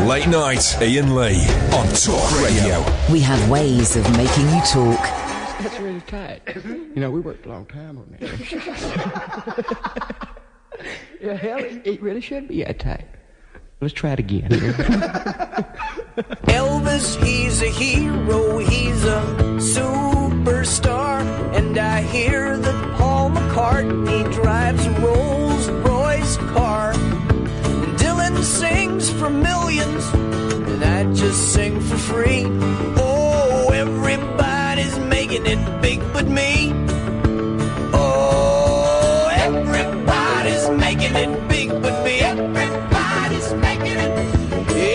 Late night, Iain Lee on Talk Radio. We have ways of making you talk. That's really tight. You know, we worked a long time on that. Yeah, hell, it really should be that tight. Let's try it again. Elvis, he's a hero, he's a superstar. And I hear that Paul McCartney drives a Rolls-Royce car. And Dylan sings for millions, and I just sing for free. Oh, everybody's making it big but me. Oh, everybody's making it big but me. Everybody's making it.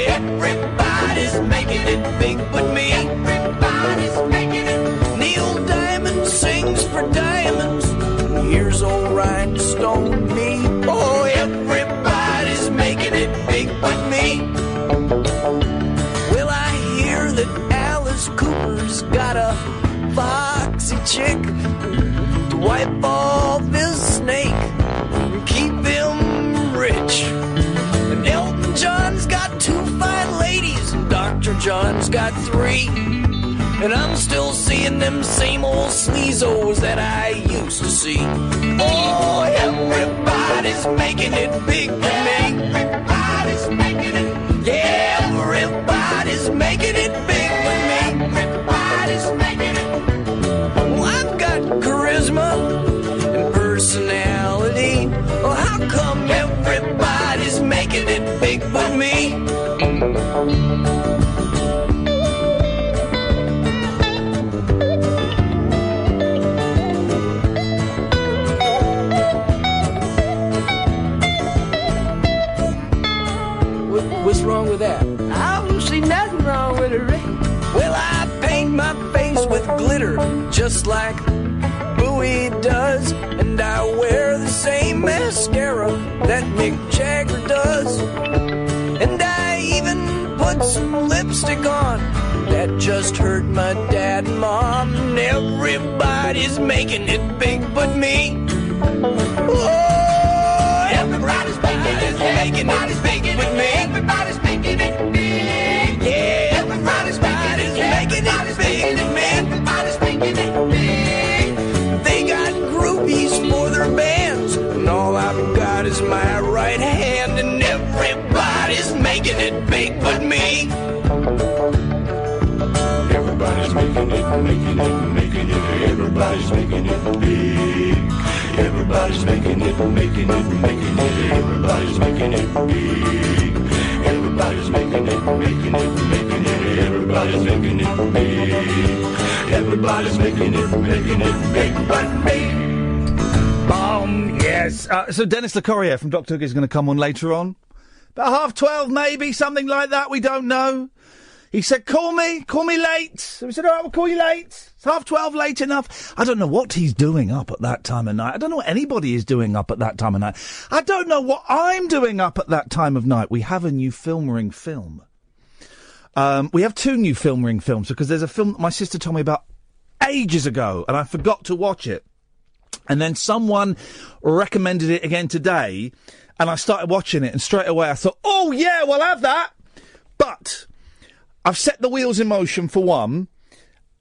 Everybody's making it big but me. Everybody's making it. Neil Diamond sings for diamonds. Here's old rhinestone me. Oh, everybody's making it big but me. Well, I hear that Alice Cooper's got a foxy chick to wipe off his snake and keep him rich. And Elton John's got 2 fine ladies, and Dr. John's got 3. And I'm still seeing them same old sleazos that I used to see. Oh, everybody's making it big for me. Everybody's making it. Yeah, everybody's making it big for me. Everybody's making it. Well, I've got charisma and personality. Well, how come everybody's making it big but me? What's wrong with that? I don't see nothing wrong with it, Rick. Well, I paint my face with glitter, just like Bowie does. And I wear the same mascara that Mick Jagger does. And I even put some lipstick on that just hurt my dad and mom. And everybody's making it big but me. Oh, everybody's making it big with me. Everybody's making it big. Yeah, everybody's making it big with me. Everybody's making it big. They got groupies for their bands, and all I've got is my right hand. And everybody's making it big but me. Everybody's making it. Everybody's making it big. Everybody's making it. Everybody's making it big. Everybody's making it. Everybody's making it big. Everybody's making it big but me. Yes. So Dennis Locorriere from Dr. Hook is going to come on later on. About 12:30, maybe, something like that. We don't know. He said, call me late. So we said, all right, we'll call you late. It's 12:30, late enough. I don't know what he's doing up at that time of night. I don't know what anybody is doing up at that time of night. I don't know what I'm doing up at that time of night. We have a new Film Ring film. We have 2 new Film Ring films because there's a film that my sister told me about ages ago and I forgot to watch it. And then someone recommended it again today and I started watching it and straight away I thought, oh yeah, we'll have that. But I've set the wheels in motion for one,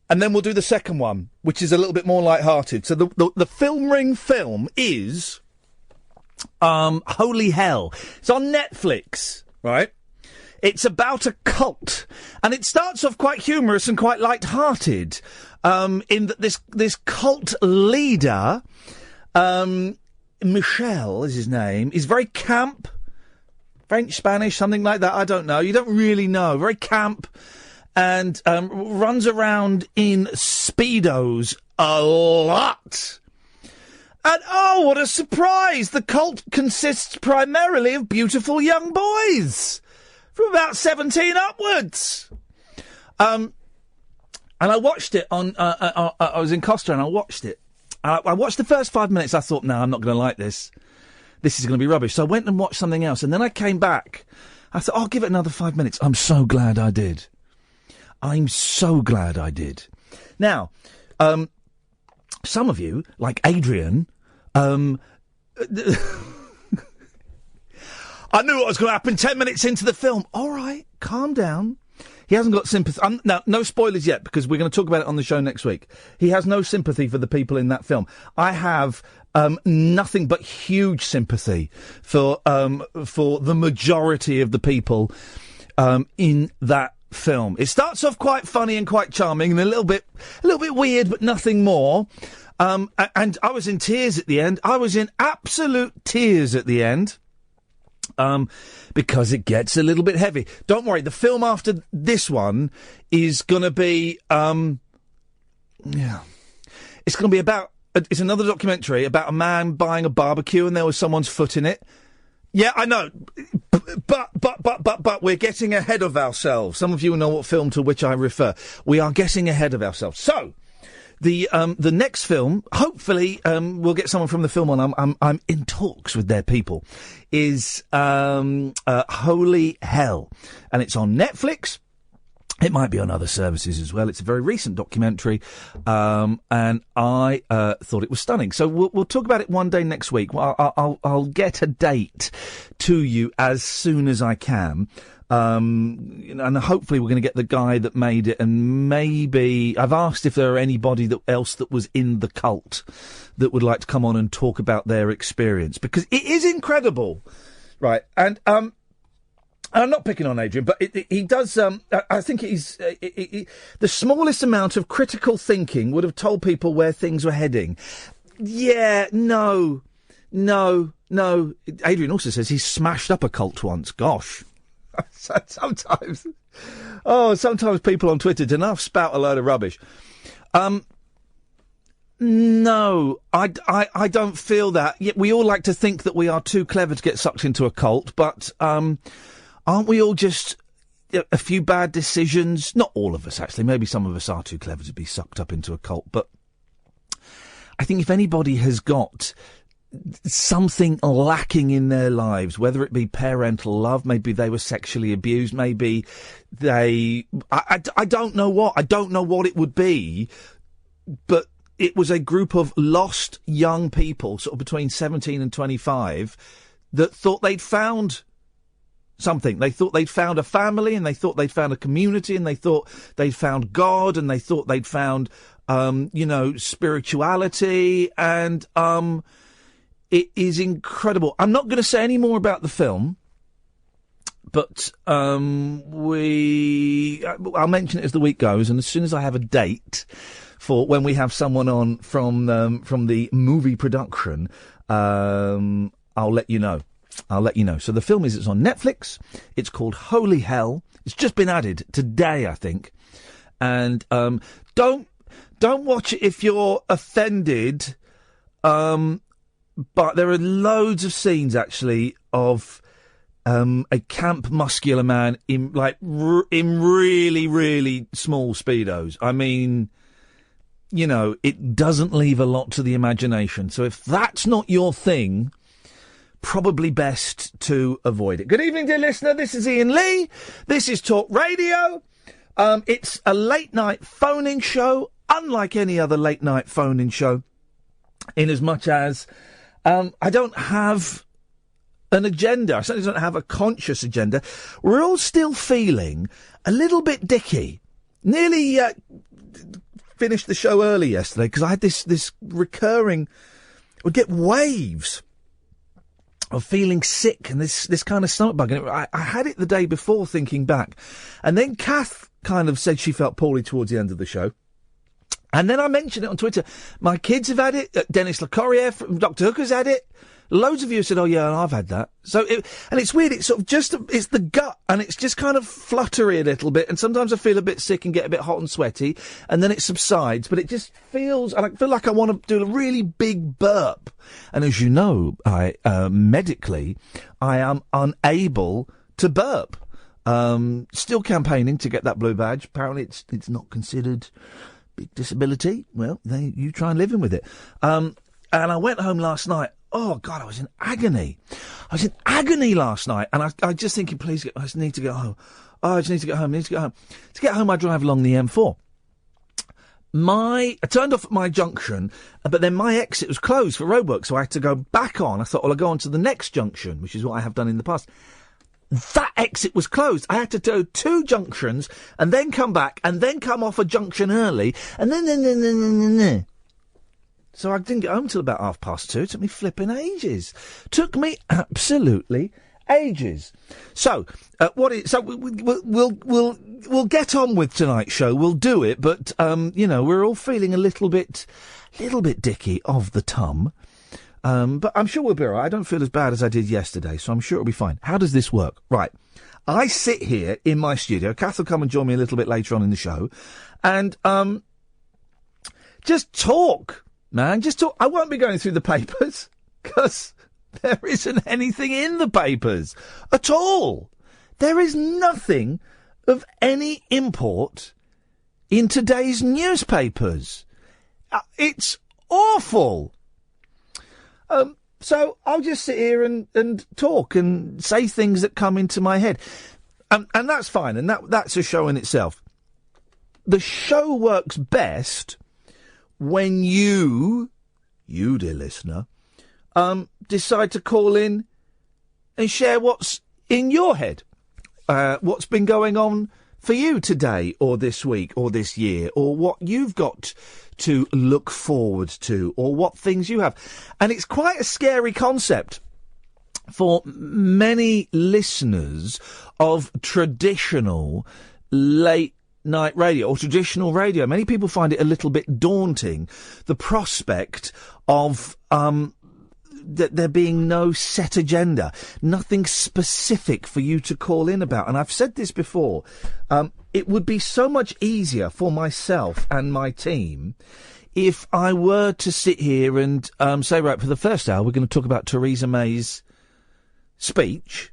and then we'll do the second one, which is a little bit more light-hearted. So the Film Ring film is Holy Hell. It's on Netflix, right? It's about a cult, and it starts off quite humorous and quite light-hearted. In that this cult leader, Michel is his name, is very camp. French, Spanish, something like that, I don't know. You don't really know. Very camp and runs around in Speedos a lot. And oh, what a surprise! The cult consists primarily of beautiful young boys from about 17 upwards. And I watched it on, I was in Costa and I watched it. I watched the first 5 minutes. I thought, no, I'm not going to like this. This is going to be rubbish. So I went and watched something else, and then I came back. I thought, I'll give it another 5 minutes. I'm so glad I did. I'm so glad I did. Now, some of you, like Adrian, are I knew what was going to happen 10 minutes into the film. All right, calm down. He hasn't got sympathy. Now, no spoilers yet, because we're going to talk about it on the show next week. He has no sympathy for the people in that film. I have nothing but huge sympathy for the majority of the people in that film. It starts off quite funny and quite charming, and a little bit weird, but nothing more. And I was in tears at the end. I was in absolute tears at the end. Because it gets a little bit heavy. Don't worry, the film after this one is going to be, it's going to be about, it's another documentary about a man buying a barbecue and there was someone's foot in it. Yeah, I know, but we're getting ahead of ourselves. Some of you know what film to which I refer. We are getting ahead of ourselves. So, the next film, hopefully, we'll get someone from the film on. I'm in talks with their people. Is Holy Hell, and it's on Netflix. It might be on other services as well. It's a very recent documentary, and I thought it was stunning. So we'll talk about it one day next week. I'll get a date to you as soon as I can. And hopefully we're going to get the guy that made it, and maybe I've asked if there are anybody else that was in the cult that would like to come on and talk about their experience, because it is incredible, right? And I'm not picking on Adrian, but he does. I think the smallest amount of critical thinking would have told people where things were heading. Yeah, no. Adrian also says he smashed up a cult once. Gosh. Sometimes people on Twitter do enough spout a load of rubbish. No, I don't feel that. Yet we all like to think that we are too clever to get sucked into a cult, but aren't we all just a few bad decisions? Not all of us, actually. Maybe some of us are too clever to be sucked up into a cult, but I think if anybody has got something lacking in their lives, whether it be parental love, maybe they were sexually abused, maybe I don't know what it would be, but it was a group of lost young people, sort of between 17 and 25, that thought they'd found something. They thought they'd found a family, and they thought they'd found a community, and they thought they'd found God, and they thought they'd found, spirituality, and, it is incredible. I'm not going to say any more about the film, but I'll mention it as the week goes, and as soon as I have a date for when we have someone on from the movie production, I'll let you know. So the film it's on Netflix. It's called Holy Hell. It's just been added today, I think. And don't watch it if you're offended. But there are loads of scenes, actually, of a camp muscular man in really, really small Speedos. I mean, it doesn't leave a lot to the imagination. So if that's not your thing, probably best to avoid it. Good evening, dear listener. This is Iain Lee. This is Talk Radio. It's a late-night phone-in show, unlike any other late-night phone-in show, in as much as I don't have an agenda. I certainly don't have a conscious agenda. We're all still feeling a little bit dicky. Nearly finished the show early yesterday because I had this recurring... would get waves of feeling sick and this kind of stomach bug. And I had it the day before, thinking back. And then Kath kind of said she felt poorly towards the end of the show. And then I mentioned it on Twitter. My kids have had it. Dennis Locorriere from Dr. Hooker's had it. Loads of you said, oh, yeah, I've had that. And it's weird. It's sort of it's the gut, and it's just kind of fluttery a little bit. And sometimes I feel a bit sick and get a bit hot and sweaty, and then it subsides. But it just feels, and I feel like I want to do a really big burp. And as you know, medically, I am unable to burp. Still campaigning to get that blue badge. Apparently it's not considered big disability. Well, you try and live in with it. And I went home last night. Oh, God, I was in agony. I was in agony last night. And I was just thinking, please, I just need to get home. Oh, I just need to get home. To get home, I drive along the M4. I turned off at my junction, but then my exit was closed for roadwork, so I had to go back on. I thought, well, I'll go on to the next junction, which is what I have done in the past. That exit was closed. I had to do 2 junctions, and then come back, and then come off a junction early, and then. So I didn't get home till about 2:30. It took me flipping ages. Took me absolutely ages. So, we'll get on with tonight's show. We'll do it, but we're all feeling a little bit dicky of the tum. But I'm sure we'll be all right. I don't feel as bad as I did yesterday, so I'm sure it'll be fine. How does this work? Right. I sit here in my studio. Kath will come and join me a little bit later on in the show, and just talk, man. Just talk. I won't be going through the papers because there isn't anything in the papers at all. There is nothing of any import in today's newspapers. It's awful. So I'll just sit here and talk and say things that come into my head. And that's fine, and that's a show in itself. The show works best when you, dear listener, decide to call in and share what's in your head. What's been going on for you today or this week or this year, or what you've got to look forward to, or what things you have. And it's quite a scary concept for many listeners of traditional late night radio or traditional radio. Many people find it a little bit daunting, the prospect of there being no set agenda, nothing specific for you to call in about. And I've said this before, it would be so much easier for myself and my team if I were to sit here and say, right, for the first hour, we're going to talk about Theresa May's speech.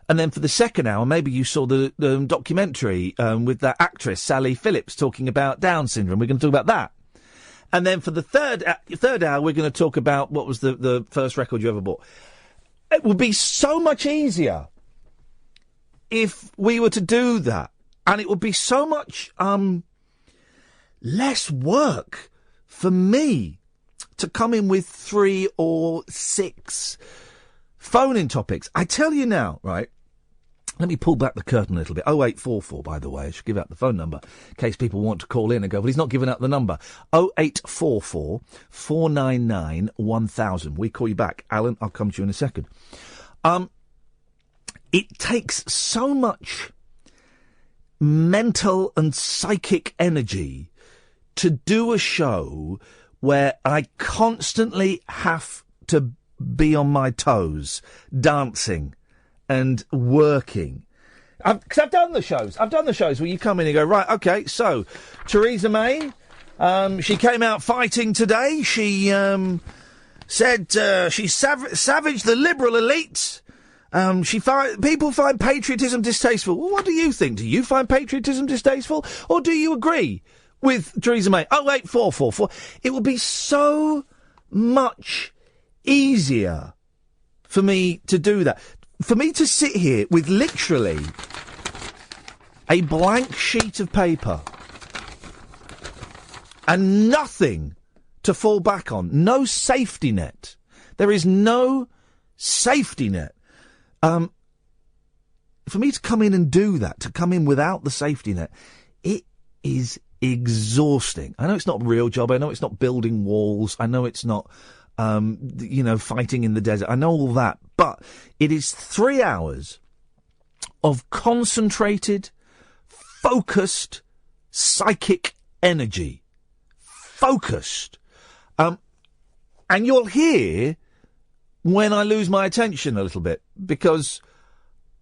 And then for the second hour, maybe you saw the documentary with that actress, Sally Phillips, talking about Down syndrome. We're going to talk about that. And then for the third hour, we're going to talk about what was the first record you ever bought. It would be so much easier if we were to do that. And it would be so much less work for me to come in with 3 or 6 phone-in topics. I tell you now, right? Let me pull back the curtain a little bit. 0844, by the way. I should give out the phone number in case people want to call in and go, well, he's not giving out the number. 0844 499 1000. We call you back. Alan, I'll come to you in a second. It takes so much mental and psychic energy to do a show where I constantly have to be on my toes, dancing and working. Because I've done the shows. I've done the shows where you come in and go, right, OK, so Theresa May, she came out fighting today. She said she savaged the liberal elites. People find patriotism distasteful. Well, what do you think? Do you find patriotism distasteful? Or do you agree with Theresa May? 08444. It would be so much easier for me to do that. For me to sit here with literally a blank sheet of paper and nothing to fall back on. No safety net. There is no safety net. For me to come in and do that, to come in without the safety net, it is exhausting. I know it's not a real job. I know it's not building walls. I know it's not, fighting in the desert. I know all that. But it is 3 hours of concentrated, focused, psychic energy. Focused. And you'll hear when I lose my attention a little bit, because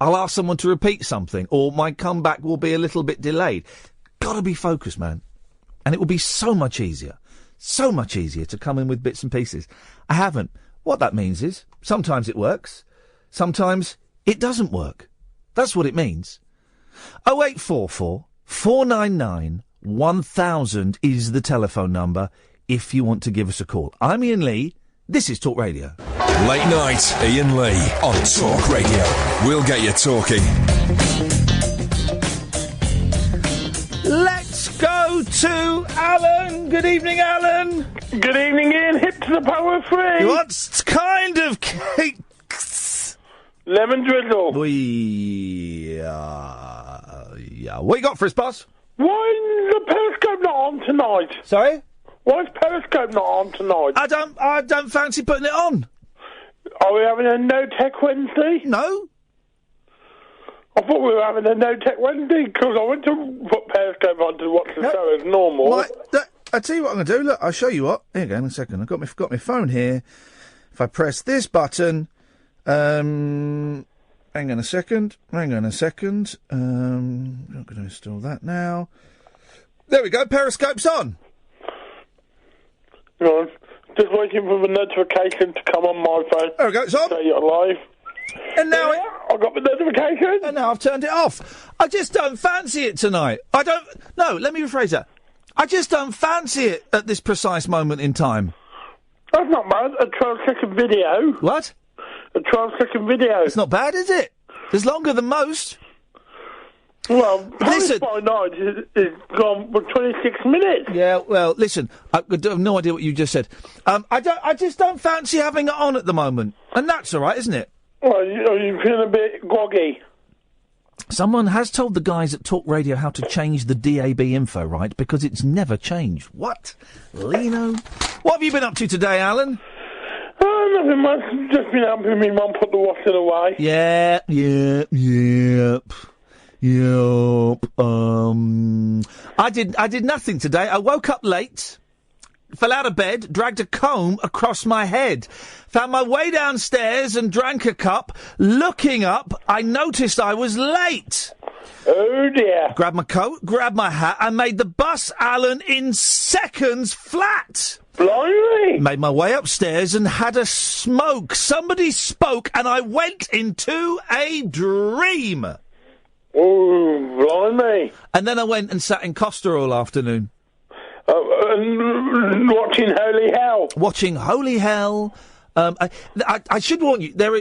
I'll ask someone to repeat something, or my comeback will be a little bit delayed. Gotta be focused, man. And it will be so much easier to come in with bits and pieces. I haven't. What that means is, sometimes it works, sometimes it doesn't work. That's what it means. 0844 499 1000 is the telephone number if you want to give us a call. I'm Iain Lee. This is Talk Radio. Late night, Iain Lee on Talk Radio. We'll get you talking. Let's go to Alan. Good evening, Alan. Good evening, Ian. Hip to the power of three. What kind of cakes? Lemon drizzle. Yeah. What you got for us, boss? Why is the Periscope not on tonight? Sorry? Why is Periscope not on tonight? I don't fancy putting it on. Are we having a No-Tech Wednesday? No. I thought we were having a No-Tech Wednesday because I went to put Periscope on to watch the show as normal. I'll tell you what I'm going to do. Look, I'll show you what. Here you go, in a second. I've got my phone here. If I press this button... hang on a second. I'm not going to install that now. There we go. Periscope's on. No, just waiting for the notification to come on my phone. There we go. It's on. So you're live. And now I got the notification. And now I've turned it off. I just don't fancy it tonight. No, let me rephrase that. I just don't fancy it at this precise moment in time. That's not bad. A 12-second video. What? A 12-second video. It's not bad, is it? It's longer than most. Well, listen. By night is gone for 26 minutes. Yeah, well, listen. I have no idea what you just said. I just don't fancy having it on at the moment, and that's all right, isn't it? Well, you feel a bit groggy. Someone has told the guys at Talk Radio how to change the DAB info, right? Because it's never changed. What, Lino? What have you been up to today, Alan? Nothing much. Just been helping me mum put the washing away. Yep. I did nothing today. I woke up late, fell out of bed, dragged a comb across my head, found my way downstairs and drank a cup. Looking up, I noticed I was late. Oh dear. Grabbed my coat, grabbed my hat, and made the bus, Alan, in seconds flat. Blimey. Made my way upstairs and had a smoke. Somebody spoke and I went into a dream. Oh, blimey. And then I went and sat in Costa all afternoon. And watching Holy Hell. Watching Holy Hell. I should warn you, there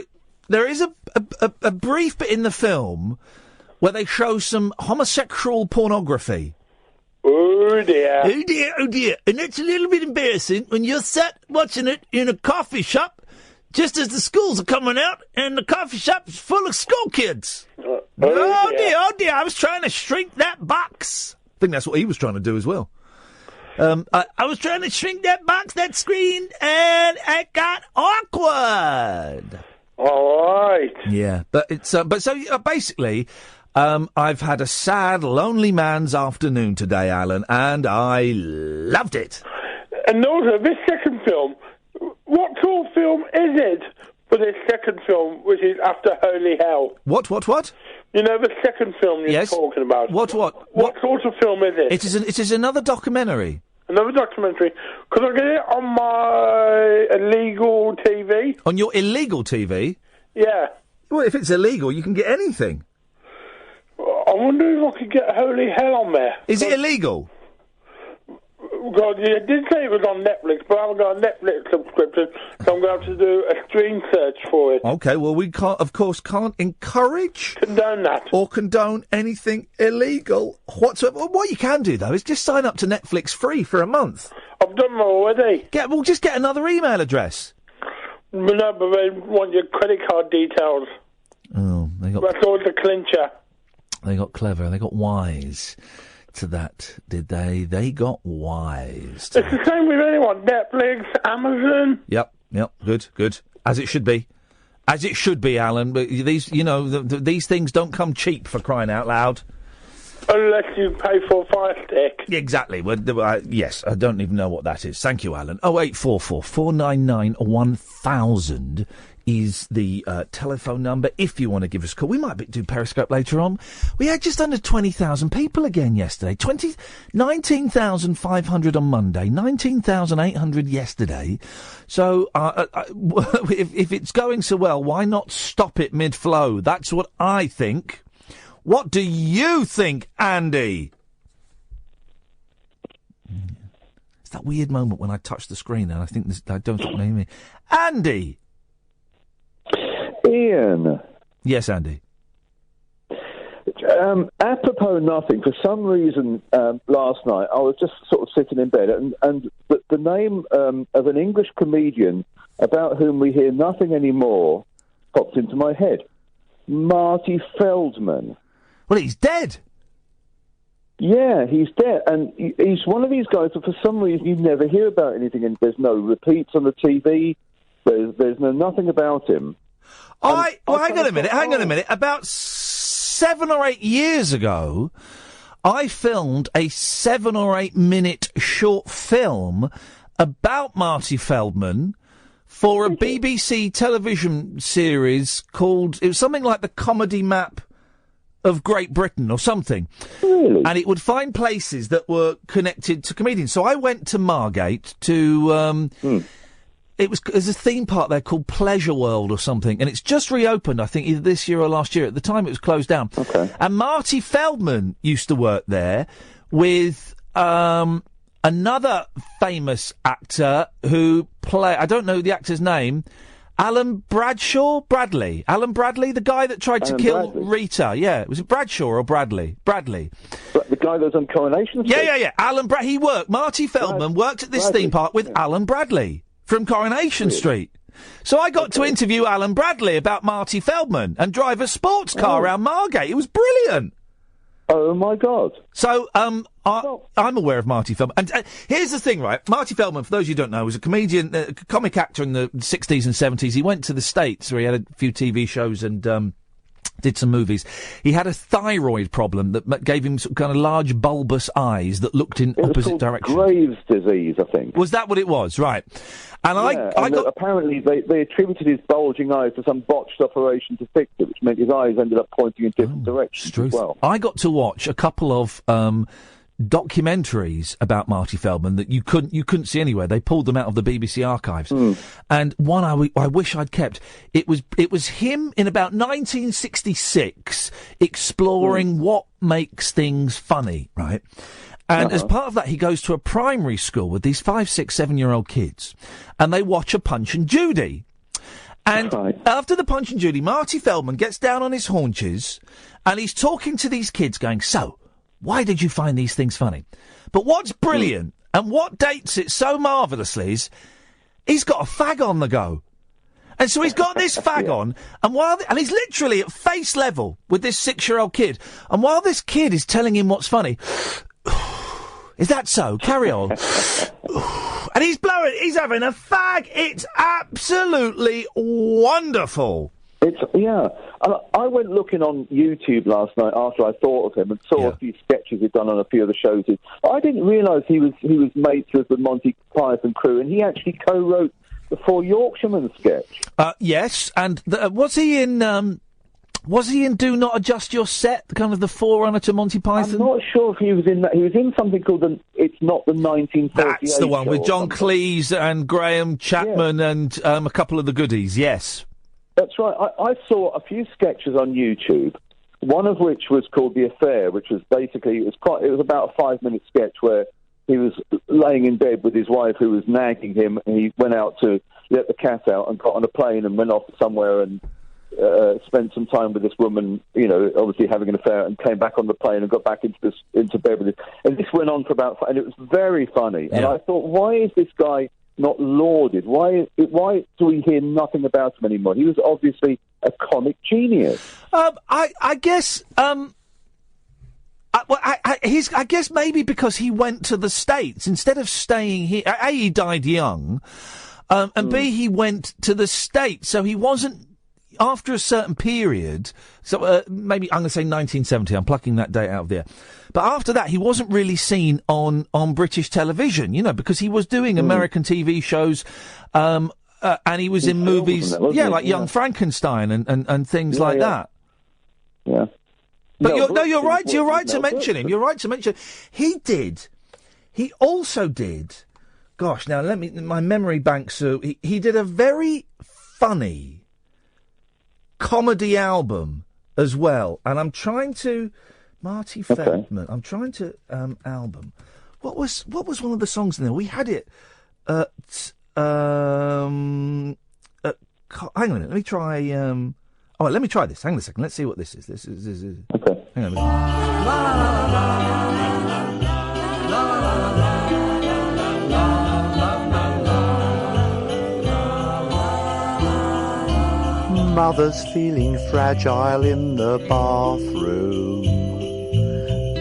is a brief bit in the film where they show some homosexual pornography. Oh dear. Oh dear. And it's a little bit embarrassing when you're sat watching it in a coffee shop just as the schools are coming out and the coffee shop's full of school kids. Oh dear. I was trying to shrink that box. I think that's what he was trying to do as well. I was trying to shrink that box, that screen, and it got awkward. All right. Yeah, but it's basically, I've had a sad, lonely man's afternoon today, Alan, and I loved it. And also, this second film, what sort of film is it for this second film, which is after Holy Hell? What? You know the second film you're talking about? What sort of film is it? It is another documentary. Another documentary. Could I get it on my illegal TV? On your illegal TV? Yeah. Well, if it's illegal, you can get anything. I wonder if I could get Holy Hell on there. Is it illegal? God, you did say it was on Netflix, but I haven't got a Netflix subscription, so I'm going to have to do a stream search for it. Okay, well, we can't encourage... Condone that. Or condone anything illegal whatsoever. Well, what you can do, though, is just sign up to Netflix free for a month. I've done that already. Just get another email address. No, but they want your credit card details. Oh, That's always the clincher. They got clever. They got wise to that, did they? They got wise. It's the same with anyone. Netflix, Amazon. Yep. Good. As it should be. As it should be, Alan. But these, these things don't come cheap, for crying out loud. Unless you pay for a Fire Stick. Exactly. Well, yes, I don't even know what that is. Thank you, Alan. 0844 499 1000 is the telephone number if you want to give us a call. We might do Periscope later on. We had just under 20,000 people again yesterday. 19,500 on Monday, 19,800 yesterday. So if it's going so well, why not stop it mid-flow? That's what I think. What do you think, Andy? It's that weird moment when I touch the screen and I don't think they hear me. Andy! Ian. Yes, Andy. Apropos nothing, for some reason last night I was just sort of sitting in bed and the name of an English comedian about whom we hear nothing anymore popped into my head. Marty Feldman. Well, he's dead. Yeah, he's dead. And he's one of these guys that for some reason you never hear about anything, and there's no repeats on the TV. There's nothing about him. Hang on a minute. About 7 or 8 years ago, I filmed a 7 or 8 minute short film about Marty Feldman for a BBC television series called, it was something like the Comedy Map of Great Britain or something. Really? And it would find places that were connected to comedians. So I went to Margate to, there's a theme park there called Pleasure World or something, and it's just reopened, I think, either this year or last year. At the time, it was closed down. Okay. And Marty Feldman used to work there with another famous actor who I don't know the actor's name, Alan Bradley, the guy that tried to kill Rita. Yeah, was it Bradshaw or Bradley? Bradley. The guy that was on Coronation Street? Yeah. Marty Feldman worked at this theme park with Alan Bradley from Coronation Street. So I got to interview Alan Bradley about Marty Feldman and drive a sports car around Margate. It was brilliant. Oh, my God. So, I'm aware of Marty Feldman. And here's the thing, right? Marty Feldman, for those you don't know, was a comedian, comic actor in the 60s and 70s. He went to the States where he had a few TV shows and did some movies. He had a thyroid problem that gave him some kind of large bulbous eyes that looked in opposite directions. Graves' disease, I think. Was that what it was? Right. And apparently they attributed his bulging eyes to some botched operation to fix it, which meant his eyes ended up pointing in different directions as well. I got to watch a couple of documentaries about Marty Feldman that you couldn't see anywhere. They pulled them out of the BBC archives. And one I wish I'd kept. It was him in about 1966 exploring what makes things funny, right? And as part of that, he goes to a primary school with these 5, 6, 7-year-old kids, and they watch a Punch and Judy. And after the Punch and Judy, Marty Feldman gets down on his haunches, and he's talking to these kids going, so, why did you find these things funny? But what's brilliant, and what dates it so marvellously is, he's got a fag on the go. And so he's got this fag on, and he's literally at face level with this 6-year-old kid, and while this kid is telling him what's funny, is that so? Carry on. And he's having a fag. It's absolutely wonderful. I went looking on YouTube last night after I thought of him and saw a few sketches he'd done on a few of the shows. I didn't realise he was mates with the Monty Python crew, and he actually co-wrote the Four Yorkshiremen sketch. Yes, and was he in... Was he in Do Not Adjust Your Set, kind of the forerunner to Monty Python? I'm not sure if he was in that. He was in something called It's Not the 1938 That's the one, with John something. Cleese and Graham Chapman and a couple of the goodies, yes. That's right. I saw a few sketches on YouTube, one of which was called The Affair, which was basically, it was about a 5-minute sketch where he was laying in bed with his wife who was nagging him, and he went out to let the cat out and got on a plane and went off somewhere and spent some time with this woman, obviously having an affair, and came back on the plane and got back into bed with it. And this went on for and it was very funny. Yeah. And I thought, why is this guy not lauded? Why do we hear nothing about him anymore? He was obviously a comic genius. I guess. I guess maybe because he went to the States instead of staying here. A, he died young, and B, he went to the States, so he wasn't. After a certain period, so maybe I'm going to say 1970, I'm plucking that date out of there. But after that, he wasn't really seen on British television, because he was doing American TV shows, and he was in movies, like Young Frankenstein and things like that. Yeah. But you're right to mention him. You're right to mention He also did. Gosh, now my memory banks. He did a very funny comedy album as well, and I'm trying to Marty Feldman. I'm trying to album. What was one of the songs in there? We had it. Hang on a minute. Let me try. Let me try this. Hang on a second. Let's see what this is. This is. Okay. Hang on a minute. Mother's feeling fragile in the bathroom.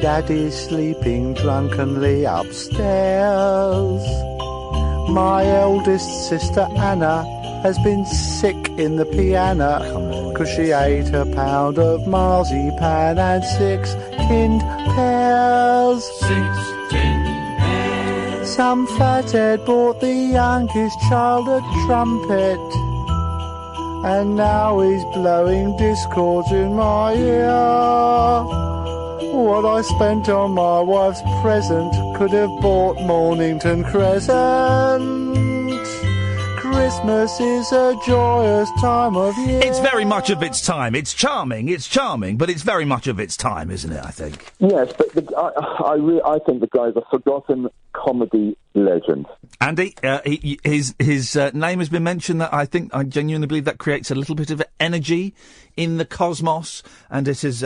Daddy's sleeping drunkenly upstairs. My eldest sister Anna has been sick in the piano because she ate a pound of marzipan and 6 tinned pears. 6 tinned pears. Some fathead bought the youngest child a trumpet, and now he's blowing discords in my ear. What I spent on my wife's present could have bought Mornington Crescent. Christmas is a joyous time of year. It's very much of its time. It's charming, but it's very much of its time, isn't it, I think? Yes, but I think the guy's a forgotten comedy legend. Andy, his name has been mentioned. That I genuinely believe that creates a little bit of energy in the cosmos, and it has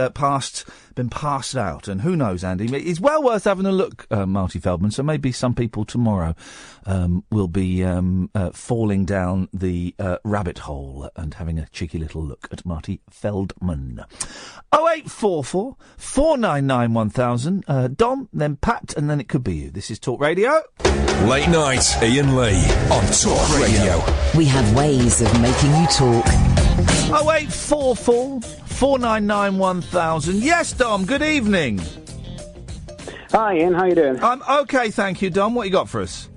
been passed out. And who knows, Andy? It's well worth having a look, Marty Feldman. So maybe some people tomorrow will be falling down the rabbit hole and having a cheeky little look at Marty Feldman. 0844 499 1000. Dom, then Pat, and then it could be you. This is Talk Radio. Late night, Iain Lee on Talk Radio. We have ways of making you talk. 0844 499 1000. Yes, Dom, good evening. Hi, Ian, how you doing? I'm okay, thank you, Dom. What you got for us?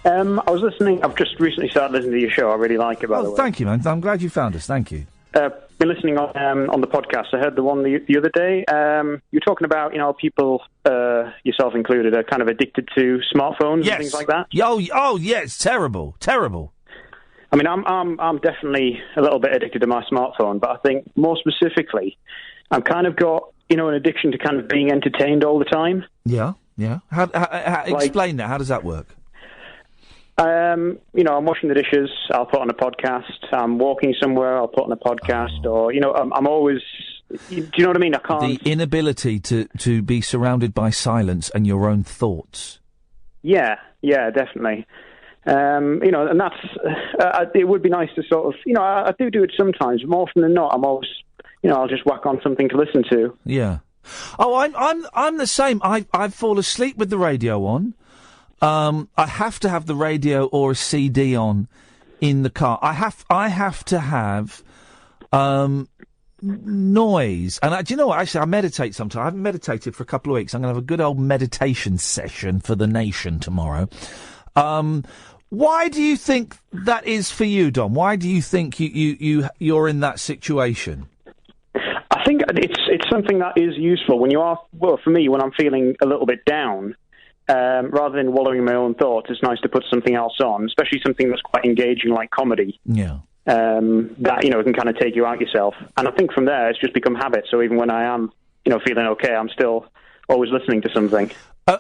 I was listening. I've just recently started listening to your show. I really like it, by the way. Thank you, man. I'm glad you found us. Thank you. Been listening on the podcast. I heard the one the other day. You're talking about, people, yourself included, are kind of addicted to smartphones and things like that. Oh, yeah, it's terrible. I mean, I'm definitely a little bit addicted to my smartphone, but I think more specifically, I've kind of got, an addiction to kind of being entertained all the time. Yeah. How explain that. How does that work? I'm washing the dishes, I'll put on a podcast. I'm walking somewhere, I'll put on a podcast. Or, I'm always... Do you know what I mean? I can't... The inability to be surrounded by silence and your own thoughts. Yeah, definitely. And that's... it would be nice to sort of... I do it sometimes. More often than not, I'm always... I'll just whack on something to listen to. Yeah. Oh, I'm the same. I fall asleep with the radio on. I have to have the radio or a CD on in the car. I have to have noise. And do you know what? Actually, I meditate sometimes. I haven't meditated for a couple of weeks. I'm going to have a good old meditation session for the nation tomorrow. Why do you think that is for you, Dom? Why do you think you're in that situation? I think it's something that is useful when you are. Well, for me, when I'm feeling a little bit down. Rather than wallowing in my own thoughts, it's nice to put something else on, especially something that's quite engaging like comedy. Yeah. That, can kind of take you out yourself. And I think from there, it's just become habit. So even when I am, feeling okay, I'm still always listening to something.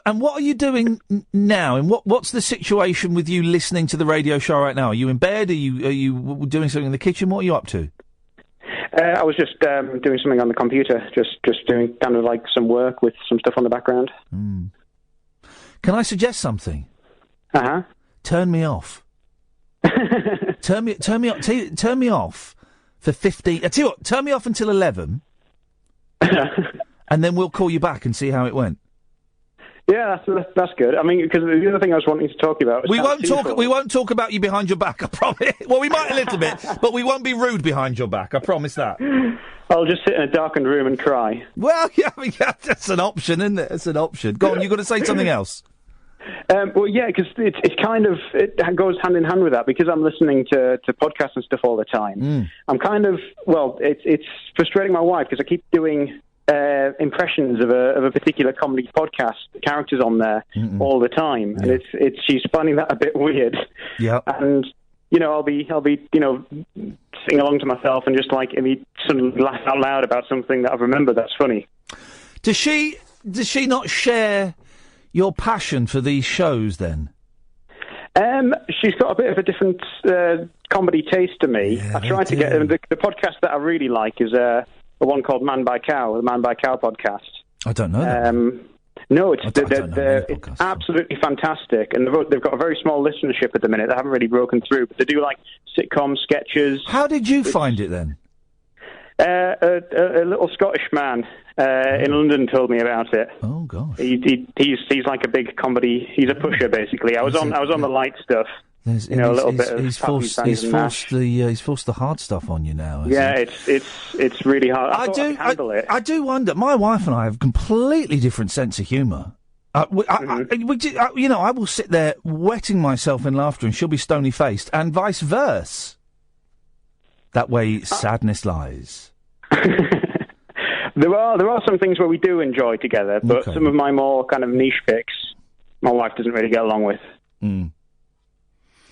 And what are you doing now? And what's the situation with you listening to the radio show right now? Are you in bed? Are you doing something in the kitchen? What are you up to? I was just doing something on the computer, just doing kind of like some work with some stuff on the background. Mm. Can I suggest something? Uh-huh. Turn me off. Turn me off for 15... I tell you what, turn me off until 11, and then we'll call you back and see how it went. Yeah, that's good. I mean, because the other thing I was wanting to talk about... We won't talk about you behind your back, I promise. Well, we might a little bit, but we won't be rude behind your back, I promise that. I'll just sit in a darkened room and cry. Well, yeah, that's an option, isn't it? That's an option. Go on, you've got to say something else. Well, yeah, because it's kind of... It goes hand in hand with that, because I'm listening to podcasts and stuff all the time. Mm. I'm kind of... Well, it's frustrating my wife, because I keep doing... impressions of a particular comedy podcast, characters on there all the time, and it's she's finding that a bit weird. Yeah, and I'll be singing along to myself and just like suddenly laugh out loud about something that I've remembered that's funny. Does she not share your passion for these shows then? She's got a bit of a different comedy taste to me. Yeah, I tried to get the podcast that I really like is one called Man by Cow, the Man by Cow podcast. I don't know that. No, it's it's absolutely fantastic, and they've got a very small listenership at the minute. They haven't really broken through, but they do like sitcom sketches. How did you find it then? A little Scottish man in London told me about it. Oh gosh, he's like a big comedy. He's a pusher basically. I was on the light stuff. A little bit of he's forced the hard stuff on you now. Yeah, it's really hard. I could handle it. I do wonder. My wife and I have a completely different sense of humour. I will sit there wetting myself in laughter, and she'll be stony faced, and vice versa. That way, sadness lies. There are some things where we do enjoy together, but some of my more kind of niche picks, my wife doesn't really get along with. Mm.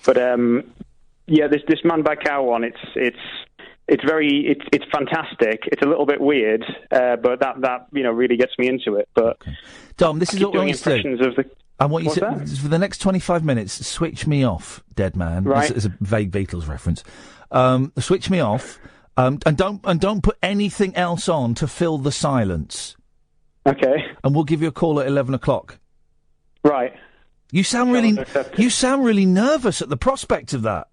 But this Man by Cow one, it's fantastic. It's a little bit weird, but that really gets me into it. But Dom, this is what I want you to do. I want you to, that? for the next 25 minutes, switch me off, Dead Man. Right. As a vague Beatles reference. Switch me off, and don't put anything else on to fill the silence. Okay. And we'll give you a call at 11 o'clock. Right. You sound really nervous at the prospect of that.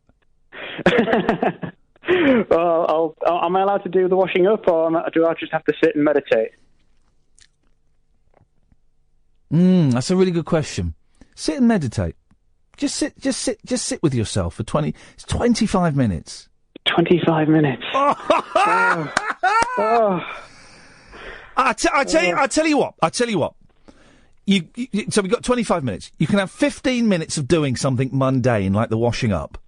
Well, am I allowed to do the washing up, or do I just have to sit and meditate? That's a really good question. Sit and meditate. Just sit with yourself for 25 minutes. 25 minutes. I tell you what. So we've got 25 minutes. You can have 15 minutes of doing something mundane, like the washing up.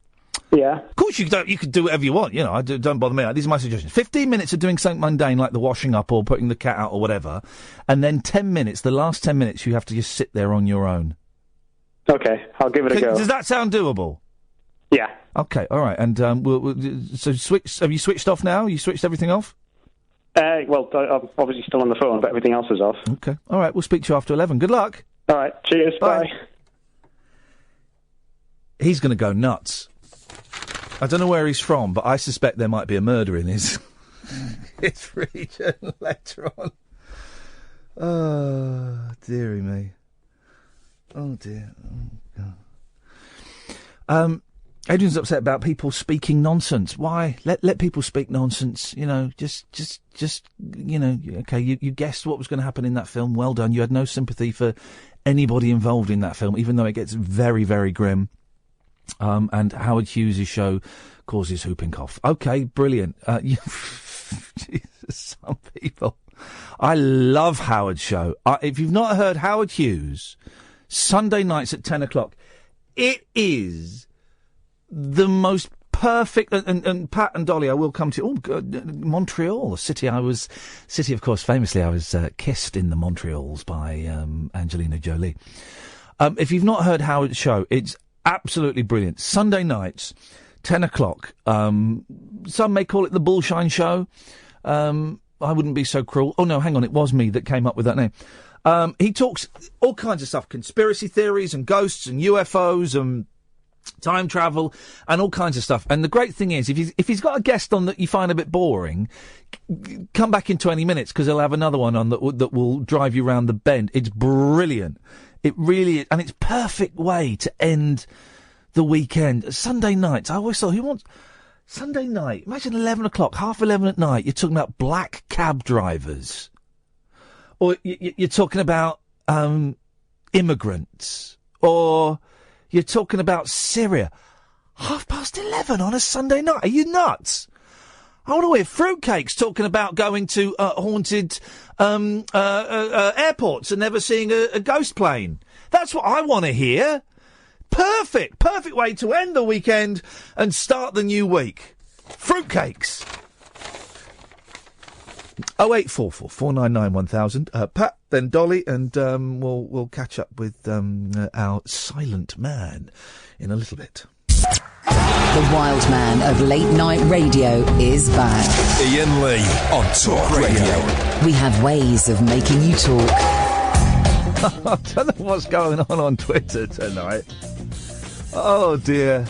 Yeah. Of course, you can do whatever you want. Don't bother me. These are my suggestions. 15 minutes of doing something mundane, like the washing up or putting the cat out or whatever, and then 10 minutes. The last 10 minutes, you have to just sit there on your own. Okay, I'll give it a go. Does that sound doable? Yeah. Okay. All right. And so switch. Have you switched off now? You switched everything off? Well, I'm obviously still on the phone, but everything else is off. Okay. All right. We'll speak to you after 11. Good luck. All right. Cheers. Bye. He's going to go nuts. I don't know where he's from, but I suspect there might be a murder in his region later on. Oh, dearie me. Oh, dear. Oh, God. Adrian's upset about people speaking nonsense. Why? Let people speak nonsense. Just okay, you guessed what was going to happen in that film. Well done. You had no sympathy for anybody involved in that film, even though it gets very, very grim. And Howard Hughes' show causes whooping cough. Okay, brilliant. Jesus, some people. I love Howard's show. If you've not heard Howard Hughes, Sunday nights at 10 o'clock, it is the most perfect. And Pat and Dolly, I will come to. Montreal, a city of course, famously, I was kissed in the Montreals by Angelina Jolie. If you've not heard Howard's show, it's absolutely brilliant. Sunday nights, 10 o'clock. Some may call it the Bullshine Show. I wouldn't be so cruel. Oh, no, hang on. It was me that came up with that name. He talks all kinds of stuff, conspiracy theories and ghosts and UFOs and time travel and all kinds of stuff. And the great thing is, if he's got a guest on that you find a bit boring, come back in 20 minutes because he'll have another one on that will drive you round the bend. It's brilliant. It really is. And it's perfect way to end the weekend. Sunday nights, I always thought, who wants... Sunday night, imagine 11 o'clock, half 11 at night, you're talking about black cab drivers. Or you're talking about immigrants. Or you're talking about Syria. 11:30 on a Sunday night. Are you nuts? I want to hear fruitcakes talking about going to haunted airports and never seeing a ghost plane. That's what I want to hear. Perfect way to end the weekend and start the new week. Fruitcakes. 0844 499 1000. Pat, then Dolly, and we'll catch up with our silent man in a little bit. The wild man of late night radio is back. Iain Lee on Talk Radio. We have ways of making you talk. I don't know what's going on Twitter tonight. Oh dear.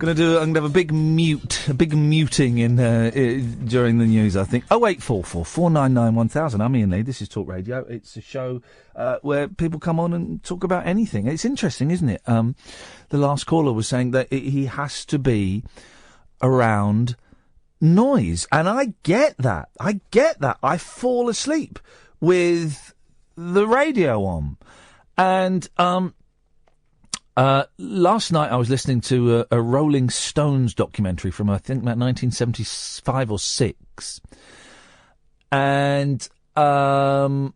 I'm gonna have a big muting in during the news, I think. 0844 499 1000. I'm Iain Lee. This is Talk Radio. It's a show where people come on and talk about anything. It's interesting, isn't it? The last caller was saying that he has to be around noise, and I get that. I fall asleep with the radio on, and last night I was listening to a Rolling Stones documentary from, I think, about 1975 or 6. And I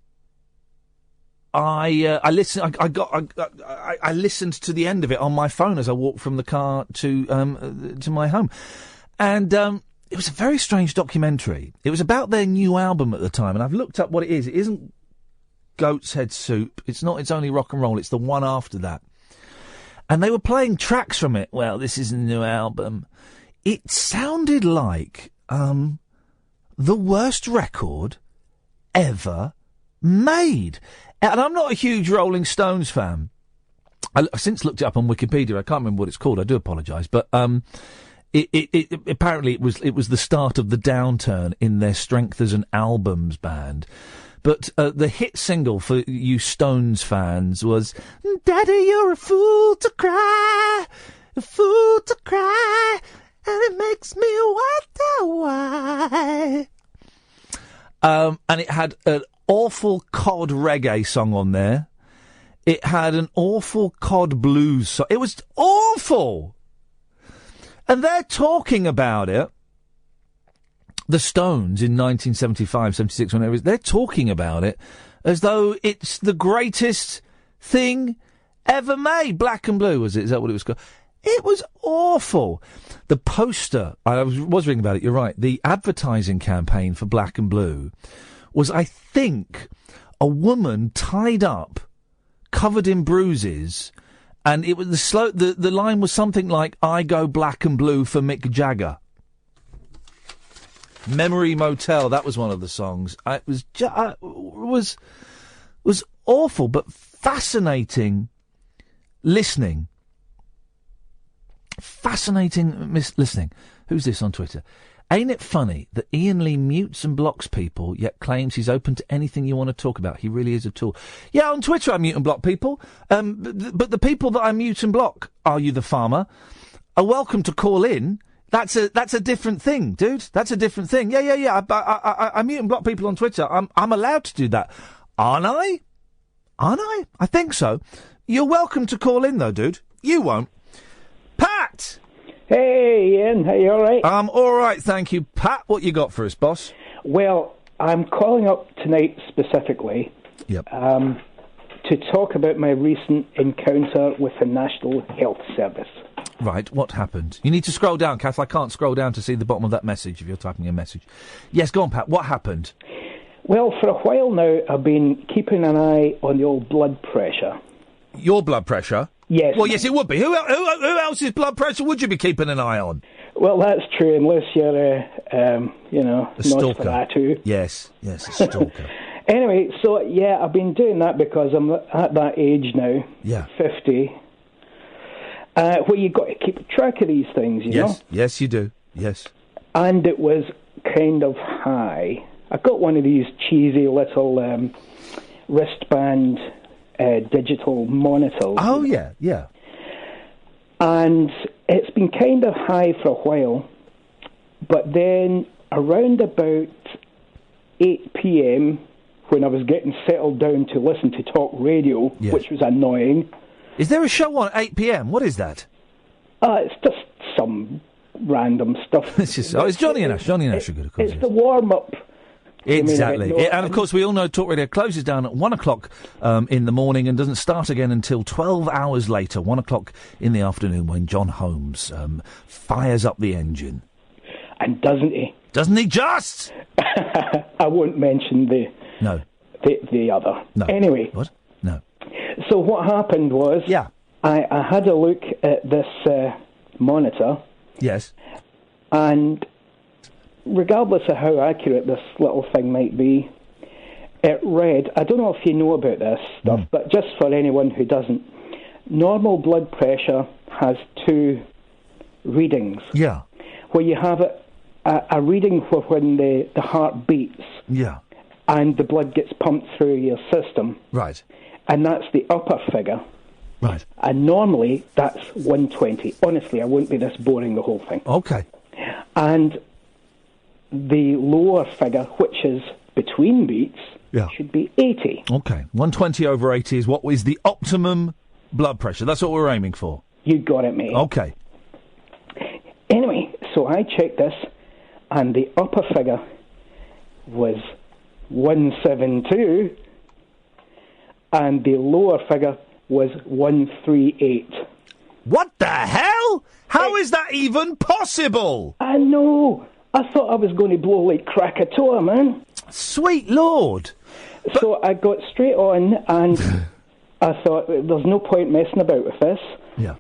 listened. I listened to the end of it on my phone as I walked from the car to my home, and it was a very strange documentary. It was about their new album at the time, and I've looked up what it is. It isn't Goat's Head Soup. It's not. It's only Rock and Roll. It's the one after that. And they were playing tracks from it. Well, this is a new album. It sounded like the worst record ever made. And I'm not a huge Rolling Stones fan. I've since looked it up on Wikipedia. I can't remember what it's called. I do apologise. But it apparently it was the start of the downturn in their strength as an albums band. But the hit single for you Stones fans was "Daddy, you're a fool to cry, and it makes me wonder why." And it had an awful cod reggae song on there. It had an awful cod blues song. It was awful. And they're talking about it. The Stones in 1975, 76, whenever it was, they're talking about it as though it's the greatest thing ever made. Black and Blue, was it? Is that what it was called? It was awful. The poster, I was reading about it, you're right, the advertising campaign for Black and Blue was, I think, a woman tied up, covered in bruises, and it was the line was something like, "I go black and blue for Mick Jagger." Memory Motel, that was one of the songs. It was awful, but fascinating listening. Fascinating listening. Who's this on Twitter? Ain't it funny that Iain Lee mutes and blocks people, yet claims he's open to anything you want to talk about? He really is a tool. Yeah, on Twitter I mute and block people, but the people that I mute and block, Are You the Farmer, are welcome to call in. That's a different thing, dude. That's a different thing. Yeah. I mute and block people on Twitter. I'm allowed to do that, aren't I? I think so. You're welcome to call in, though, dude. You won't. Pat! Hey, Ian. Are you all right? I'm all right, thank you. Pat, what you got for us, boss? Well, I'm calling up tonight specifically to talk about my recent encounter with the National Health Service. Right, what happened? You need to scroll down, Kath. I can't scroll down to see the bottom of that message if you're typing a message. Yes, go on, Pat. What happened? Well, for a while now, I've been keeping an eye on the old blood pressure. Your blood pressure? Yes. Well, yes, it would be. Who else's blood pressure would you be keeping an eye on? Well, that's true, unless you're, a stalker. Nosferatu. Yes, a stalker. Anyway, so, yeah, I've been doing that because I'm at that age now, 50, where you've got to keep track of these things, you know? Yes, you do, yes. And it was kind of high. I got one of these cheesy little wristband digital monitors. Oh, yeah. And it's been kind of high for a while, but then around about 8 p.m, when I was getting settled down to listen to talk radio, which was annoying. Is there a show on at 8 p.m? What is that? It's just some random stuff. It's Johnny and Ash. Johnny and Ash are good, of course. It's the warm-up. Exactly. And, of course, we all know Talk Radio closes down at 1 o'clock in the morning and doesn't start again until 12 hours later, 1 o'clock in the afternoon, when John Holmes fires up the engine. And doesn't he? Doesn't he just? I won't mention the other. No. Anyway. What? No. So what happened was... Yeah. I had a look at this monitor. Yes. And regardless of how accurate this little thing might be, it read, I don't know if you know about this stuff, but just for anyone who doesn't, normal blood pressure has two readings. Yeah. Where you have a reading for when the heart beats. Yeah. And the blood gets pumped through your system. Right. And that's the upper figure. Right. And normally that's 120. Honestly, I wouldn't be this boring the whole thing. Okay. And the lower figure, which is between beats, should be 80. Okay. 120 over 80 is what is the optimum blood pressure. That's what we're aiming for. You got it, mate. Okay. Anyway, so I checked this, and the upper figure was 172, and the lower figure was 138. What the hell? How is that even possible? I know. I thought I was going to blow like Krakatoa, man. Sweet Lord. So I got straight on, and I thought, there's no point messing about with this. Yeah.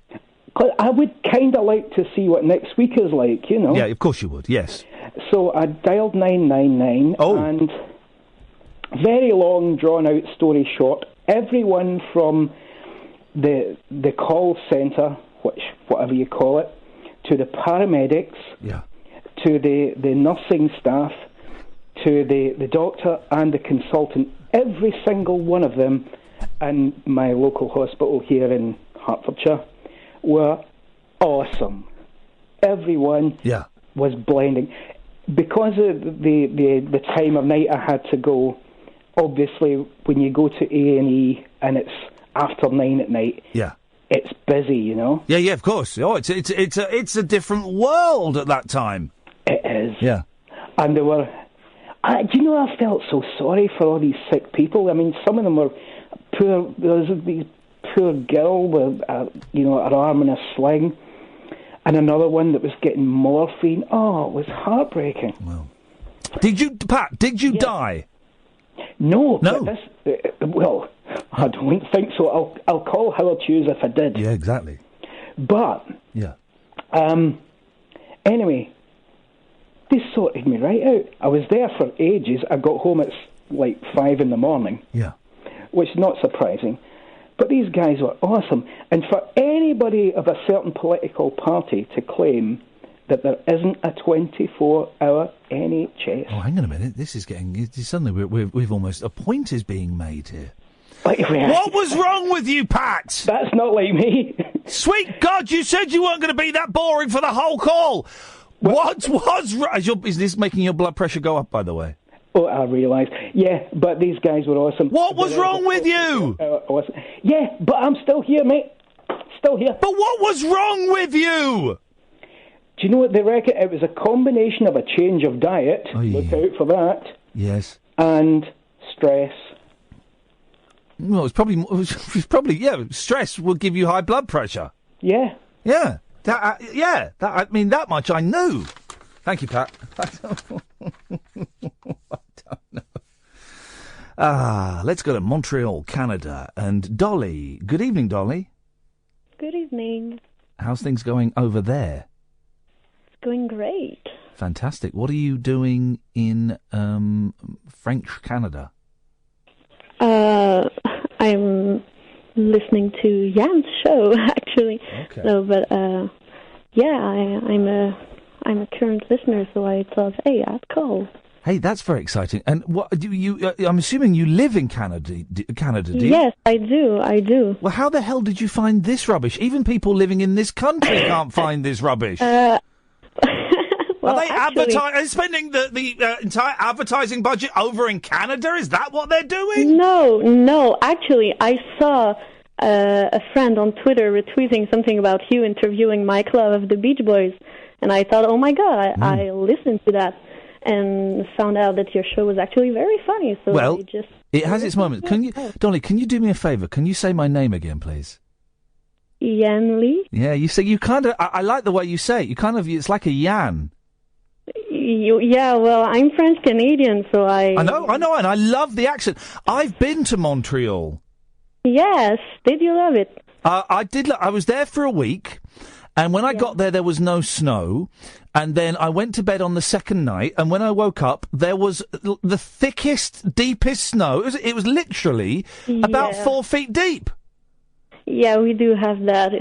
'Cause I would kind of like to see what next week is like, you know. Yeah, of course you would, yes. So I dialed 999, and very long, drawn-out story short, everyone from the call centre, whatever you call it, to the paramedics, to the nursing staff, to the doctor and the consultant, every single one of them in my local hospital here in Hertfordshire were awesome. Everyone was blending. Because of the time of night I had to go, obviously when you go to A&E and it's after 9 at night, it's busy, you know? Yeah, of course. Oh, it's a different world at that time. It is. Yeah. And there were... do you know, I felt so sorry for all these sick people. I mean, some of them were poor... There was these poor girl with, an arm in a sling, and another one that was getting morphine. Oh, it was heartbreaking. Well, did you die? No. But well, I don't think so. I'll call Howard Hughes if I did. Yeah, exactly. But anyway, they sorted me right out. I was there for ages. I got home at like 5 a.m. Yeah. Which is not surprising. But these guys were awesome. And for anybody of a certain political party to claim that there isn't a 24-hour NHS... Oh, hang on a minute. This is getting... Suddenly we've almost... A point is being made here. What was wrong with you, Pat? That's not like me. Sweet God, you said you weren't going to be that boring for the whole call. What was wrong? Is this making your blood pressure go up, by the way? Oh, I realise. Yeah, but these guys were awesome. What was wrong with you? Awesome. Yeah, but I'm still here, mate. Still here. But what was wrong with you? Do you know what they reckon? It was a combination of a change of diet. Oh, yeah. Look out for that. Yes. And stress. Well, it was probably stress will give you high blood pressure. Yeah. Yeah. That much I knew. Thank you, Pat. I don't know. Let's go to Montreal, Canada. And Dolly. Good evening, Dolly. Good evening. How's things going over there? It's going great. Fantastic. What are you doing in French Canada? I'm listening to Ian's show, actually. Okay. So, but I'm a current listener, so I thought, hey, I'd call. Hey, that's very exciting. And what do you? I'm assuming you live in Canada. Canada, do you? Yes, I do. Well, how the hell did you find this rubbish? Even people living in this country can't find this rubbish. Well, are they spending the entire advertising budget over in Canada? Is that what they're doing? No. Actually, I saw a friend on Twitter retweeting something about you interviewing Mike Love of the Beach Boys, and I thought, oh my God, I listened to that and found out that your show was actually very funny. So well, it has its moments. Dolly, can you do me a favour? Can you say my name again, please? Iain Lee? Yeah, you say you kind of... I like the way you say it. You kind of... It's like a Jan. Yeah, well, I'm French-Canadian, so I know, and I love the accent. I've been to Montreal. Yes. Did you love it? I did. I was there for a week, and when I got there was no snow, and then I went to bed on the second night, and when I woke up, there was the thickest, deepest snow. It was literally about 4 feet deep. Yeah, we do have that.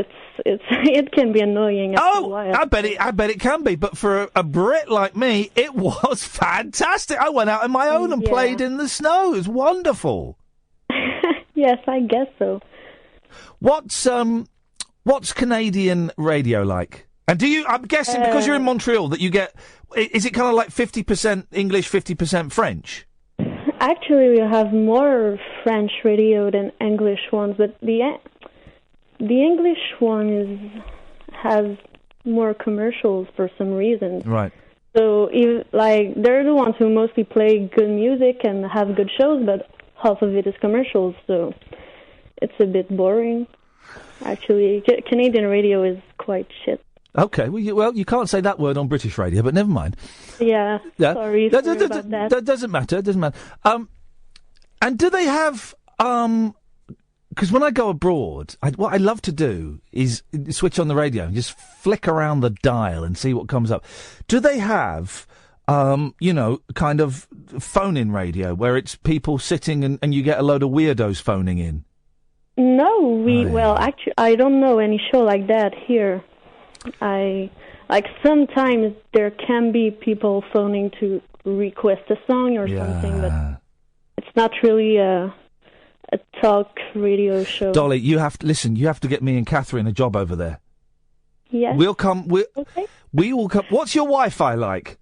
It can be annoying after a while. I bet it can be. But for a Brit like me, it was fantastic. I went out on my own and played in the snow. It was wonderful. Yes, I guess so. What's Canadian radio like? And I'm guessing because you're in Montreal that you get. Is it kind of like 50% English, 50% French? Actually, we have more French radio than English ones, but the English one has more commercials for some reason. Right. So, they're the ones who mostly play good music and have good shows, but half of it is commercials, so it's a bit boring. Actually, Canadian radio is quite shit. Okay, well, you can't say that word on British radio, but never mind. Yeah. Sorry about that. That doesn't matter. It doesn't matter. And do they have? Because when I go abroad, what I love to do is switch on the radio and just flick around the dial and see what comes up. Do they have, kind of phone-in radio where it's people sitting and you get a load of weirdos phoning in? No, actually, I don't know any show like that here. Sometimes there can be people phoning to request a song or something, but it's not really a talk radio show. Dolly, you have to get me and Catherine a job over there. Yes. We'll come. Okay. We will come. What's your Wi-Fi like?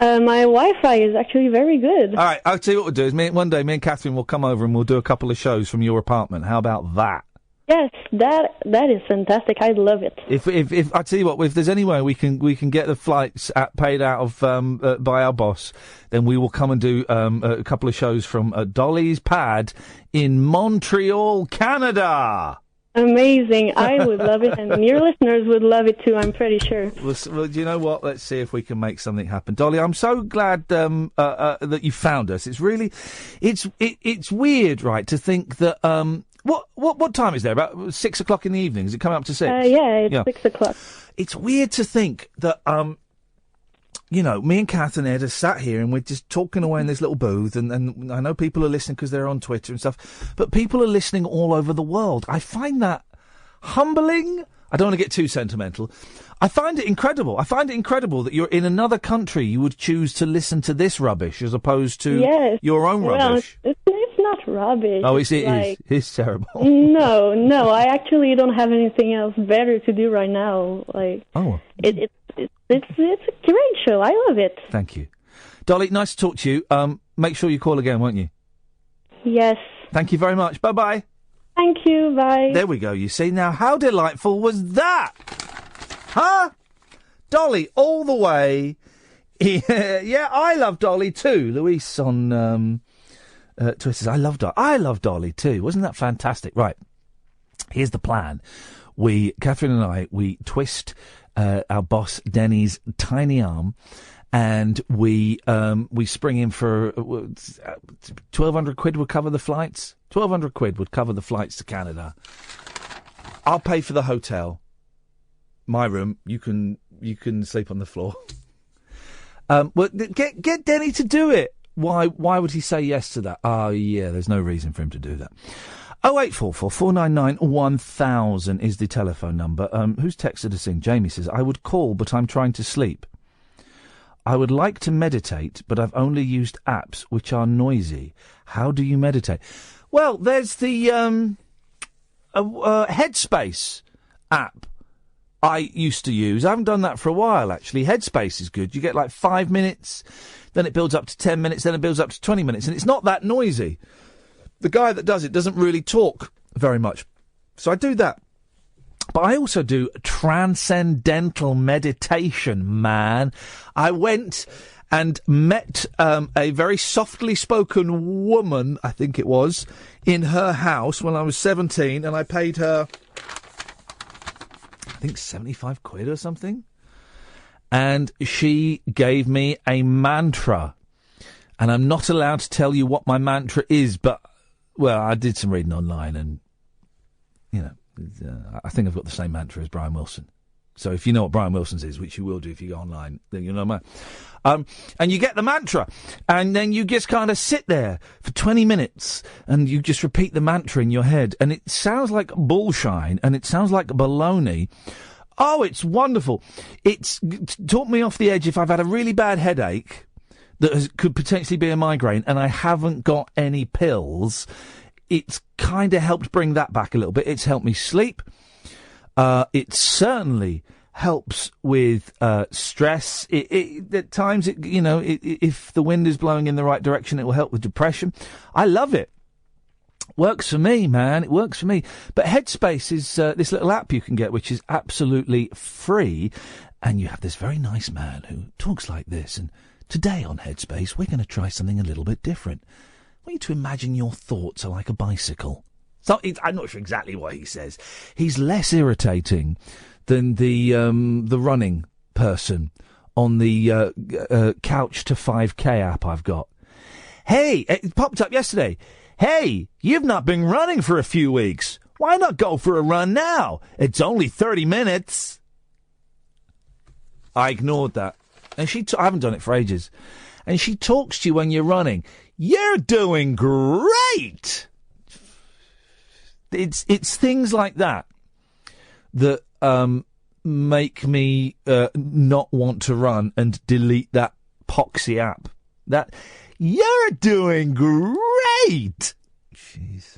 My Wi-Fi is actually very good. All right, I'll tell you what we'll do is one day me and Catherine will come over and we'll do a couple of shows from your apartment. How about that? Yes, that is fantastic. I love it. If I tell you what, if there's any way we can get the flights paid out of by our boss, then we will come and do a couple of shows from Dolly's pad in Montreal, Canada. Amazing! I would love it, and your listeners would love it too. I'm pretty sure. Well, do you know what? Let's see if we can make something happen, Dolly. I'm so glad that you found us. It's really, it's weird, right, to think that. What time is there? About 6 o'clock in the evening? Is it coming up to 6? It's 6 o'clock. It's weird to think that, me and Kath and Ed are sat here and we're just talking away in this little booth, and I know people are listening because they're on Twitter and stuff, but people are listening all over the world. I find that humbling. I don't want to get too sentimental. I find it incredible. I find it incredible that you're in another country. You would choose to listen to this rubbish as opposed to your own rubbish. It's not rubbish. Oh, it's terrible. No, I actually don't have anything else better to do right now. It's a great show. I love it. Thank you. Dolly, nice to talk to you. Make sure you call again, won't you? Yes. Thank you very much. Bye-bye. Thank you, bye. There we go, you see. Now, how delightful was that? Huh? Dolly, all the way. Yeah, I love Dolly too. Luis on Twitter says, I love Dolly too. Wasn't that fantastic? Right. Here's the plan. Catherine and I, we twist our boss Denny's tiny arm, and we spring in for 1,200 quid would cover the flights. 1,200 quid would cover the flights to Canada. I'll pay for the hotel. My room. You can sleep on the floor. Well, get Denny to do it. Why would he say yes to that? Oh, yeah, there's no reason for him to do that. 0844 499 1000 is the telephone number. Who's texted us in? Jamie says, I would call, but I'm trying to sleep. I would like to meditate, but I've only used apps which are noisy. How do you meditate? Well, there's the Headspace app I used to use. I haven't done that for a while, actually. Headspace is good. You get like 5 minutes, then it builds up to 10 minutes, then it builds up to 20 minutes, and it's not that noisy. The guy that does it doesn't really talk very much. So I do that. But I also do transcendental meditation, man. I went and met a very softly spoken woman, I think it was, in her house when I was 17, and I paid her, I think, 75 quid or something. And she gave me a mantra. And I'm not allowed to tell you what my mantra is, but, well, I did some reading online and, I think I've got the same mantra as Brian Wilson. So if you know what Brian Wilson's is, which you will do if you go online, then you'll know mine. And you get the mantra, and then you just kind of sit there for 20 minutes, and you just repeat the mantra in your head, and it sounds like bullshine, and it sounds like baloney. Oh, it's wonderful. It's talked me off the edge if I've had a really bad headache that could potentially be a migraine, and I haven't got any pills. It's kind of helped bring that back a little bit. It's helped me sleep. It certainly helps with stress. At times, if the wind is blowing in the right direction, it will help with depression. I love it. Works for me, man. It works for me. But Headspace is this little app you can get, which is absolutely free. And you have this very nice man who talks like this. And today on Headspace, we're going to try something a little bit different. I want you to imagine your thoughts are like a bicycle. So I'm not sure exactly what he says. He's less irritating than the running person on the Couch to 5K app I've got. Hey, it popped up yesterday. Hey, you've not been running for a few weeks. Why not go for a run now? It's only 30 minutes. I ignored that. And I haven't done it for ages. And she talks to you when you're running. You're doing great. It's things like that make me not want to run and delete that poxy app. That you're doing great. Jeez.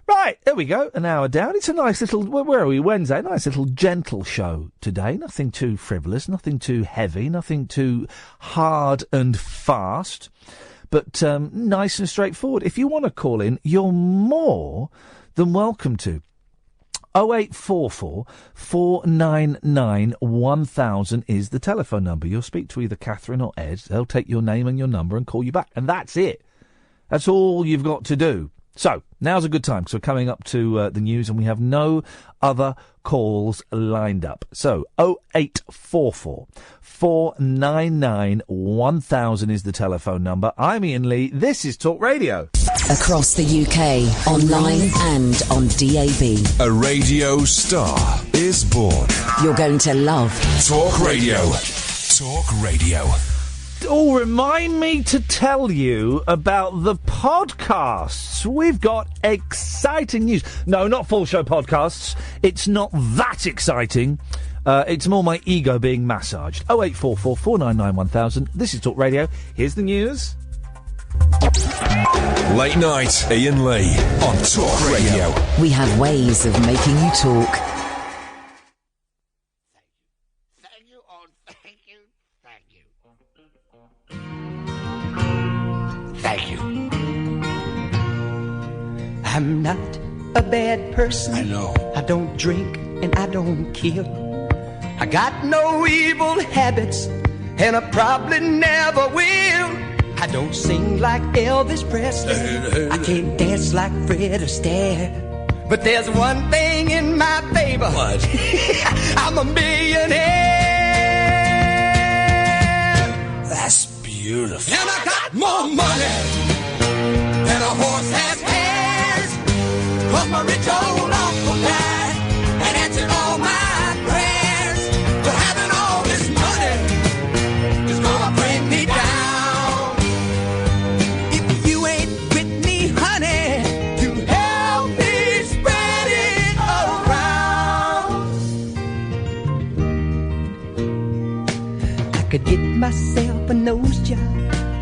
Right, there we go. An hour down. It's a nice little. Where are we? Wednesday. Nice little gentle show today. Nothing too frivolous. Nothing too heavy. Nothing too hard and fast. But nice and straightforward. If you want to call in, you're more than welcome to. 0844 499 1000 is the telephone number. You'll speak to either Catherine or Ed. They'll take your name and your number and call you back. And that's it. That's all you've got to do. So, now's a good time, because we're coming up to the news and we have no other calls lined up. So, 0844 499 1000 is the telephone number. I'm Iain Lee. This is Talk Radio. Across the UK, online and on DAB. A radio star is born. You're going to love Talk Radio. Talk Radio. Oh, remind me to tell you about the podcasts. We've got exciting news. No, not full show podcasts. It's not that exciting. It's more my ego being massaged. 0844 499 1000. This is Talk Radio. Here's the news. Late night, Iain Lee on Talk Radio. We have ways of making you talk. Thank you. I'm not a bad person. I know. I don't drink and I don't kill. I got no evil habits and I probably never will. I don't sing like Elvis Presley. I can't dance like Fred Astaire. But there's one thing in my favor. What? I'm a millionaire. That's beautiful. And I got more money than a horse has hairs. 'Cause my rich old uncle died and answered all my prayers. But having all this money is gonna bring me down. If you ain't with me, honey, to help me spread it around. I could get myself a nose job.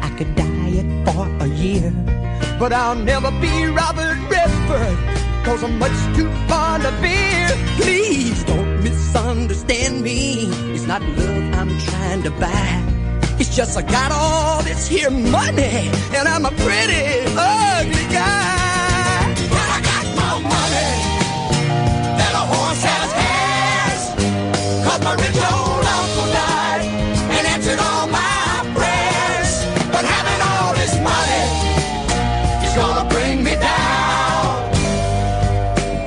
I could diet for a year. But I'll never be Robert Redford, 'cause I'm much too fond of beer. Please don't misunderstand me. It's not love I'm trying to buy. It's just I got all this here money, and I'm a pretty ugly guy. But I got more money than a horse has hairs. 'Cause my rich old uncle died and answered all my prayers. But having all this money is gonna bring me down.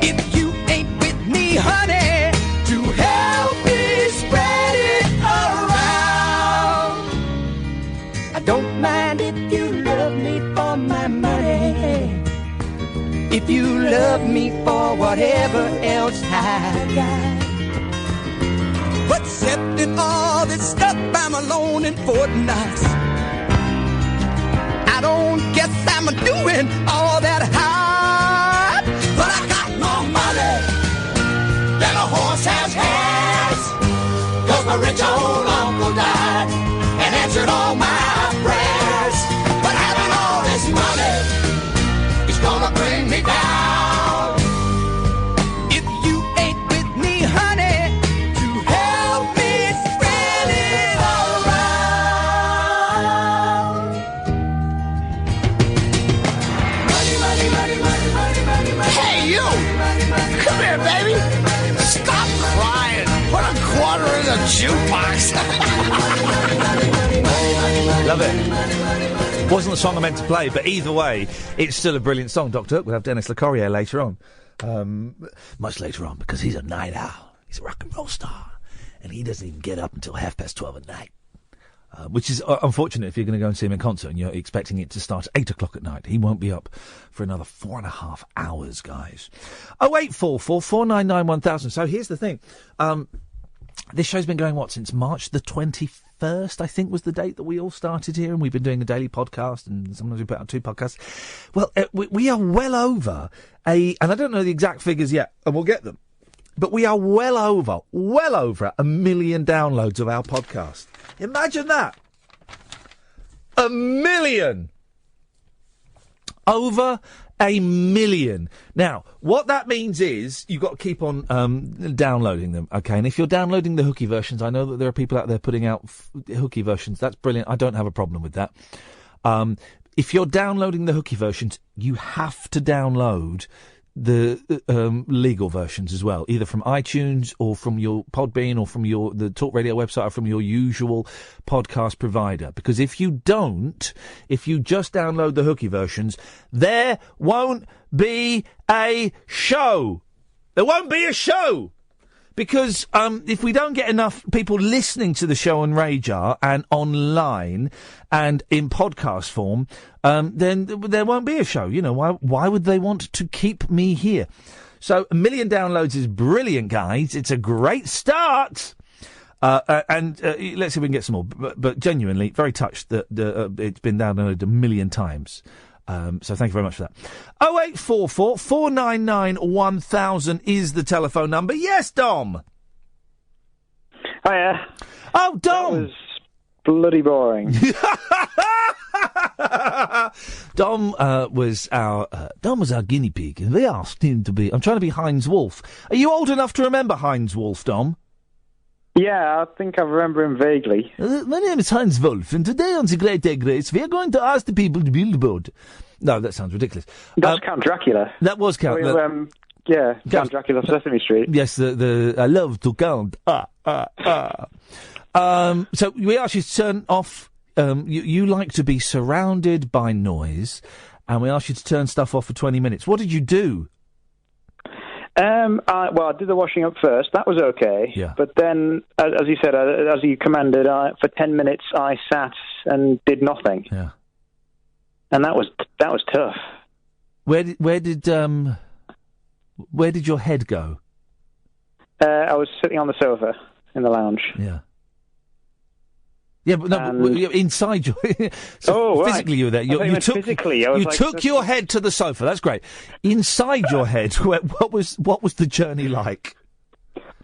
If you ain't with me, honey, to help me spread it around. I don't mind if you love me for my money. If you love me for whatever else I got. accepting all this stuff. I'm alone in Fort Knox. I don't guess I'm doing all that hard, but I got more money than a horse has gas. 'Cause my rich old uncle died and answered all my prayers. But having all this money is gonna bring me down. If you ain't with me, honey, to help me spread it around. Money, money, money, money, money, money, money. Hey, you! Come here, baby! Stop crying! Put a quarter in the jukebox! Love it. Wasn't the song I meant to play, but either way, it's still a brilliant song. Dr. Hook will have Dennis Locorriere later on. Much later on, because he's a night owl. He's a rock and roll star. And he doesn't even get up until 12:30 at night. Which is unfortunate if you're going to go and see him in concert and you're expecting it to start at 8 o'clock at night. He won't be up for another 4.5 hours, guys. 0844 499 1000. So here's the thing. This show's been going, since March the 21st, I think, was the date that we all started here, and we've been doing a daily podcast, and sometimes we put out 2 podcasts. Well, we are well over and I don't know the exact figures yet, and we'll get them, but we are well over 1 million downloads of our podcast. Imagine that. 1 million. Over 1 million. Now, what that means is you've got to keep on downloading them, okay? And if you're downloading the hooky versions, I know that there are people out there putting out hooky versions. That's brilliant. I don't have a problem with that. If you're downloading the hooky versions, you have to download the legal versions as well, either from iTunes or from your Podbean or from the Talk Radio website or from your usual podcast provider. Because if you just download the hooky versions, there won't be a show. There won't be a show. Because if we don't get enough people listening to the show on Radar and online and in podcast form, then there won't be a show. You know, why would they want to keep me here? So 1 million downloads is brilliant, guys. It's a great start. And let's see if we can get some more. But genuinely, very touched that it's been downloaded 1 million times. So thank you very much for that. 0844 499 1000 is the telephone number. Yes, Dom. Hiya. Oh, Dom. That was bloody boring. Dom was our guinea pig, and they asked him to be. I'm trying to be Heinz Wolf. Are you old enough to remember Heinz Wolf, Dom? Yeah, I think I remember him vaguely. My name is Heinz Wolf, and today on The Great Egg Race, we are going to ask the people to build a boat. No, that sounds ridiculous. That's Count Dracula. That was Count. Count Dracula, Sesame Street. Yes, the I love to count. So we asked you to turn off. You like to be surrounded by noise, and we asked you to turn stuff off for 20 minutes. What did you do? I did the washing up first. That was okay. Yeah. But then, as you said, as you commanded, for 10 minutes I sat and did nothing. Yeah. And that was tough. Where did your head go? I was sitting on the sofa in the lounge. Yeah. Yeah, but no, inside your... so physically you were there. You took your head to the sofa. That's great. Inside your head, what was the journey like?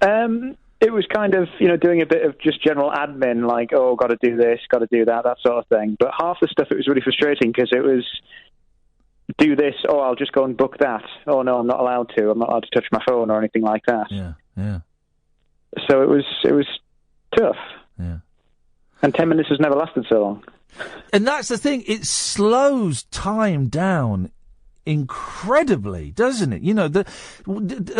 It was kind of, doing a bit of just general admin, like, got to do this, got to do that, that sort of thing. But half the stuff, it was really frustrating because it was, do this, I'll just go and book that. Oh, no, I'm not allowed to. I'm not allowed to touch my phone or anything like that. Yeah, yeah. So it was tough. Yeah. And 10 minutes has never lasted so long. And that's the thing. It slows time down incredibly, doesn't it? The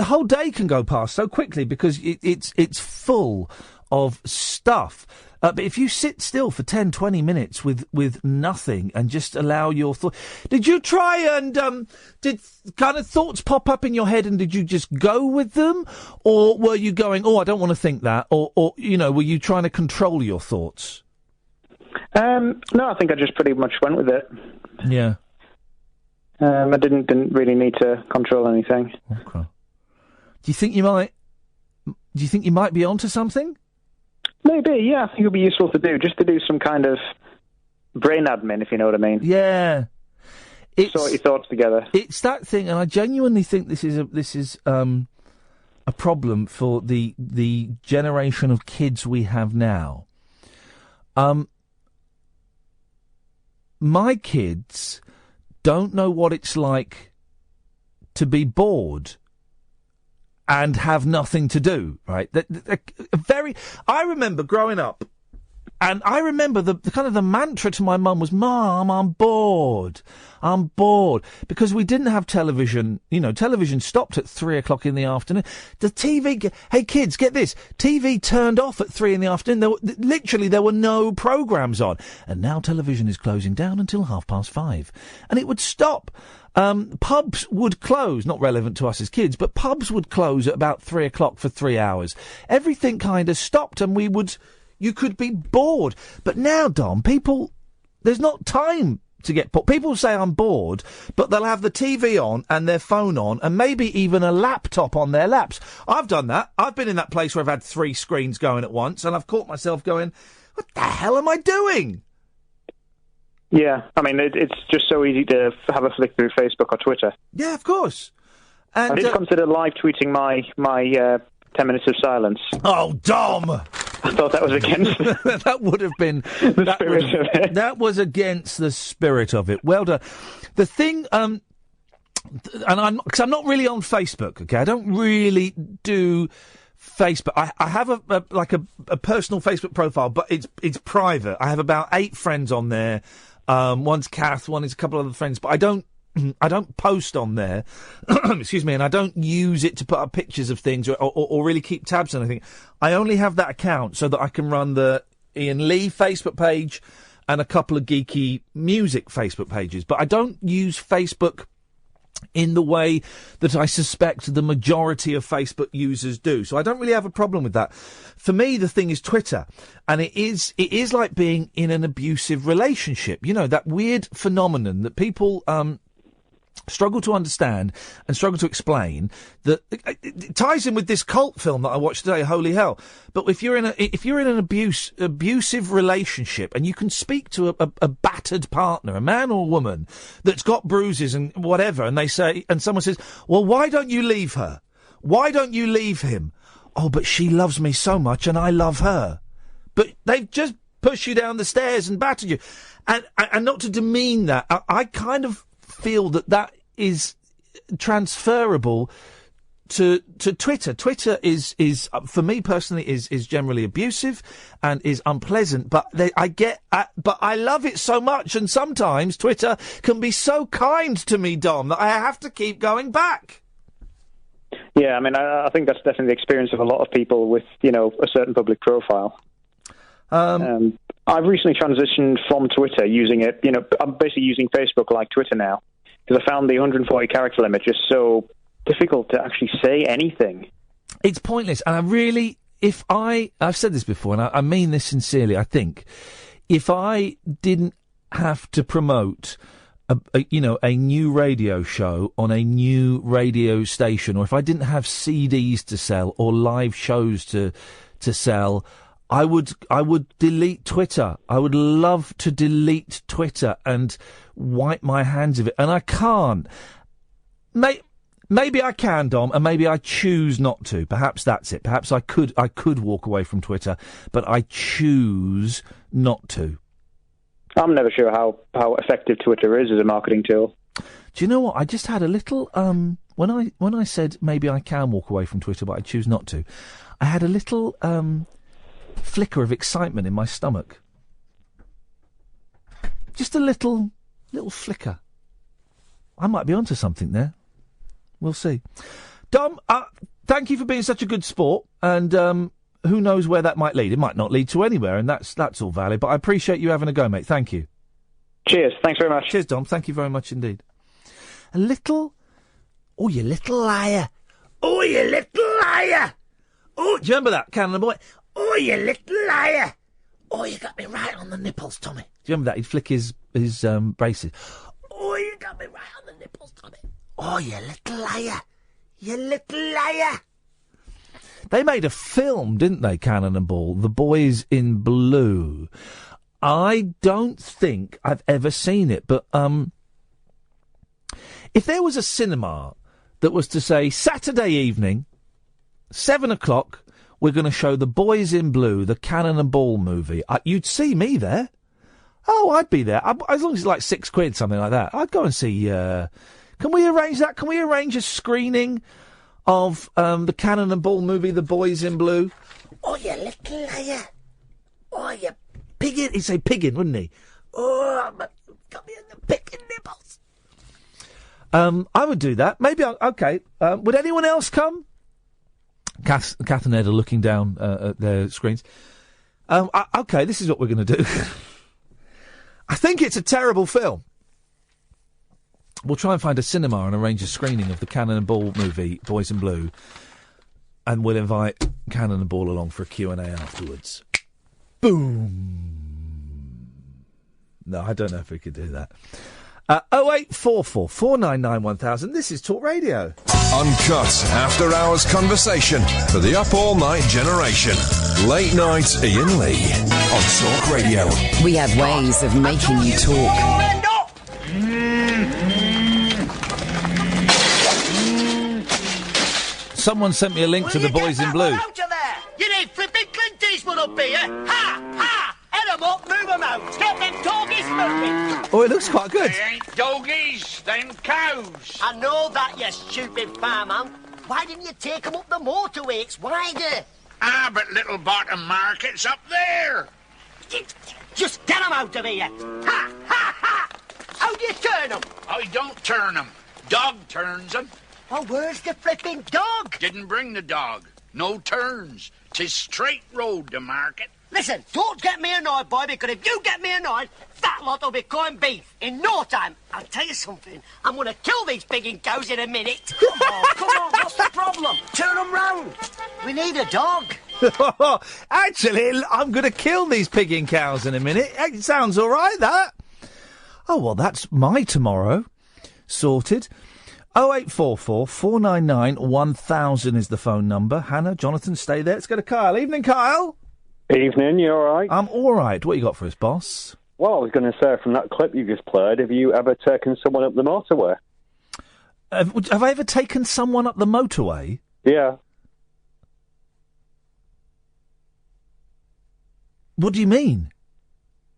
whole day can go past so quickly because it's full of stuff. But if you sit still for 10, 20 minutes with nothing and just allow your thoughts... Did you try and... did kind of thoughts pop up in your head and did you just go with them? Or were you going, I don't want to think that? Or were you trying to control your thoughts? No, I think I just pretty much went with it. Yeah. I didn't really need to control anything. Okay. Do you think you might be onto something? Maybe, yeah. I think it would be useful to do, just to do some kind of brain admin, if you know what I mean. Yeah. Sort your thoughts together. It's that thing, and I genuinely think this is a problem for the generation of kids we have now. My kids don't know what it's like to be bored and have nothing to do, right? I remember growing up, and I remember the kind of the mantra to my mum was, "Mum, I'm bored. I'm bored." Because we didn't have television. You know, television stopped at 3:00 in the afternoon. The TV, hey kids, get this, TV turned off at 3 in the afternoon. There were no programmes on. And now television is closing down until 5:30. And it would stop. Pubs would close, not relevant to us as kids, but pubs would close at about 3:00 for 3 hours. Everything kind of stopped, and you could be bored. But now, Dom, there's not time to get bored. People say I'm bored, but they'll have the TV on and their phone on and maybe even a laptop on their laps. I've done that. I've been in that place where I've had 3 screens going at once, and I've caught myself going, what the hell am I doing? Yeah, I mean, it's just so easy to have a flick through Facebook or Twitter. Yeah, of course. And I did consider live tweeting my 10 minutes of silence. Oh, Dom! I thought that was against that would have been the spirit of it. That was against the spirit of it. Well done. The thing, and because I'm not really on Facebook. Okay, I don't really do Facebook. I have a personal Facebook profile, but it's private. I have about 8 friends on there. One's Kath, one is a couple of other friends, but I don't post on there, excuse me, and I don't use it to put up pictures of things or really keep tabs on anything. I only have that account so that I can run the Iain Lee Facebook page and a couple of geeky music Facebook pages. But I don't use Facebook in the way that I suspect the majority of Facebook users do. So I don't really have a problem with that. For me, the thing is Twitter. And it is like being in an abusive relationship. You know, that weird phenomenon that people struggle to understand and struggle to explain, that it ties in with this cult film that I watched today, Holy Hell. But if you're in an abusive relationship and you can speak to a battered partner, a man or a woman that's got bruises and whatever, and someone says, well, why don't you leave her? Why don't you leave him? Oh, but she loves me so much and I love her. But they've just pushed you down the stairs and battered you. And not to demean that, I kind of feel that is transferable to Twitter. Twitter is for me personally is generally abusive and is unpleasant, but I love it so much, and sometimes Twitter can be so kind to me, Dom, that I have to keep going back. Yeah, I mean, I think that's definitely the experience of a lot of people with, you know, a certain public profile. I've recently transitioned from Twitter, using it, you know, I'm basically using Facebook like Twitter now, because I found the 140 character limit just so difficult to actually say anything. It's pointless, and I've said this before, and I mean this sincerely, I think, if I didn't have to promote a new radio show on a new radio station, or if I didn't have CDs to sell or live shows to sell, I would delete Twitter. I would love to delete Twitter and wipe my hands of it, and I can't. Maybe I can, Dom, and maybe I choose not to. Perhaps that's it. Perhaps I could walk away from Twitter, but I choose not to. I'm never sure how effective Twitter is as a marketing tool. Do you know what? I just had a little when I said maybe I can walk away from Twitter, but I choose not to. I had a little flicker of excitement in my stomach. Just a little flicker. I might be onto something there. We'll see. Dom, thank you for being such a good sport, and who knows where that might lead. It might not lead to anywhere, and that's all valid, but I appreciate you having a go, mate. Thank you. Cheers. Thanks very much. Cheers, Dom. Thank you very much indeed. A little... Oh, you little liar. Oh, you little liar. Oh, do you remember that, Cannon Boy? Oh, you little liar. Oh, you got me right on the nipples, Tommy. Do you remember that? He'd flick his braces. Oh, you got me right on the nipples, Tommy. Oh, you little liar. You little liar. They made a film, didn't they, Cannon and Ball? The Boys in Blue. I don't think I've ever seen it, but if there was a cinema that was to say, Saturday evening, 7:00, we're going to show The Boys in Blue, the Cannon and Ball movie, you'd see me there. Oh, I'd be there. As long as it's like £6, something like that. I'd go and see... Can we arrange that? Can we arrange a screening of the Cannon and Ball movie, The Boys in Blue? Oh, you little liar. Oh, you piggin'. He'd say piggin', wouldn't he? Oh, got me in the piggin' nibbles. I would do that. Maybe okay. Would anyone else come? Kath and Ed are looking down at their screens. Okay, this is what we're going to do. I think it's a terrible film. We'll try and find a cinema and arrange a screening of the Cannon and Ball movie, Boys in Blue, and we'll invite Cannon and Ball along for a Q&A afterwards. Boom! No, I don't know if we could do that. 0844 499 1000. This is Talk Radio. Uncut after-hours conversation for the up-all-night generation. Late night Iain Lee on Talk Radio. We have ways of making you talk. Someone sent me a link to The Boys in Blue. Out of there! You need flipping Clint Eastwood up here! Ha! Ha! Head them up, move them out! Get them doggies moving! Oh, it looks quite good. They ain't doggies, them cows! I know that, you stupid farmhand. Why didn't you take them up the motorway? It's wider. Ah, but Little Bottom Market's up there. Just get them out of here! Ha! Ha! Ha! How do you turn them? I don't turn them. Dog turns them. Oh, where's the flipping dog? Didn't bring the dog. No turns. 'Tis straight road to market. Listen, don't get me annoyed, boy, because if you get me annoyed, that lot will be corned beef in no time. I'll tell you something. I'm going to kill these pigging cows in a minute. Oh, come on, what's the problem? Turn them round. We need a dog. Actually, I'm going to kill these pigging cows in a minute. It sounds all right, that. Oh, well, that's my tomorrow. Sorted. 0844 499 1000 is the phone number. Hannah, Jonathan, stay there. Let's go to Kyle. Evening, Kyle. Evening, you all right? I'm all right. What you got for us, boss? Well, I was going to say, from that clip you just played, have you ever taken someone up the motorway? Have I ever taken someone up the motorway? Yeah. What do you mean?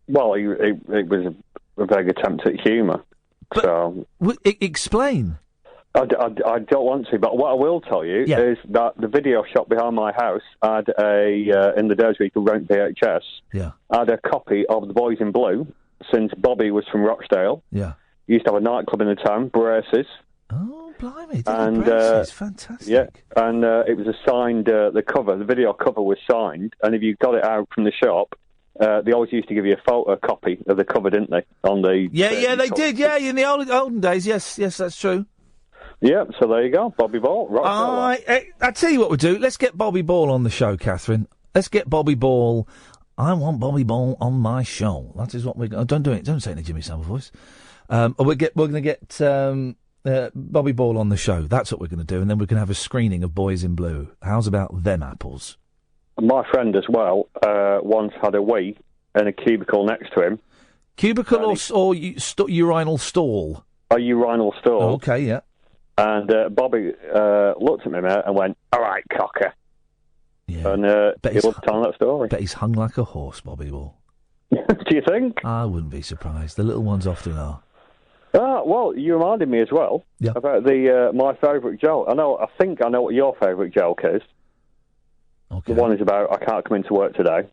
Well, it was a vague attempt at humour. So explain. I don't want to, but what I will tell you is that the video shop behind my house had in the days we could rent VHS, had a copy of The Boys in Blue, since Bobby was from Rochdale. Yeah. Used to have a nightclub in the town, Braces. Oh, blimey, Braces, fantastic. Yeah, and it was a signed, the video cover was signed, and if you got it out from the shop, they always used to give you a photocopy of the cover, didn't they? On the they did. Yeah, in the olden days. Yes, that's true. Yeah, so there you go, Bobby Ball. I tell you what we'll do. Let's get Bobby Ball on the show, Catherine. Let's get Bobby Ball. I want Bobby Ball on my show. That is what we're going to... Don't do it. Don't say it in a Jimmy Savile voice. We're going to get Bobby Ball on the show. That's what we're going to do. And then we can have a screening of Boys in Blue. How's about them apples? My friend as well once had a wee in a cubicle next to him. Cubicle or urinal stall? A urinal stall. Oh, okay, yeah. And Bobby looked at me, mate, and went, "All right, cocker." Yeah. And he was telling that story. Bet he's hung like a horse, Bobby Ball. Do you think? I wouldn't be surprised. The little ones often are. Well, you reminded me as well about my favourite joke. I think I know what your favourite joke is. Okay. The one is about, I can't come into work today.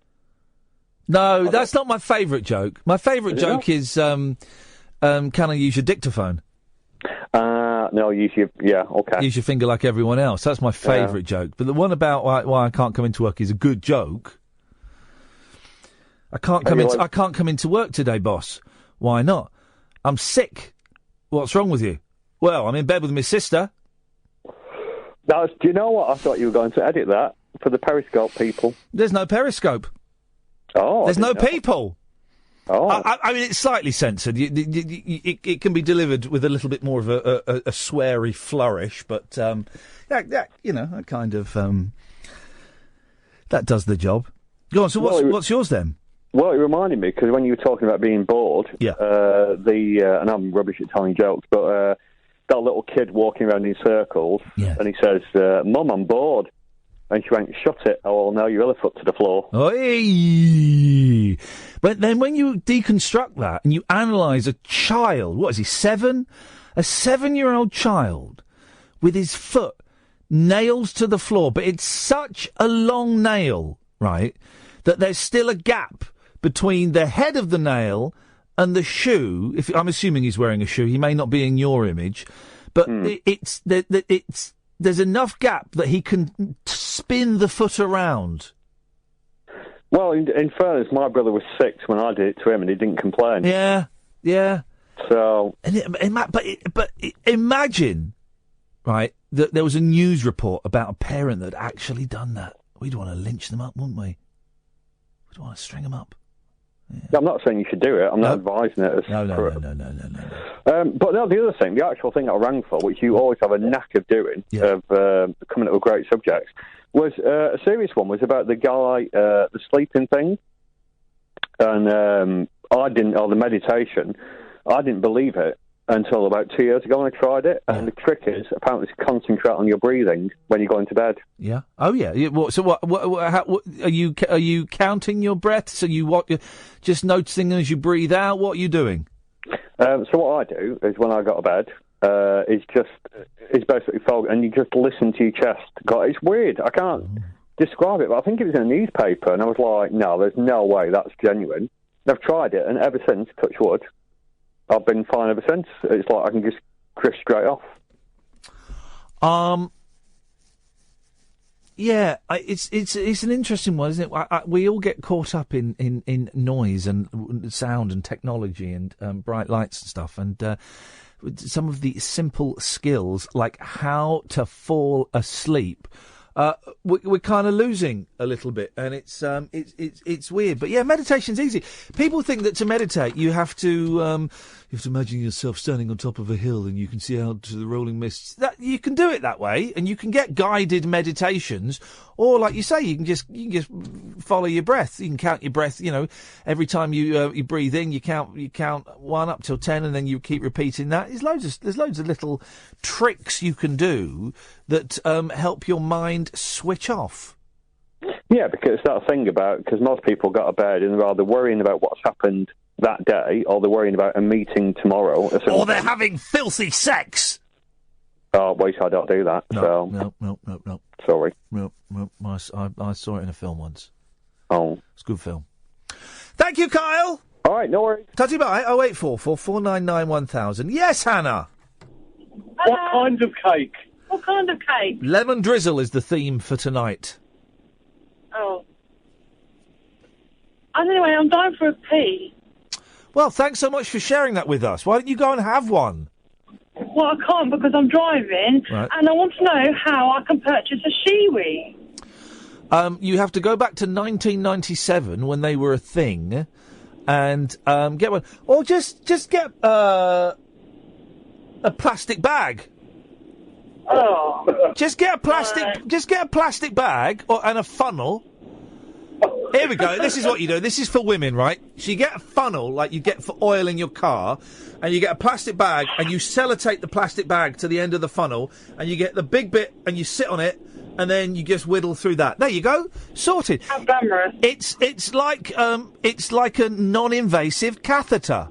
No, that's not my favourite joke. My favourite joke is, can I use your dictaphone? No, use your, okay. Use your finger like everyone else. That's my favourite joke. But the one about why I can't come into work is a good joke. I can't come into work today, boss. Why not? I'm sick. What's wrong with you? Well, I'm in bed with my sister. Do you know what? I thought you were going to edit that for the Periscope people. There's no Periscope. Oh. There's no people. Oh. I mean, it's slightly censored. It can be delivered with a little bit more of a sweary flourish, but, that kind of, That does the job. Go on, so what's yours then? Well, it reminded me, because when you were talking about being bored, and I'm rubbish at telling jokes, but that little kid walking around in circles, and he says, Mum, I'm bored. And she went, shut it, or now you're foot to the floor. Oy! But then when you deconstruct that and you analyse a child, what is he, 7? A 7-year-old child with his foot nails to the floor, but it's such a long nail, right, that there's still a gap between the head of the nail and the shoe. If I'm assuming he's wearing a shoe, he may not be in your image, but there's enough gap that he can spin the foot around. Well, in fairness, my brother was 6 when I did it to him, and he didn't complain. Yeah. So, but imagine, right, that there was a news report about a parent that had actually done that. We'd want to lynch them up, wouldn't we? We'd want to string them up. Yeah. I'm not saying you should do it. I'm not advising it. No. But no, the other thing, the actual thing I rang for, which you always have a knack of doing, of coming up with great subjects, was a serious one. Was about the guy, the sleeping thing, and the meditation. I didn't believe it until about 2 years ago when I tried it. And the trick is apparently to concentrate on your breathing when you go into bed. Yeah. Oh, yeah. So what are you counting your breaths? Are you just noticing as you breathe out? What are you doing? So what I do is when I go to bed, is basically focus, and you just listen to your chest. God, it's weird. I can't describe it, but I think it was in a newspaper, and I was like, no, there's no way that's genuine. And I've tried it, and ever since, touch wood, I've been fine ever since. It's like I can just crisp straight off. Yeah, it's an interesting one, isn't it? We all get caught up in noise and sound and technology and bright lights and stuff, and some of the simple skills like how to fall asleep. We're kind of losing a little bit, and it's weird. But yeah, meditation's easy. People think that to meditate you have to imagine yourself standing on top of a hill and you can see out to the rolling mists. That you can do it that way, and you can get guided meditations, or like you say, you can just follow your breath. You can count your breath. You know, every time you breathe in, you count 1 up till 10, and then you keep repeating that. There's loads of little tricks you can do that help your mind switch off. Yeah, because that thing because most people go to bed and they're either worrying about what's happened that day, or they're worrying about a meeting tomorrow. Or they're having filthy sex. Oh, wait, I don't do that. No. Sorry. No. I saw it in a film once. Oh. It's a good film. Thank you, Kyle. All right, no worries. Touchy bye. 0844 499 1000. Yes, Hannah. Hello. What kind of cake? What kind of cake? Lemon drizzle is the theme for tonight. Oh. Anyway, I'm dying for a pee. Well, thanks so much for sharing that with us. Why don't you go and have one? Well, I can't because I'm driving, and I want to know how I can purchase a shiwi. You have to go back to 1997 when they were a thing, and get one, or just get a plastic bag. Oh. Just get a plastic bag and a funnel. Here we go. This is what you do. This is for women, right? So you get a funnel like you get for oil in your car, and you get a plastic bag, and you sellotape the plastic bag to the end of the funnel, and you get the big bit, and you sit on it, and then you just whittle through that. There you go. Sorted. How glamorous. It's like a non-invasive catheter.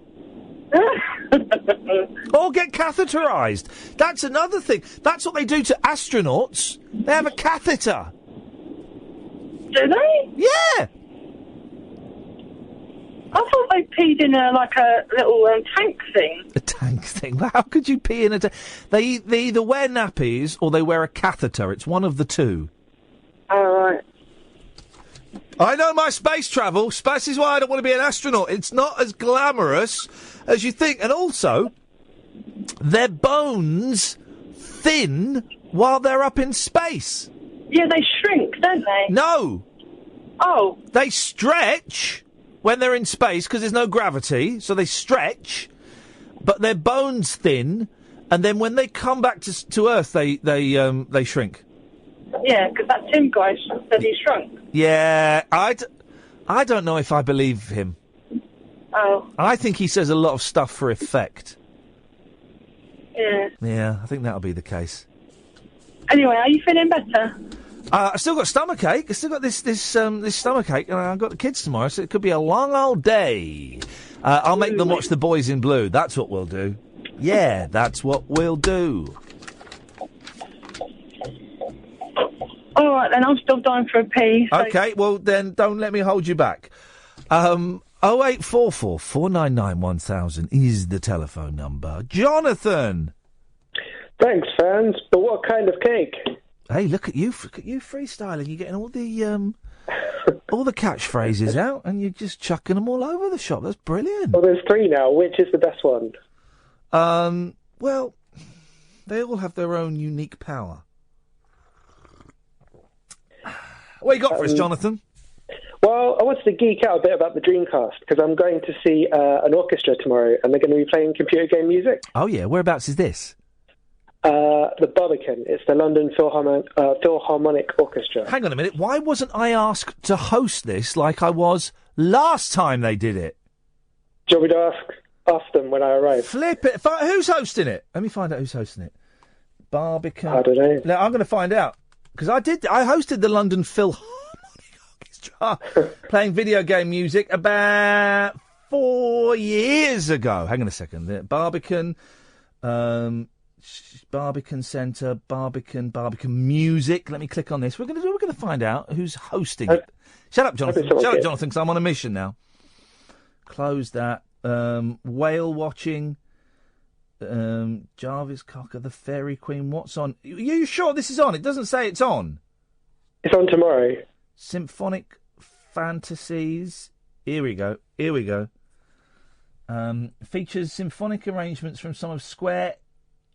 Or get catheterised. That's another thing. That's what they do to astronauts. They have a catheter. Do they? Yeah. I thought they peed in a little tank thing. A tank thing? Well, how could you pee in a tank? They either wear nappies or they wear a catheter. It's one of the two. All right. I know my space travel. Space is why I don't want to be an astronaut. It's not as glamorous as you think. And also, their bones thin while they're up in space. Yeah, they shrink, don't they? No. Oh. They stretch when they're in space because there's no gravity, so they stretch, but their bones thin, and then when they come back to Earth, they shrink. Yeah, because that Tim guy said he shrunk. Yeah, I don't know if I believe him. Oh. I think he says a lot of stuff for effect. Yeah. Yeah, I think that'll be the case. Anyway, are you feeling better? I've still got stomachache. I've still got this stomachache, and I've got the kids tomorrow, so it could be a long old day. I'll make them watch The Boys in Blue. That's what we'll do. Yeah, that's what we'll do. All right, then. I'm still dying for a pee. So... Okay, well, then don't let me hold you back. 0844 499 1000 is the telephone number. Jonathan! Thanks, fans, but what kind of cake? Hey, look at you freestyling. You're getting all the catchphrases out, and you're just chucking them all over the shop. That's brilliant. Well, there's 3 now. Which is the best one? Well, they all have their own unique power. What you got for us, Jonathan? Well, I wanted to geek out a bit about the Dreamcast, because I'm going to see an orchestra tomorrow, and they're going to be playing computer game music. Oh, yeah. Whereabouts is this? The Barbican. It's the London Philharmonic Orchestra. Hang on a minute. Why wasn't I asked to host this like I was last time they did it? Do you want me to ask them when I arrive? Flip it. Who's hosting it? Let me find out who's hosting it. Barbican. I don't know. Now, I'm going to find out. Because I hosted the London Philharmonic Orchestra playing video game music about 4 years ago. Hang on a second. The Barbican... Barbican Centre, Barbican Music. Let me click on this. We're going to find out who's hosting it. Shut up, Jonathan. Shut up, Jonathan, because I'm on a mission now. Close that. Whale watching. Jarvis Cocker, the Fairy Queen. What's on? Are you sure this is on? It doesn't say it's on. It's on tomorrow. Symphonic Fantasies. Here we go. Features symphonic arrangements from some of Square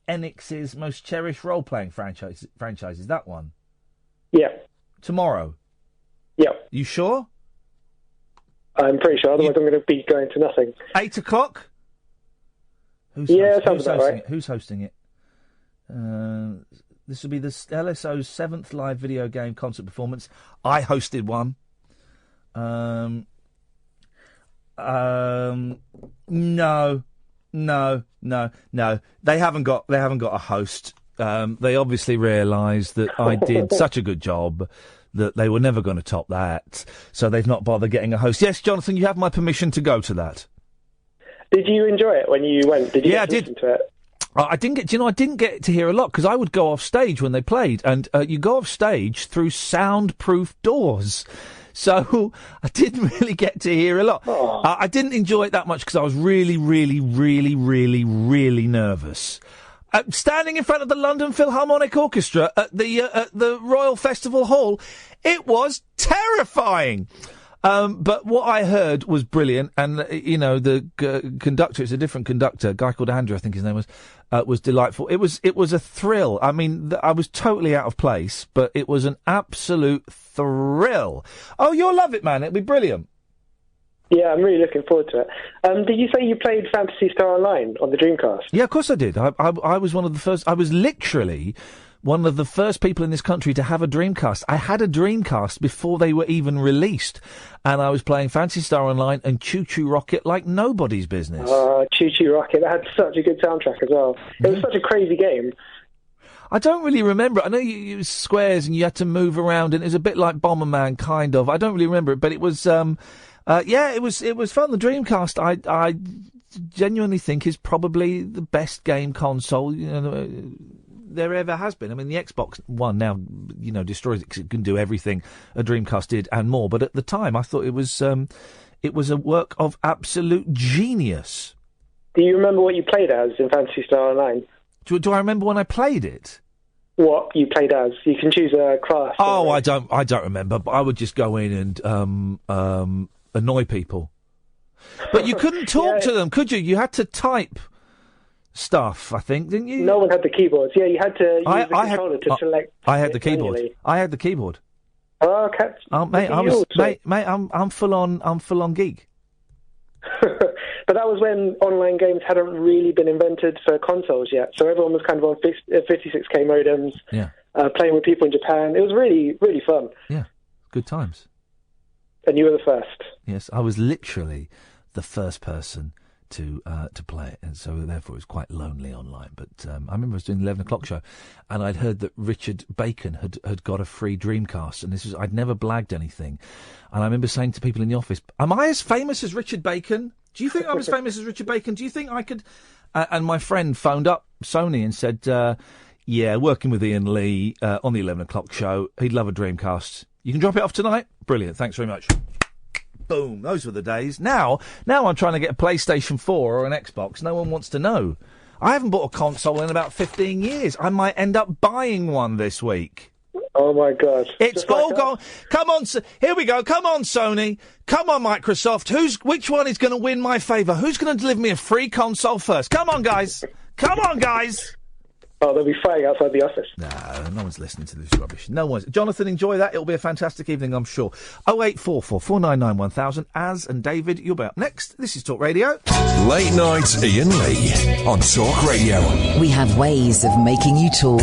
Enix's most cherished role-playing franchises. That one? Yeah. Tomorrow? Yeah. You sure? I'm pretty sure, otherwise I'm going to be going to nothing. 8 o'clock? Sounds about right. Who's hosting it? This will be the LSO's 7th live video game concert performance. I hosted one. No. They haven't got a host. They obviously realised that I did such a good job that they were never going to top that. So they've not bothered getting a host. Yes, Jonathan, you have my permission to go to that. Did you enjoy it when you went? Did you I did. Listen to it? I didn't get. I didn't get to hear a lot because I would go off stage when they played, and you go off stage through soundproof doors. So I didn't really get to hear a lot. I didn't enjoy it that much because I was really, really, really, really, really nervous. Standing in front of the London Philharmonic Orchestra at the Royal Festival Hall, it was terrifying. But what I heard was brilliant, and the conductor, it's a different conductor, a guy called Andrew, I think his name was delightful. It was a thrill. I mean, I was totally out of place, but it was an absolute thrill. Oh, you'll love it, man. It'll be brilliant. Yeah, I'm really looking forward to it. Did you say you played Phantasy Star Online on the Dreamcast? Yeah, of course I did. I was one of the first. I was literally one of the first people in this country to have a Dreamcast. I had a Dreamcast before they were even released, and I was playing Phantasy Star Online and Choo Choo Rocket like nobody's business. Choo Choo Rocket, that had such a good soundtrack as well. It was such a crazy game. I don't really remember it. I know you used squares and you had to move around, and it was a bit like Bomberman, kind of. I don't really remember it, but it was, it was fun. The Dreamcast, I genuinely think is probably the best game console, there ever has been. I mean, the Xbox One now, destroys it because it can do everything a Dreamcast did and more. But at the time, I thought it was a work of absolute genius. Do you remember what you played as in Phantasy Star Online? Do I remember when I played it? What you played as? You can choose a class. Oh, I don't remember. But I would just go in and annoy people. But you couldn't talk to them, could you? You had to type stuff, I think, didn't you? No one had the keyboards. Yeah, you had to use the controller to select. I had the keyboard. Manually. I had the keyboard. Oh, okay. Mate, I'm full on geek. But that was when online games hadn't really been invented for consoles yet, so everyone was kind of on 56k modems. Yeah. playing with people in Japan. It was really, really fun. Yeah, good times. And you were the first. Yes, I was literally the first person to play it, and so therefore it was quite lonely online. But I remember I was doing the 11 o'clock show, and I'd heard that Richard Bacon had got a free Dreamcast, and I'd never blagged anything. And I remember saying to people in the office, "Am I as famous as Richard Bacon? Do you think I'm as famous as Richard Bacon? Do you think I could?" And my friend phoned up Sony and said, "Yeah, working with Iain Lee on the 11 o'clock show. He'd love a Dreamcast. You can drop it off tonight." Brilliant. Thanks very much. Boom. Those were the days. Now I'm trying to get a PlayStation 4 or an Xbox. No one wants to know. I haven't bought a console in about 15 years. I might end up buying one this week. Oh, my God. It's all gone. Come on. Here we go. Come on, Sony. Come on, Microsoft. Which one is going to win my favour? Who's going to deliver me a free console first? Come on, guys. Come on, guys. Oh, they'll be fighting outside the office. No one's listening to this rubbish. No one's. Jonathan, enjoy that. It'll be a fantastic evening, I'm sure. 0844 499 1000. Az and David, you'll be up next. This is Talk Radio. Late night Iain Lee on Talk Radio. We have ways of making you talk.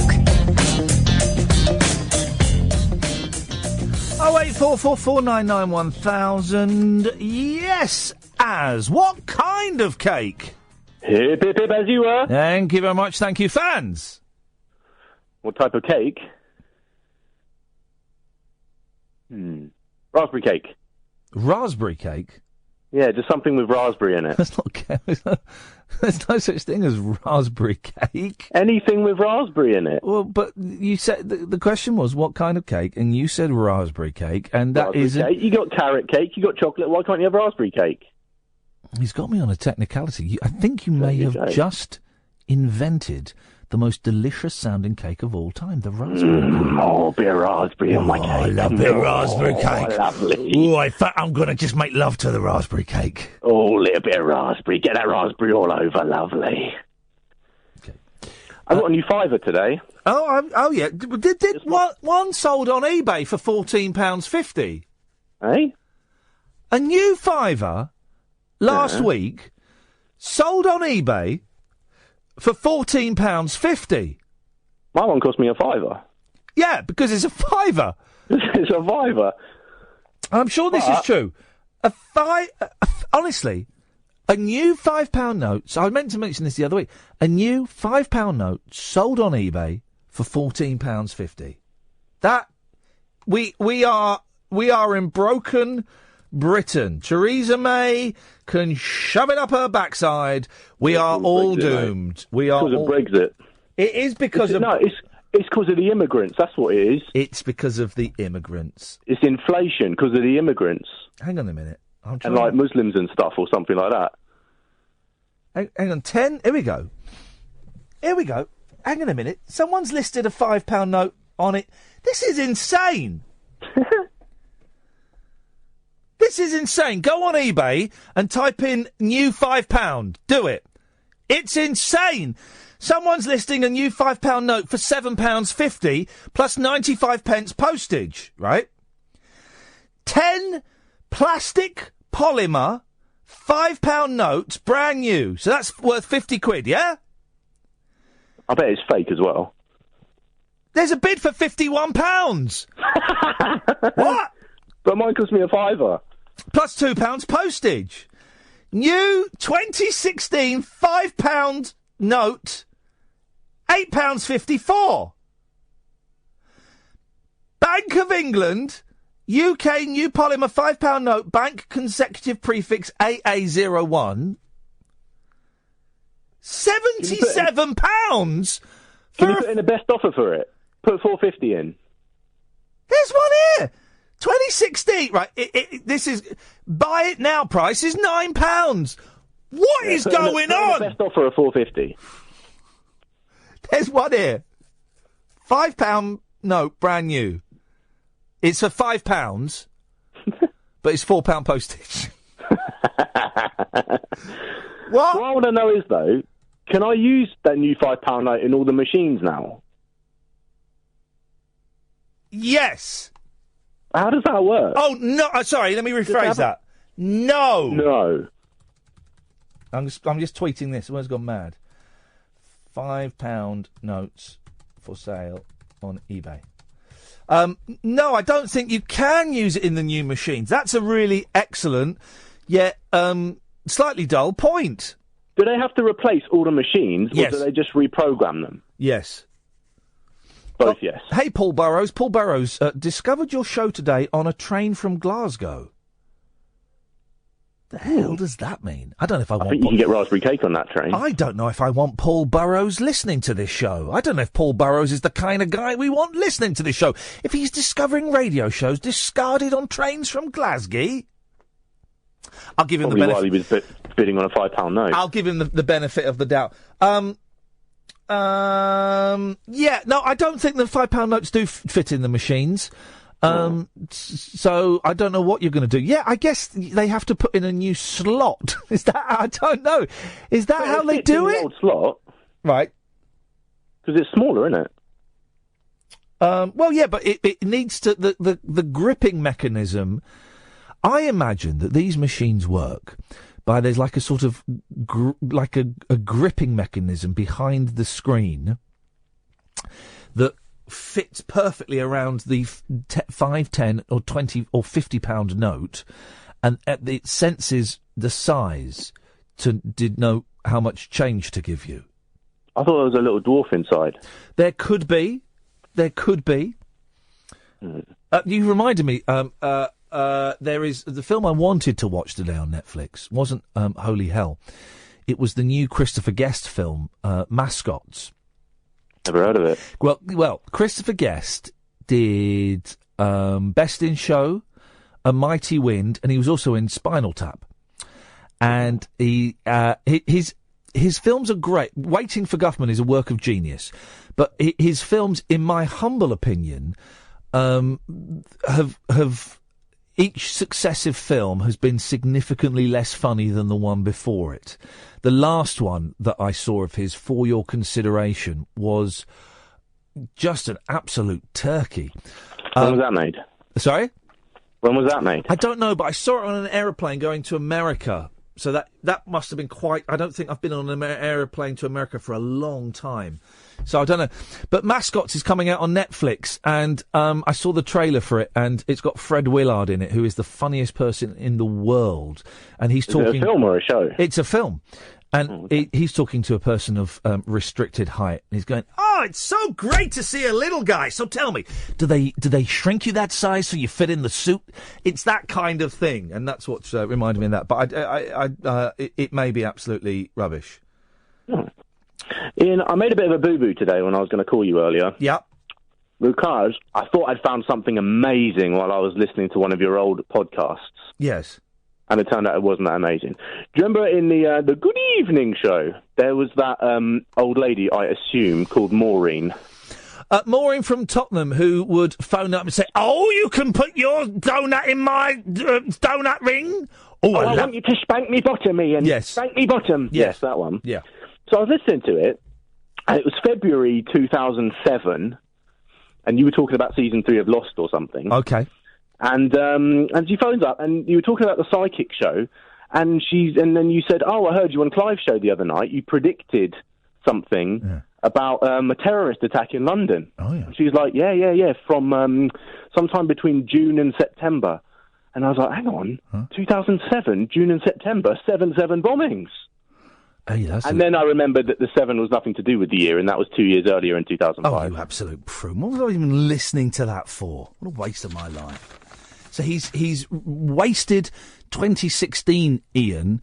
0844 499 1000. Yes, Az. What kind of cake? Hip, hip, hip, as you were. Thank you very much. Thank you, fans. What type of cake? Raspberry cake. Raspberry cake? Yeah, just something with raspberry in it. That's not. There's no such thing as raspberry cake. Anything with raspberry in it. Well, but you said the question was what kind of cake, and you said raspberry cake, and that isn't. Cake. You got carrot cake. You got chocolate. Why can't you have raspberry cake? He's got me on a technicality. I think you may have just invented the most delicious-sounding cake of all time, the raspberry cake. Oh, a bit of raspberry on my cake. I love a bit of raspberry cake. Lovely. Oh, I'm going to just make love to the raspberry cake. Oh, a little bit of raspberry. Get that raspberry all over. Lovely. Okay. I got a new £5 today. Oh yeah. Did one sold on eBay for £14.50? Eh? A new £5 last week sold on eBay for £14.50. My one cost me a £5. Yeah, because it's a £5. It's a £5. I'm sure this is true. Honestly, a new £5 note. So I meant to mention this the other week. A new £5 note sold on eBay for £14.50. That we are in broken Britain. Theresa May can shove it up her backside. We are all doomed. We are because of Brexit. It is because of... No, it's because of the immigrants. That's what it is. It's because of the immigrants. It's inflation because of the immigrants. Hang on a minute. And like Muslims and stuff or something like that. Hang on. 10. Here we go. Hang on a minute. Someone's listed a £5 note on it. This is insane. This is insane. Go on eBay and type in new £5. Do it. It's insane. Someone's listing a new £5 note for £7.50 plus 95 pence postage, right? 10 plastic polymer £5 notes, brand new. So that's worth 50 quid, yeah? I bet it's fake as well. There's a bid for £51. What? But mine cost me a £5. Plus £2 postage. New 2016 £5 note, £8.54. Bank of England, UK new polymer £5 note, bank consecutive prefix AA01. £77. Can you put in a best offer for it? Put 450 in. There's one here. 2016, right? This is buy it now. Price is £9. What is going on? Best offer of 450. There's one here. £5 note, brand new. It's for £5, but it's £4 postage. What? What I want to know is though, can I use that new £5 note in all the machines now? Yes. How does that work? Oh, no. Sorry, let me rephrase that. No. No. I'm just tweeting this. Everyone's gone mad. £5 notes for sale on eBay. No, I don't think you can use it in the new machines. That's a really excellent, yet slightly dull point. Do they have to replace all the machines, or do they just reprogram them? Yes. Both, yes. Hey, Paul Burrows. Paul Burrows, discovered your show today on a train from Glasgow. The hell does that mean? I don't know if I want... I think you can get raspberry cake on that train. I don't know if I want Paul Burrows listening to this show. I don't know if Paul Burrows is the kind of guy we want listening to this show. If he's discovering radio shows discarded on trains from Glasgow, I'll give him Probably the benefit... while he was bidding on a £5 note. I'll give him the benefit of the doubt. Yeah, no, I don't think the £5 notes do fit in the machines. So I don't know what you're going to do. Yeah, I guess they have to put in a new slot. Is that? I don't know. Is that how they do it? Old slot, right? Because it's smaller, isn't it? Well, yeah, but it needs to the gripping mechanism. I imagine that these machines work by there's like a sort of a gripping mechanism behind the screen that fits perfectly around the 5, 10 or 20 or £50 note, and it senses the size to denote how much change to give you. I thought there was a little dwarf inside. There could be. You reminded me, there is the film I wanted to watch today on Netflix wasn't Holy Hell. It was the new Christopher Guest film, Mascots. Never heard of it. Well, Christopher Guest did Best in Show, A Mighty Wind, and he was also in Spinal Tap. And his films are great. Waiting for Guffman is a work of genius, but his films, in my humble opinion, have each successive film has been significantly less funny than the one before it. The last one that I saw of his, For Your Consideration, was just an absolute turkey. When was that made? Sorry? When was that made? I don't know, but I saw it on an aeroplane going to America. So that must have been quite... I don't think I've been on an aeroplane to America for a long time. So I don't know. But Mascots is coming out on Netflix, and I saw the trailer for it, and it's got Fred Willard in it, who is the funniest person in the world. And he's talking... Is it a film or a show? It's a film. And he's talking to a person of restricted height, and he's going, "Oh, it's so great to see a little guy. So tell me, do they shrink you that size so you fit in the suit?" It's that kind of thing, and that's what's reminded me of that. But it may be absolutely rubbish. Ian, I made a bit of a boo-boo today when I was going to call you earlier. Yeah. Because I thought I'd found something amazing while I was listening to one of your old podcasts. Yes. And it turned out it wasn't that amazing. Do you remember in the Good Evening show, there was that old lady, I assume, called Maureen? Maureen from Tottenham, who would phone up and say, "Oh, you can put your donut in my donut ring?" Oh, I want you to spank me bottom, Ian. Yes. Spank me bottom. Yes, that one. Yeah. So I was listening to it, and it was February 2007, and you were talking about season 3 of Lost or something. Okay. And she phones up, and you were talking about the psychic show, and then you said, "Oh, I heard you on Clive's show the other night. You predicted something about a terrorist attack in London." Oh yeah. And she's like, "Yeah, from sometime between June and September." And I was like, "Hang on, 2007, June and September, 7 bombings." Hey, and then I remembered that the 7 was nothing to do with the year, and that was 2 years earlier in 2005. Oh, you absolute prune. What was I even listening to that for? What a waste of my life. So he's wasted 2016 Ian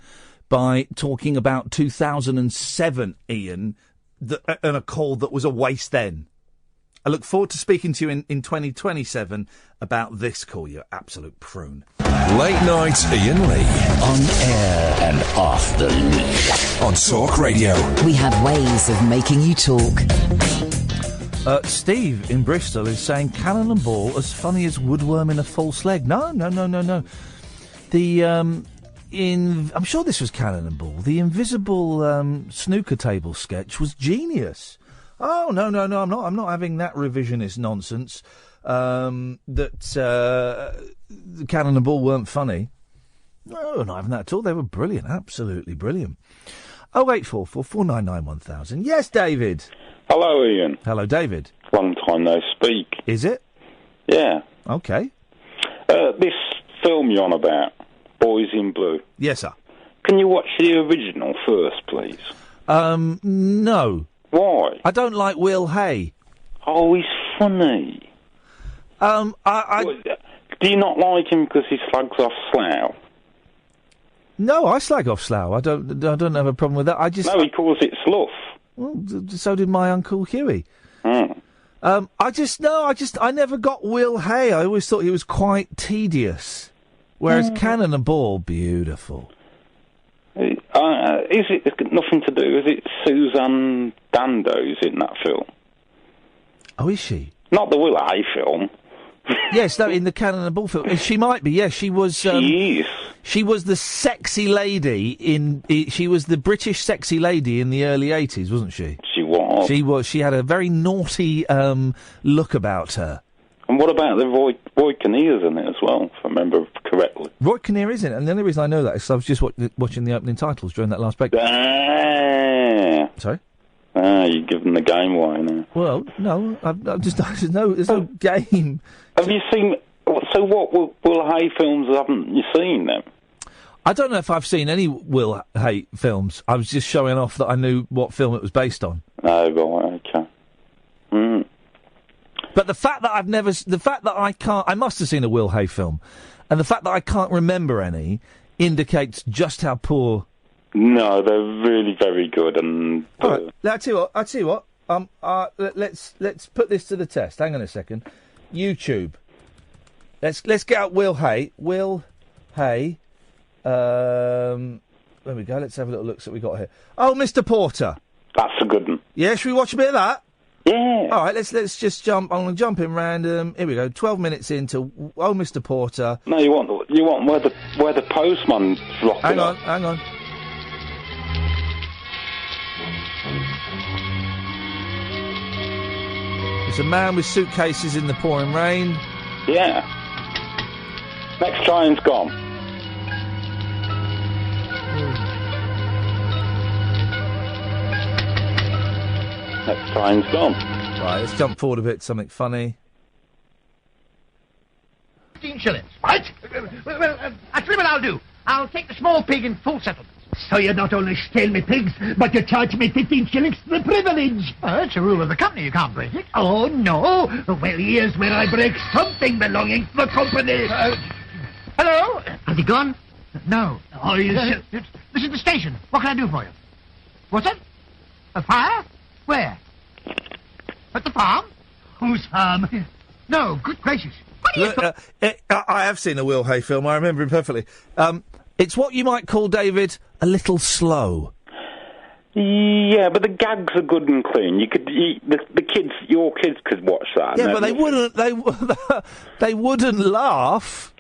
by talking about 2007 Ian and a call that was a waste then. I look forward to speaking to you in 2027 about this call, you absolute prune. Late night Ian Lee. On air and off the leash. On Talk Radio. We have ways of making you talk. Steve in Bristol is saying Cannon and Ball as funny as Woodworm in a false leg. No. The I'm sure this was Cannon and Ball. The invisible snooker table sketch was genius. Oh no! I'm not having that revisionist nonsense. That Cannon and Ball weren't funny. No, not having that at all. They were brilliant, absolutely brilliant. 0844 499 1000. Yes, David. Hello, Ian. Hello, David. long time no speak. Is it? Yeah. Okay. This film you're on about, Boys in Blue. Yes, sir. Can you watch the original first, please? No. Why? I don't like Will Hay. Oh, he's funny. Do you not like him because he slags off Slough? No, I slag off Slough. I don't have a problem with that. No, he calls it Slough. Well, so did my Uncle Huey. Mm. I never got Will Hay. I always thought he was quite tedious. Whereas Cannon and Ball, beautiful. Is it nothing to do? Is it Suzanne Dando's in that film? Oh, is she? Not the Will Hay film. Yes, no, in the Cannon and Ball film. She might be, yes, she was... she is. She was the sexy lady she was the British sexy lady in the early 80s, wasn't she? She was. She was. She had a very naughty look about her. And what about the Roy Kinnear's in it as well, if I remember correctly? Roy Kinnear is in it, and the only reason I know that is because I was just watching the opening titles during that last break. Sorry? You're giving the game away now. Well, no, there's no game. Have you seen... So what Will Hay films haven't you seen, then? I don't know if I've seen any Will Hay films. I was just showing off that I knew what film it was based on. Oh, right, okay. Mm. But the fact that I must have seen a Will Hay film, and the fact that I can't remember any indicates just how poor... No, they're really very good, and... All right, I'll tell you what, let's put this to the test. Hang on a second. YouTube. Let's get out Will Hay. Will Hay. There we go. Let's have a little look. So we got here. Oh, Mr. Porter. That's a good one. Yeah, should we watch a bit of that? Yeah. All right. Let's just jump. I'm going to jump in random. Here we go. 12 minutes into Oh, Mr. Porter. No, you want where the postman's locking up. Hang on. There's a man with suitcases in the pouring rain. Yeah. Next train's gone. Next train's gone. Right, let's jump forward a bit. Something funny. 15 shillings. Right? Well, I tell you what I'll do. I'll take the small pig in full settlement. So you not only steal me pigs, but you charge me 15 shillings for the privilege. Oh, that's a rule of the company. You can't break it. Oh, no. Well, here's where I break something belonging to the company. Hello? Has he gone? No. Oh, this is the station. What can I do for you? What's that? A fire? Where? At the farm? Whose farm? No, good gracious. Look, I have seen a Will Hay film. I remember him perfectly. It's what you might call, David, a little slow. Yeah, but the gags are good and clean. Your kids could watch that. Yeah, but they wouldn't. They wouldn't laugh.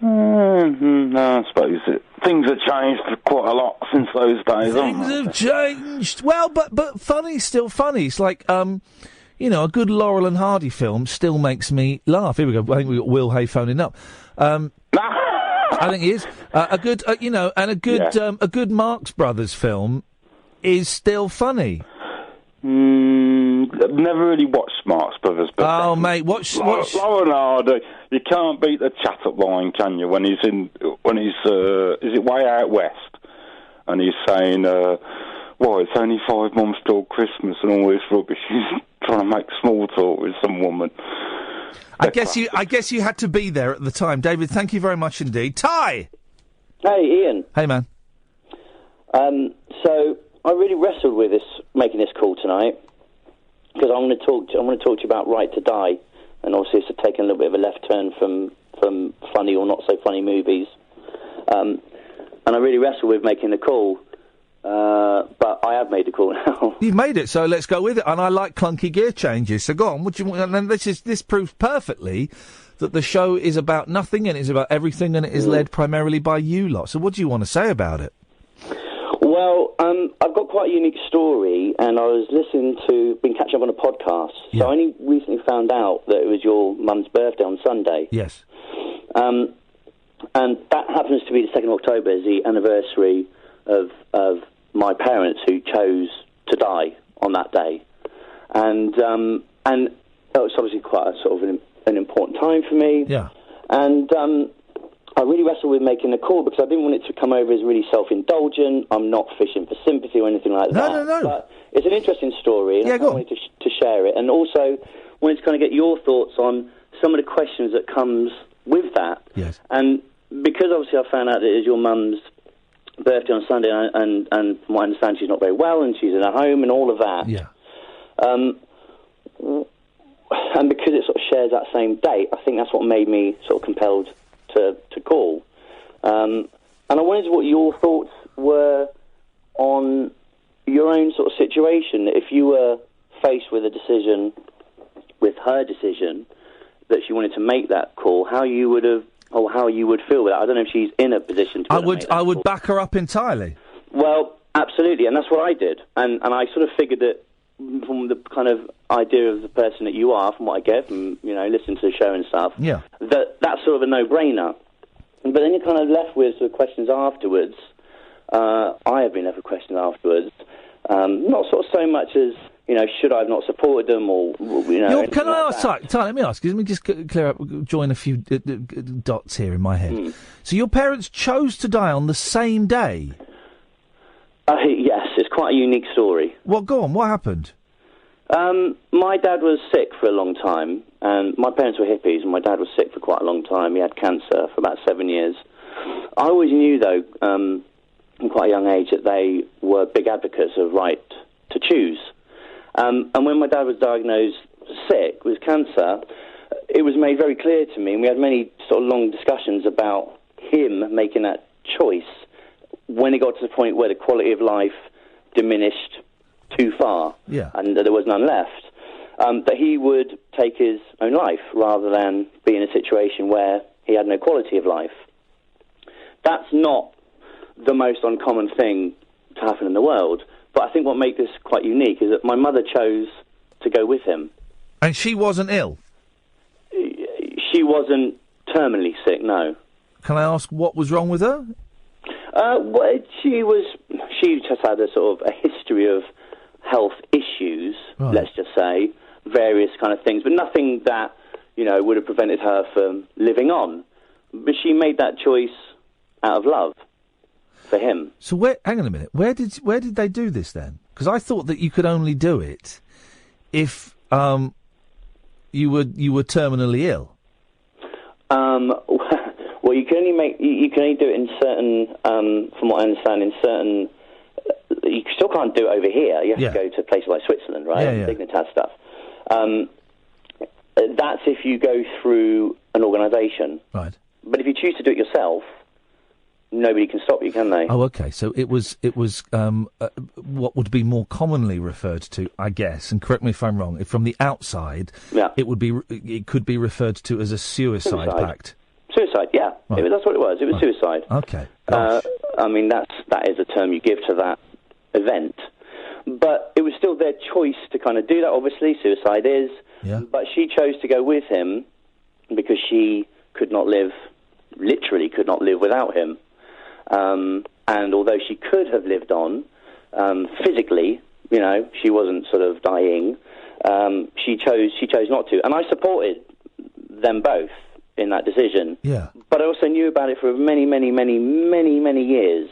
No, I suppose things have changed quite a lot since those days. Things have changed. Well, but funny's still funny. It's like a good Laurel and Hardy film still makes me laugh. Here we go. I think we got Will Hay phoning up. I think he is a good Marx Brothers film is still funny. I've never really watched Marx Brothers. But mate, watch Laurel and Hardy. You can't beat the chat up line, can you? When he's is it Way Out West, and he's saying, it's only 5 months till Christmas and all this rubbish. He's trying to make small talk with some woman. I guess you had to be there at the time. David, thank you very much indeed. Ty! Hey, Ian. Hey, man. So I really wrestled with making this call tonight, because I want to talk to you about Right to Die, and obviously it's taken a little bit of a left turn from funny or not so funny movies. And I really wrestled with making the call, but I have made the call now. You've made it, so let's go with it. And I like clunky gear changes, so go on. What do you want? And this proves perfectly that the show is about nothing and it's about everything, and it is led primarily by you lot. So what do you want to say about it? Well, I've got quite a unique story, and I was been catching up on a podcast. Yeah. So I only recently found out that it was your mum's birthday on Sunday. Yes. And that happens to be the 2nd of October, is the anniversary of my parents who chose to die on that day. And and that was obviously quite a sort of an important time for me. Yeah. And I really wrestled with making a call because I didn't want it to come over as really self-indulgent. I'm not fishing for sympathy or anything like that. No. But it's an interesting story, and Yeah, I go on. wanted to share it. And also wanted to kind of get your thoughts on some of the questions that comes with that. Yes. And because obviously I found out that it is your mum's birthday on Sunday, and from what I understand she's not very well, and she's in a home and all of that. Yeah. And because it sort of shares that same date, I think that's what made me sort of compelled to call. And I wondered what your thoughts were on your own sort of situation. If you were faced with a decision, with her decision, that she wanted to make that call, how you would have, or how you would feel with that. I don't know if she's in a position to. I would back her up entirely. Well, absolutely, and that's what I did, and I sort of figured that from the kind of idea of the person that you are, from what I get from listening to the show and stuff, that's sort of a no-brainer. But then you're kind of left with sort of questions afterwards. I have been left with questions afterwards, not sort of so much as should I have not supported them, or Can I ask, Ty, let me ask. Let me just clear up, join a few dots here in my head. So your parents chose to die on the same day? Yes, it's quite a unique story. Well, go on. What happened? My dad was sick for a long time, and my parents were hippies, and my dad was sick for quite a long time. He had cancer for about 7 years. I always knew, though, from quite a young age, that they were big advocates of right to choose. And when my dad was diagnosed sick with cancer, it was made very clear to me, and we had many sort of long discussions about him making that choice when it got to the point where the quality of life diminished too far, and there was none left, that he would take his own life rather than be in a situation where he had no quality of life. That's not the most uncommon thing to happen in the world, but I think what makes this quite unique is that my mother chose to go with him. And she wasn't ill? She wasn't terminally sick, no. Can I ask what was wrong with her? Well, she just had a sort of a history of health issues, let's just say, various kind of things, but nothing that, would have prevented her from living on. But she made that choice out of love for him. So hang on a minute, where did they do this then? Because I thought that you could only do it if you were terminally ill. Well, you can only do it in certain, from what I understand, in certain. You still can't do it over here. You have to go to places like Switzerland, right? Dignitas stuff. That's if you go through an organisation. Right. But if you choose to do it yourself, nobody can stop you, can they? Oh, okay. So it was what would be more commonly referred to, I guess, and correct me if I'm wrong. From the outside, it could be referred to as a suicide pact. Suicide, yeah. Right. That's what it was. It was suicide. Okay. I mean, that is a term you give to that event. But it was still their choice to kind of do that, obviously. Suicide is. Yeah. But she chose to go with him because she literally could not live without him. And although she could have lived on, physically, she wasn't sort of dying, she chose not to. And I supported them both in that decision. Yeah. But I also knew about it for many, many, many, many, many years.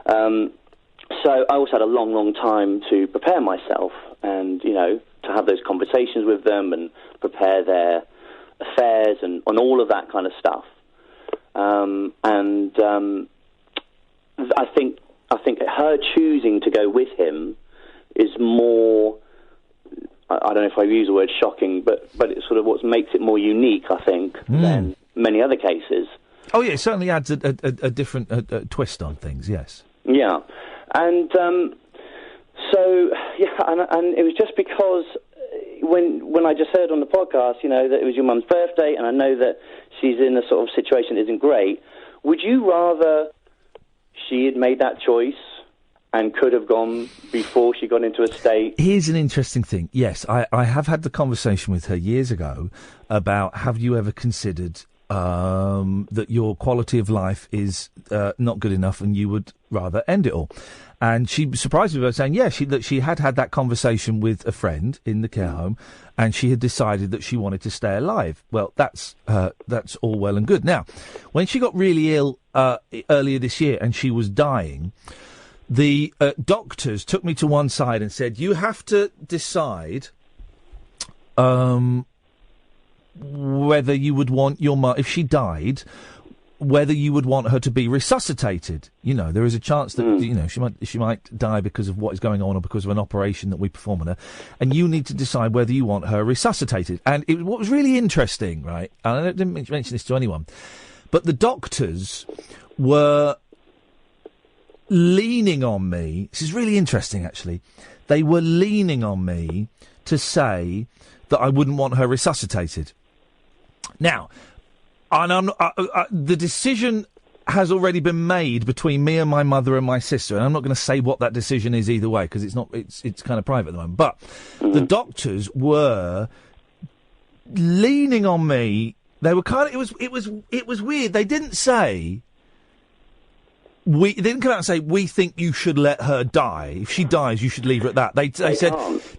So I also had a long, long time to prepare myself and, to have those conversations with them and prepare their affairs and all of that kind of stuff. I think her choosing to go with him is more, I don't know if I use the word shocking, but it's sort of what makes it more unique, I think, than many other cases. Oh, yeah, it certainly adds a different twist on things, yes. Yeah. And and it was just because when I just heard on the podcast, that it was your mum's birthday, and I know that she's in a sort of situation that isn't great, would you rather she had made that choice and could have gone before she got into a state? Here's an interesting thing. Yes, I have had the conversation with her years ago about, have you ever considered that your quality of life is not good enough and you would rather end it all. And she surprised me by saying, that she had that conversation with a friend in the care home, and she had decided that she wanted to stay alive. Well, that's all well and good. Now, when she got really ill earlier this year and she was dying, the doctors took me to one side and said, you have to decide whether you would want your mum, if she died, whether you would want her to be resuscitated. You know, there is a chance that she might die because of what is going on or because of an operation that we perform on her, and you need to decide whether you want her resuscitated. And what was really interesting, right? And I didn't mention this to anyone, but the doctors were leaning on me. This is really interesting, actually. They were leaning on me to say that I wouldn't want her resuscitated. Now, and the decision has already been made between me and my mother and my sister, and I'm not going to say what that decision is either way because it's kind of private at the moment. But the doctors were leaning on me. They were kind of it was weird. They didn't say. They didn't come out and say, we think you should let her die. If she dies, you should leave her at that. They said,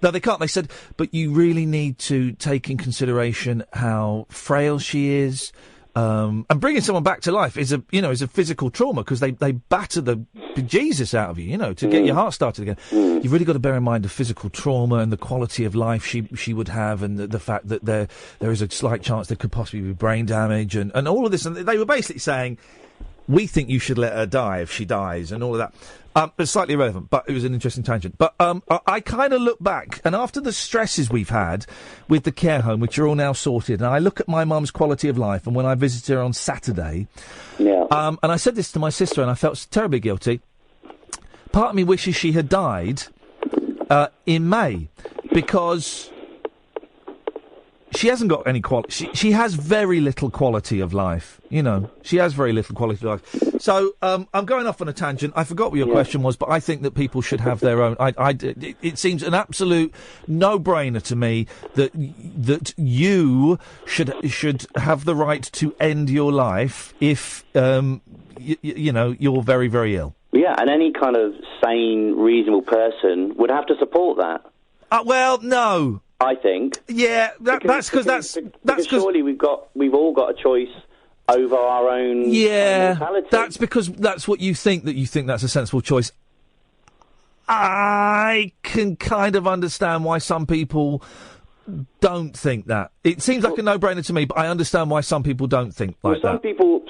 no, they can't. They said, but you really need to take in consideration how frail she is. And bringing someone back to life is a physical trauma because they batter the bejesus out of you, to get your heart started again. You've really got to bear in mind the physical trauma and the quality of life she would have, and the fact that there is a slight chance there could possibly be brain damage and all of this. And they were basically saying, we think you should let her die if she dies, and all of that. It's slightly irrelevant, but it was an interesting tangent. But I kind of look back, and after the stresses we've had with the care home, which are all now sorted, and I look at my mum's quality of life, and when I visited her on Saturday, and I said this to my sister, and I felt terribly guilty. Part of me wishes she had died in May, because she hasn't got any quality. She has very little quality of life. She has very little quality of life. So I'm going off on a tangent. I forgot what your question was, but I think that people should have their own. It seems an absolute no-brainer to me that you should have the right to end your life if you're very, very ill. Yeah, and any kind of sane, reasonable person would have to support that. Well, no. I think. Yeah, that's because surely we've all got a choice over our own mortality. That's because that's what you think that's a sensible choice. I can kind of understand why some people don't think that. It seems like a no-brainer to me, but I understand why some people don't think like that.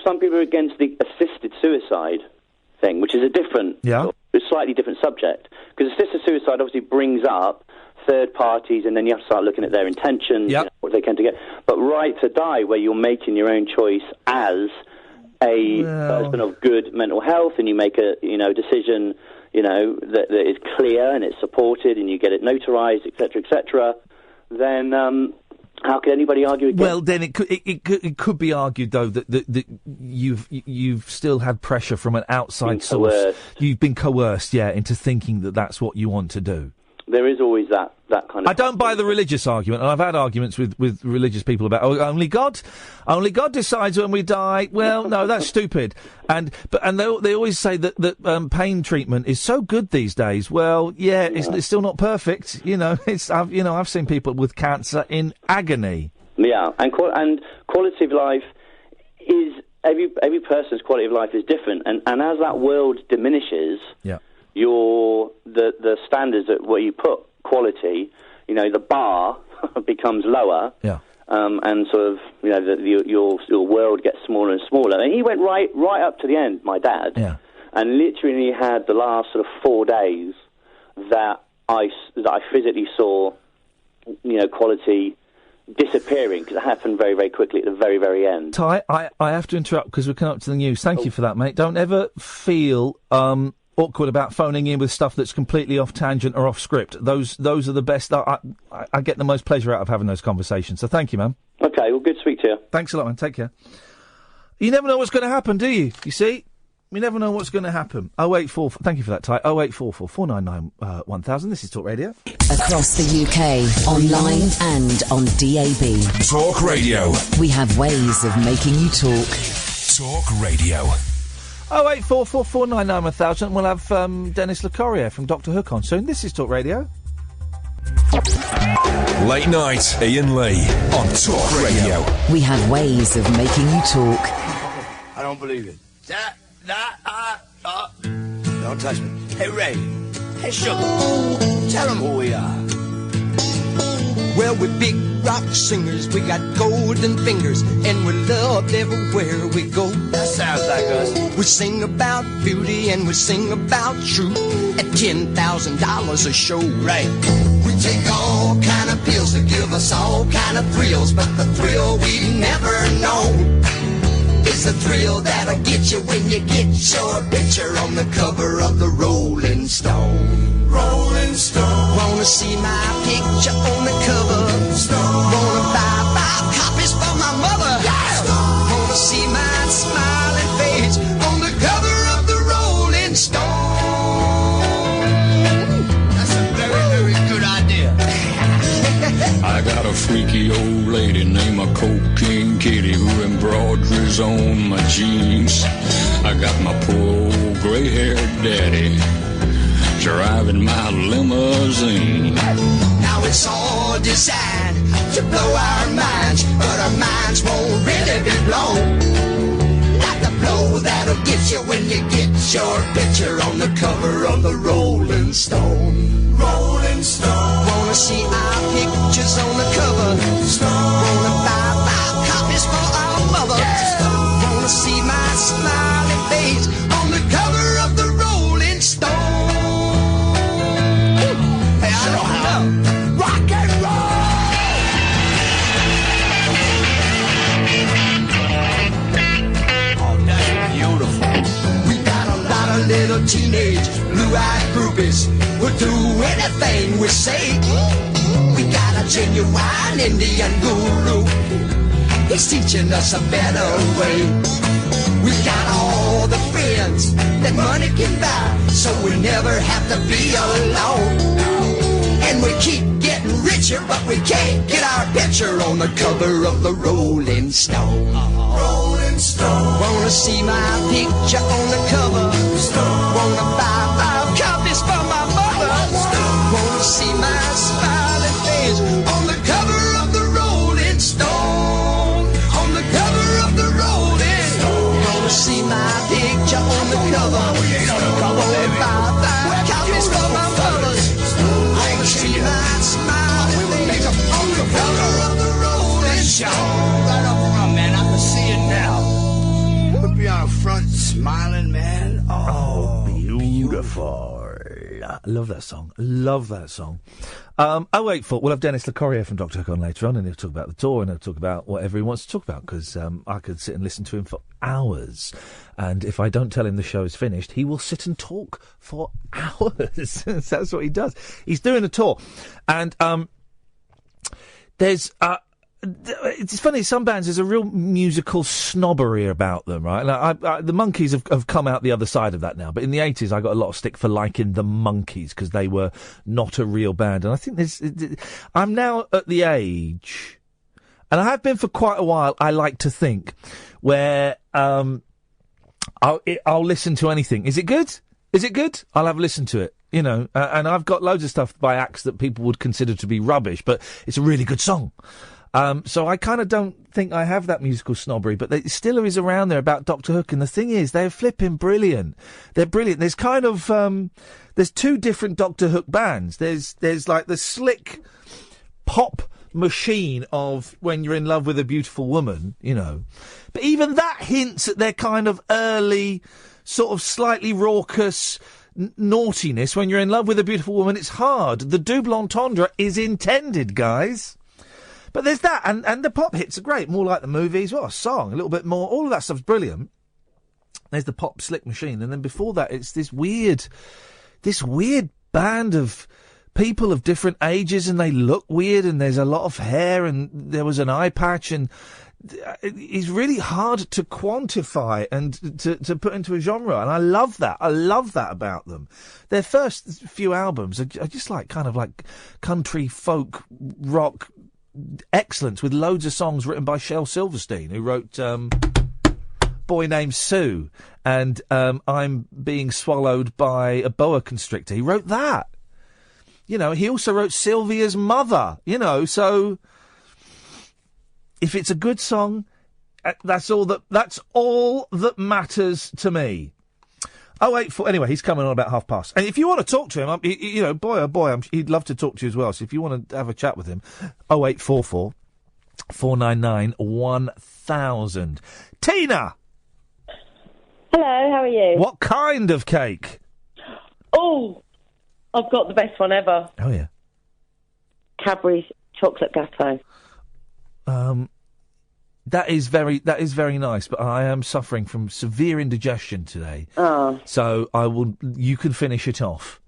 Some people are against the assisted suicide thing, which is a slightly different subject, because assisted suicide obviously brings up third parties, and then you have to start looking at their intentions, what they can to get. But right to die, where you're making your own choice as a person of good mental health, and you make a decision, that is clear and it's supported, and you get it notarized, etc., then how could anybody argue against? Well, then it could be argued though that you've still had pressure from an outside source. You've been coerced, into thinking that that's what you want to do. There is always that kind of... I don't buy the religious argument, and I've had arguments with religious people about only God decides when we die. Well, no, that's stupid. And they always say that pain treatment is so good these days. Well, it's still not perfect. I've seen people with cancer in agony. Yeah, and quality of life is every person's quality of life is different, and as that world diminishes, the standards at where you put quality, the bar becomes lower, and sort of your world gets smaller and smaller. And he went right up to the end, my dad, and literally had the last sort of 4 days that I physically saw, quality disappearing, because it happened very, very quickly at the very, very end. Ty, I have to interrupt because we're coming up to the news. Thank you for that, mate. Don't ever feel awkward about phoning in with stuff that's completely off tangent or off script. Those are the best. I get the most pleasure out of having those conversations. So thank you, man. Okay, well, good to speak to you. Thanks a lot, man. Take care. You never know what's going to happen, do you? You see? You never know what's going to happen. 084... Thank you for that, Ty. 0844 499 1000. This is Talk Radio. Across the UK, online and on DAB. Talk Radio. We have ways of making you talk. Talk Radio. 0844 499 1000. We'll have Dennis Locorriere from Dr. Hook on soon. This is Talk Radio. Late night, Iain Lee on Talk Radio. We have ways of making you talk. I don't believe it. Don't touch me. Hey, Ray. Hey, Sugar. Tell them who we are. Well, we're big rock singers. We got golden fingers, and we're loved everywhere we go. That sounds like us. We sing about beauty, and we sing about truth at $10,000 a show. Right. We take all kind of pills to give us all kind of thrills, but the thrill we never know is the thrill that'll get you when you get your picture on the cover of the Rolling Stone. Rolling Stone. Wanna see my picture on the cover? Stone. Wanna buy 5 copies for my mother? Yeah. Stone. Wanna see my smiling face on the cover of the Rolling Stone? That's a very, very good idea. I got a freaky old lady named a Cocaine Kitty who embroideries on my jeans. I got my poor old gray-haired daddy driving my limousine. Now it's all designed to blow our minds, but our minds won't really be blown. Like the blow that'll get you when you get your picture on the cover of the Rolling Stone. Rolling Stone. Wanna see our pictures on the cover? Stone. Wanna buy 5 copies for our mother? Yeah. Wanna see my smiling face on the cover of the Rolling Stone? Hey, I know how. Rock and roll! Oh, that's beautiful. We got a lot of little teenage blue-eyed groupies who'll do anything we say. We got a genuine Indian guru. He's teaching us a better way. We got all the friends that money can buy, so we never have to be alone. And we keep getting richer, but we can't get our picture on the cover of the Rolling Stone. Rolling Stone. Wanna see my picture on the cover? Stone. Wanna buy 5 copies for my mother? Stone. Wanna see my smiling face on the cover of the Rolling Stone? On the cover of the Rolling Stone. Wanna see my picture on the cover? Wanna buy 5 copies for my mother? Wanna see my smiling face on the cover of the Rolling Stone? Right up front, man, I can see it now. Put me on the front, smiling, man. Oh, beautiful. I love that song. Love that song. 084. We'll have Dennis Locorriere from Dr. Hook on later on, and he'll talk about the tour, and he'll talk about whatever he wants to talk about, because I could sit and listen to him for hours. And if I don't tell him the show is finished, he will sit and talk for hours. That's what he does. He's doing a tour. And there's... it's funny, some bands, there's a real musical snobbery about them, right? Like the Monkees have come out the other side of that now, but in the 80s I got a lot of stick for liking the Monkees because they were not a real band. And I think I'm now at the age, and I have been for quite a while, I like to think, where I'll listen to anything. Is it good? Is it good? I'll have a listen to it. You know, and I've got loads of stuff by acts that people would consider to be rubbish, but it's a really good song. So I kind of don't think I have that musical snobbery, but there still is around there about Dr. Hook. And the thing is, they're flipping brilliant. They're brilliant. There's kind of, there's 2 different Dr. Hook bands. There's like the slick pop machine of When You're in Love with a Beautiful Woman, you know. But even that hints at their kind of early, sort of slightly raucous naughtiness. When You're in Love with a Beautiful Woman, it's hard. The double entendre is intended, guys. But there's that, and the pop hits are great, more like the movies. What a song, a little bit more. All of that stuff's brilliant. There's the pop slick machine, and then before that, it's this weird band of people of different ages, and they look weird, and there's a lot of hair, and there was an eye patch, and is really hard to quantify and to put into a genre, and I love that. I love that about them. Their first few albums are just like kind of like country folk rock excellence with loads of songs written by Shel Silverstein, who wrote Boy Named Sue and I'm Being Swallowed by a Boa Constrictor. He wrote that. You know, he also wrote Sylvia's Mother, you know, so if it's a good song, that's all that matters to me. 084, anyway, he's coming on about past. And if you want to talk to him, you know, boy oh boy, he'd love to talk to you as well. So if you want to have a chat with him, 0844 499 1000. Tina! Hello, how are you? What kind of cake? Oh, I've got the best one ever. Oh, yeah. Cadbury's chocolate gâteau. That is very nice, but I am suffering from severe indigestion today. Oh. So you can finish it off.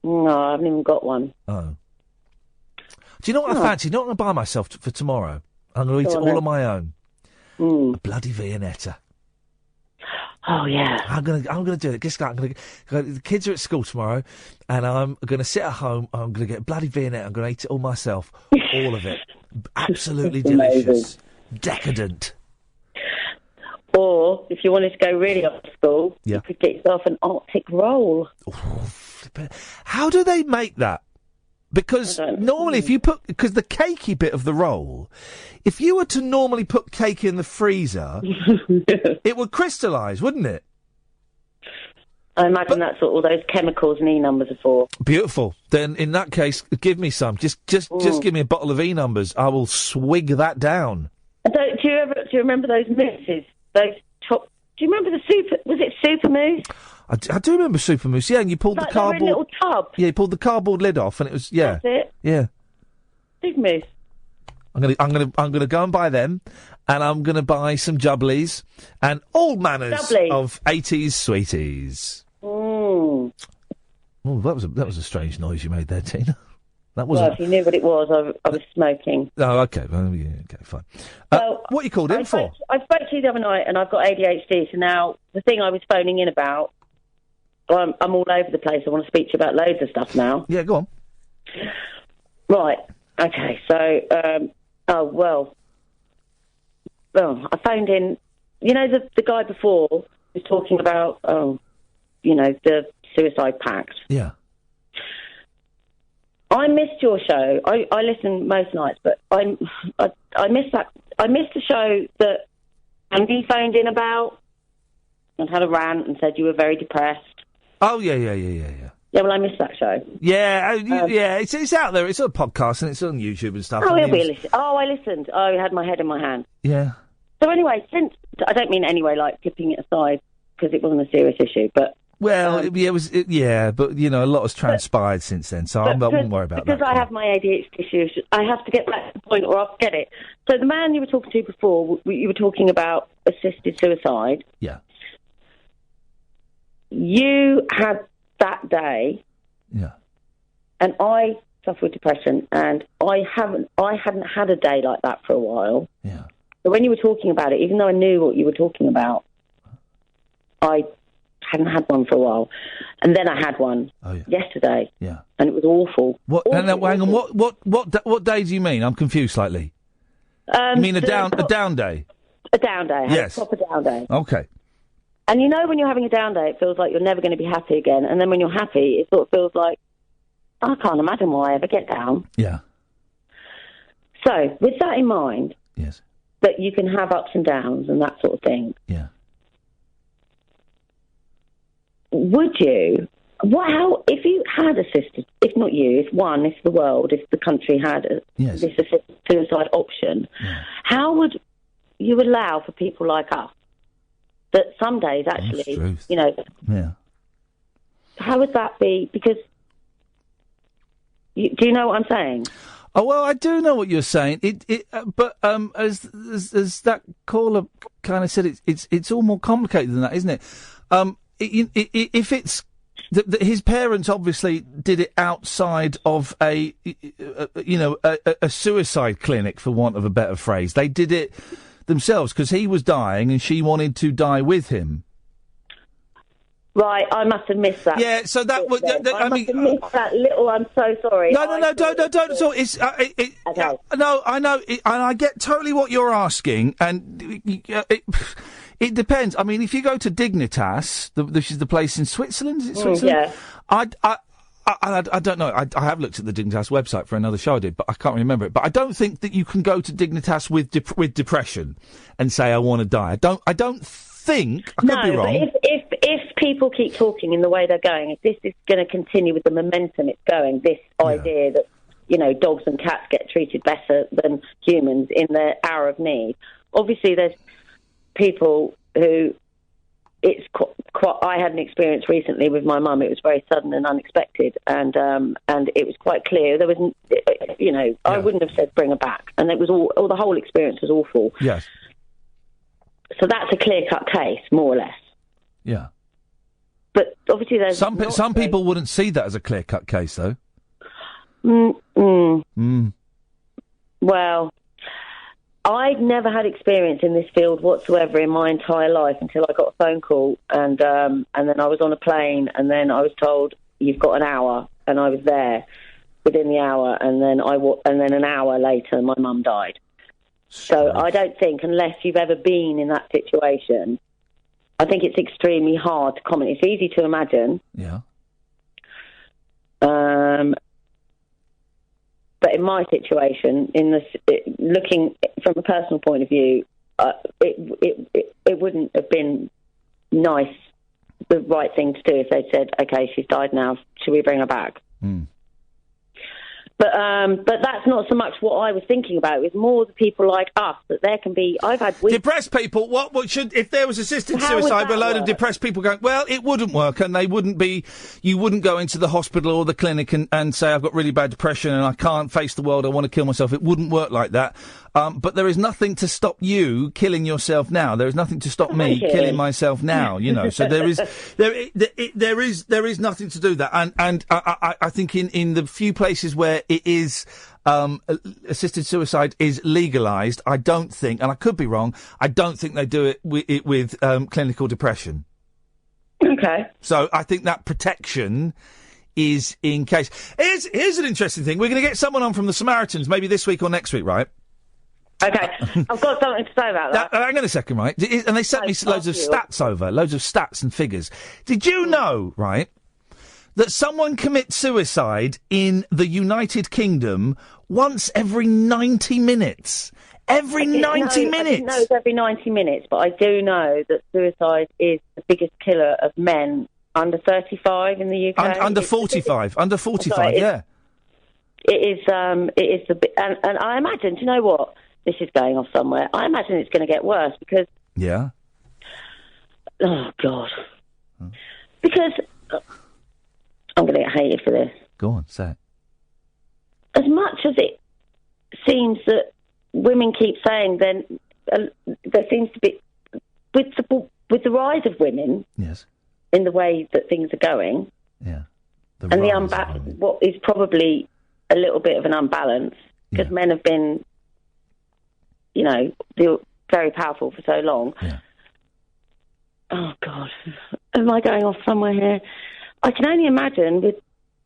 No, I haven't even got one. Oh. Do you know what I fancy? You know what I'm going to buy myself for tomorrow? I'm going to eat it all on my own. A bloody Viennetta. Oh, yeah. I'm gonna do it. The kids are at school tomorrow, and I'm gonna sit at home. I'm gonna get bloody Viennetta. I'm gonna eat it all myself, all of it. Absolutely delicious, decadent. Or if you wanted to go really old school, you could get yourself an Arctic roll. How do they make that? Because normally, because the cakey bit of the roll, if you were to normally put cake in the freezer, it would crystallise, wouldn't it? I imagine that's what all those chemicals and E numbers are for. Beautiful. Then in that case, give me some. Just give me a bottle of E numbers. I will swig that down. Do you remember those mousses? Do you remember the super? Was it Super Mousse? I do remember Super Mousse, yeah, and you pulled the cardboard... They were in a little tub. Yeah, you pulled the cardboard lid off, and it was... Yeah. That's it. Yeah. Super Mousse. I'm gonna go and buy them, and I'm gonna buy some jubblies, and all manners of 80s sweeties. Mm. Oh, that was a strange noise you made there, Tina. That wasn't... Well, if you knew what it was, I was smoking. Oh, okay. Well, yeah, okay, fine. What you called in for? I spoke to you the other night, and I've got ADHD, so now the thing I was phoning in about... I'm all over the place. I want to speak to you about loads of stuff now. Yeah, go on. Right. Okay. So, I phoned in. You know, the guy before was talking about, the suicide pact. Yeah. I missed your show. I listen most nights, but I missed that. I missed the show that Andy phoned in about and had a rant and said you were very depressed. Oh, yeah. Yeah, well, I missed that show. Yeah, it's out there. It's on a podcast and it's on YouTube and stuff. Oh, I listened. I had my head in my hand. Yeah. So anyway, I don't mean anyway, like flipping it aside, because it wasn't a serious issue, but... Well, it was, but, you know, a lot has transpired since then, so I wouldn't worry about that. Because I have my ADHD issues, I have to get back to the point or I'll forget it. So the man you were talking to before, you were talking about assisted suicide. Yeah. You had that day. Yeah. And I suffer with depression, and I hadn't had a day like that for a while. Yeah. So when you were talking about it, even though I knew what you were talking about, I hadn't had one for a while. And then I had one yesterday. Yeah. And it was awful. What? Awful, hang on. What day do you mean? I'm confused slightly. You mean a down day? A down day. Yes. A proper down day. Okay. And you know, when you're having a down day, it feels like you're never going to be happy again. And then when you're happy, it sort of feels like, I can't imagine why I ever get down. Yeah. So, with that in mind, yes, that you can have ups and downs and that sort of thing. Yeah. Would you? How if you had assisted? If not you, if the world, if the country had this assisted suicide option, how would you allow for people like us? That some days, actually, you know... Yeah. How would that be? Because... do you know what I'm saying? Oh, well, I do know what you're saying. But as that caller kind of said, it's all more complicated than that, isn't it? If it's his parents obviously did it outside of a suicide clinic, for want of a better phrase. They did it themselves because he was dying and she wanted to die with him. Right, I must have missed that. Yeah, so that was. I must have missed that little. I'm so sorry. No, don't at all. It's okay. No, I know, and I get totally what you're asking, and it depends. I mean, if you go to Dignitas, which is the place in Switzerland, is it Switzerland? Yeah. I don't know. I have looked at the Dignitas website for another show I did, but I can't remember it. But I don't think that you can go to Dignitas with depression and say I want to die. I don't think. I could be wrong. But if people keep talking in the way they're going, if this is going to continue with the momentum it's going, this idea that dogs and cats get treated better than humans in their hour of need. Obviously, there's people who. It's quite. I had an experience recently with my mum. It was very sudden and unexpected, and it was quite clear. There was, I wouldn't have said bring her back, and it was all the whole experience was awful. Yes. So that's a clear-cut case, more or less. Yeah. But obviously, there's some people wouldn't see that as a clear-cut case, though. Well, I'd never had experience in this field whatsoever in my entire life until I got a phone call, and then I was on a plane, and then I was told you've got an hour, and I was there within the hour, and then an hour later, my mum died. So I don't think, unless you've ever been in that situation, I think it's extremely hard to comment. It's easy to imagine. Yeah. But in my situation, looking from a personal point of view, it wouldn't have been nice, the right thing to do if they'd said, "Okay, she's died now. Should we bring her back?" But that's not so much what I was thinking about. It was more the people like us, that there can be. I've had depressed people. What should, if there was assisted suicide with a load of depressed people going? Well, it wouldn't work, and they wouldn't be. You wouldn't go into the hospital or the clinic and say, "I've got really bad depression and I can't face the world. I want to kill myself." It wouldn't work like that. But there is nothing to stop you killing yourself now. There is nothing to stop me killing myself now. So there is nothing to do that. And I think in the few places where it is assisted suicide is legalised, I don't think, and I could be wrong, I don't think they do it with clinical depression. Okay. So I think that protection is in case. Here's an interesting thing. We're going to get someone on from the Samaritans, maybe this week or next week, right? Okay, I've got something to say about that. Hang on a second, right? And they sent me loads of stats and figures. Did you know, right, that someone commits suicide in the United Kingdom once every 90 minutes? Every 90 minutes? I didn't know it's every 90 minutes, but I do know that suicide is the biggest killer of men under 35 in the UK. Under 45, yeah. It is and I imagine, do you know what? This is going off somewhere. I imagine it's going to get worse because... Yeah? Oh, God. Because... I'm going to get hated for this. Go on, say it. As much as it seems that women keep saying, then there seems to be... With the rise of women... Yes. In the way that things are going... Yeah. What is probably a little bit of an unbalance, because men have been... they're very powerful for so long. Yeah. Oh, God. Am I going off somewhere here? I can only imagine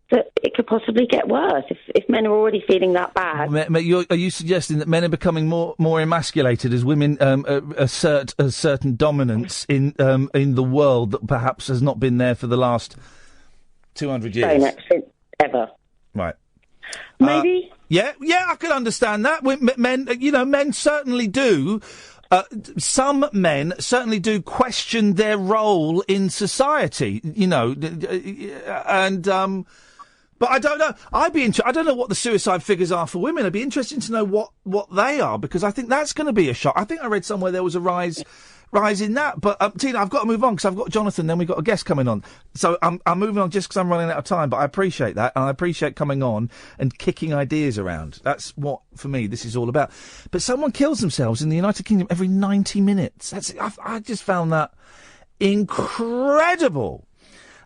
that it could possibly get worse if men are already feeling that bad. Are you suggesting that men are becoming more emasculated as women assert a certain dominance in the world that perhaps has not been there for the last 200 years? Don't since ever. Right. Maybe? Yeah, I can understand that. Men certainly do. Some men certainly do question their role in society, but I don't know. I don't know what the suicide figures are for women. It'd be interesting to know what they are, because I think that's going to be a shock. I think I read somewhere there was a rise in that. But Tina, I've got to move on because I've got Jonathan. Then we've got a guest coming on. So I'm moving on just because I'm running out of time. But I appreciate that, and I appreciate coming on and kicking ideas around. That's what, for me, this is all about. But someone kills themselves in the United Kingdom every 90 minutes. I just found that incredible.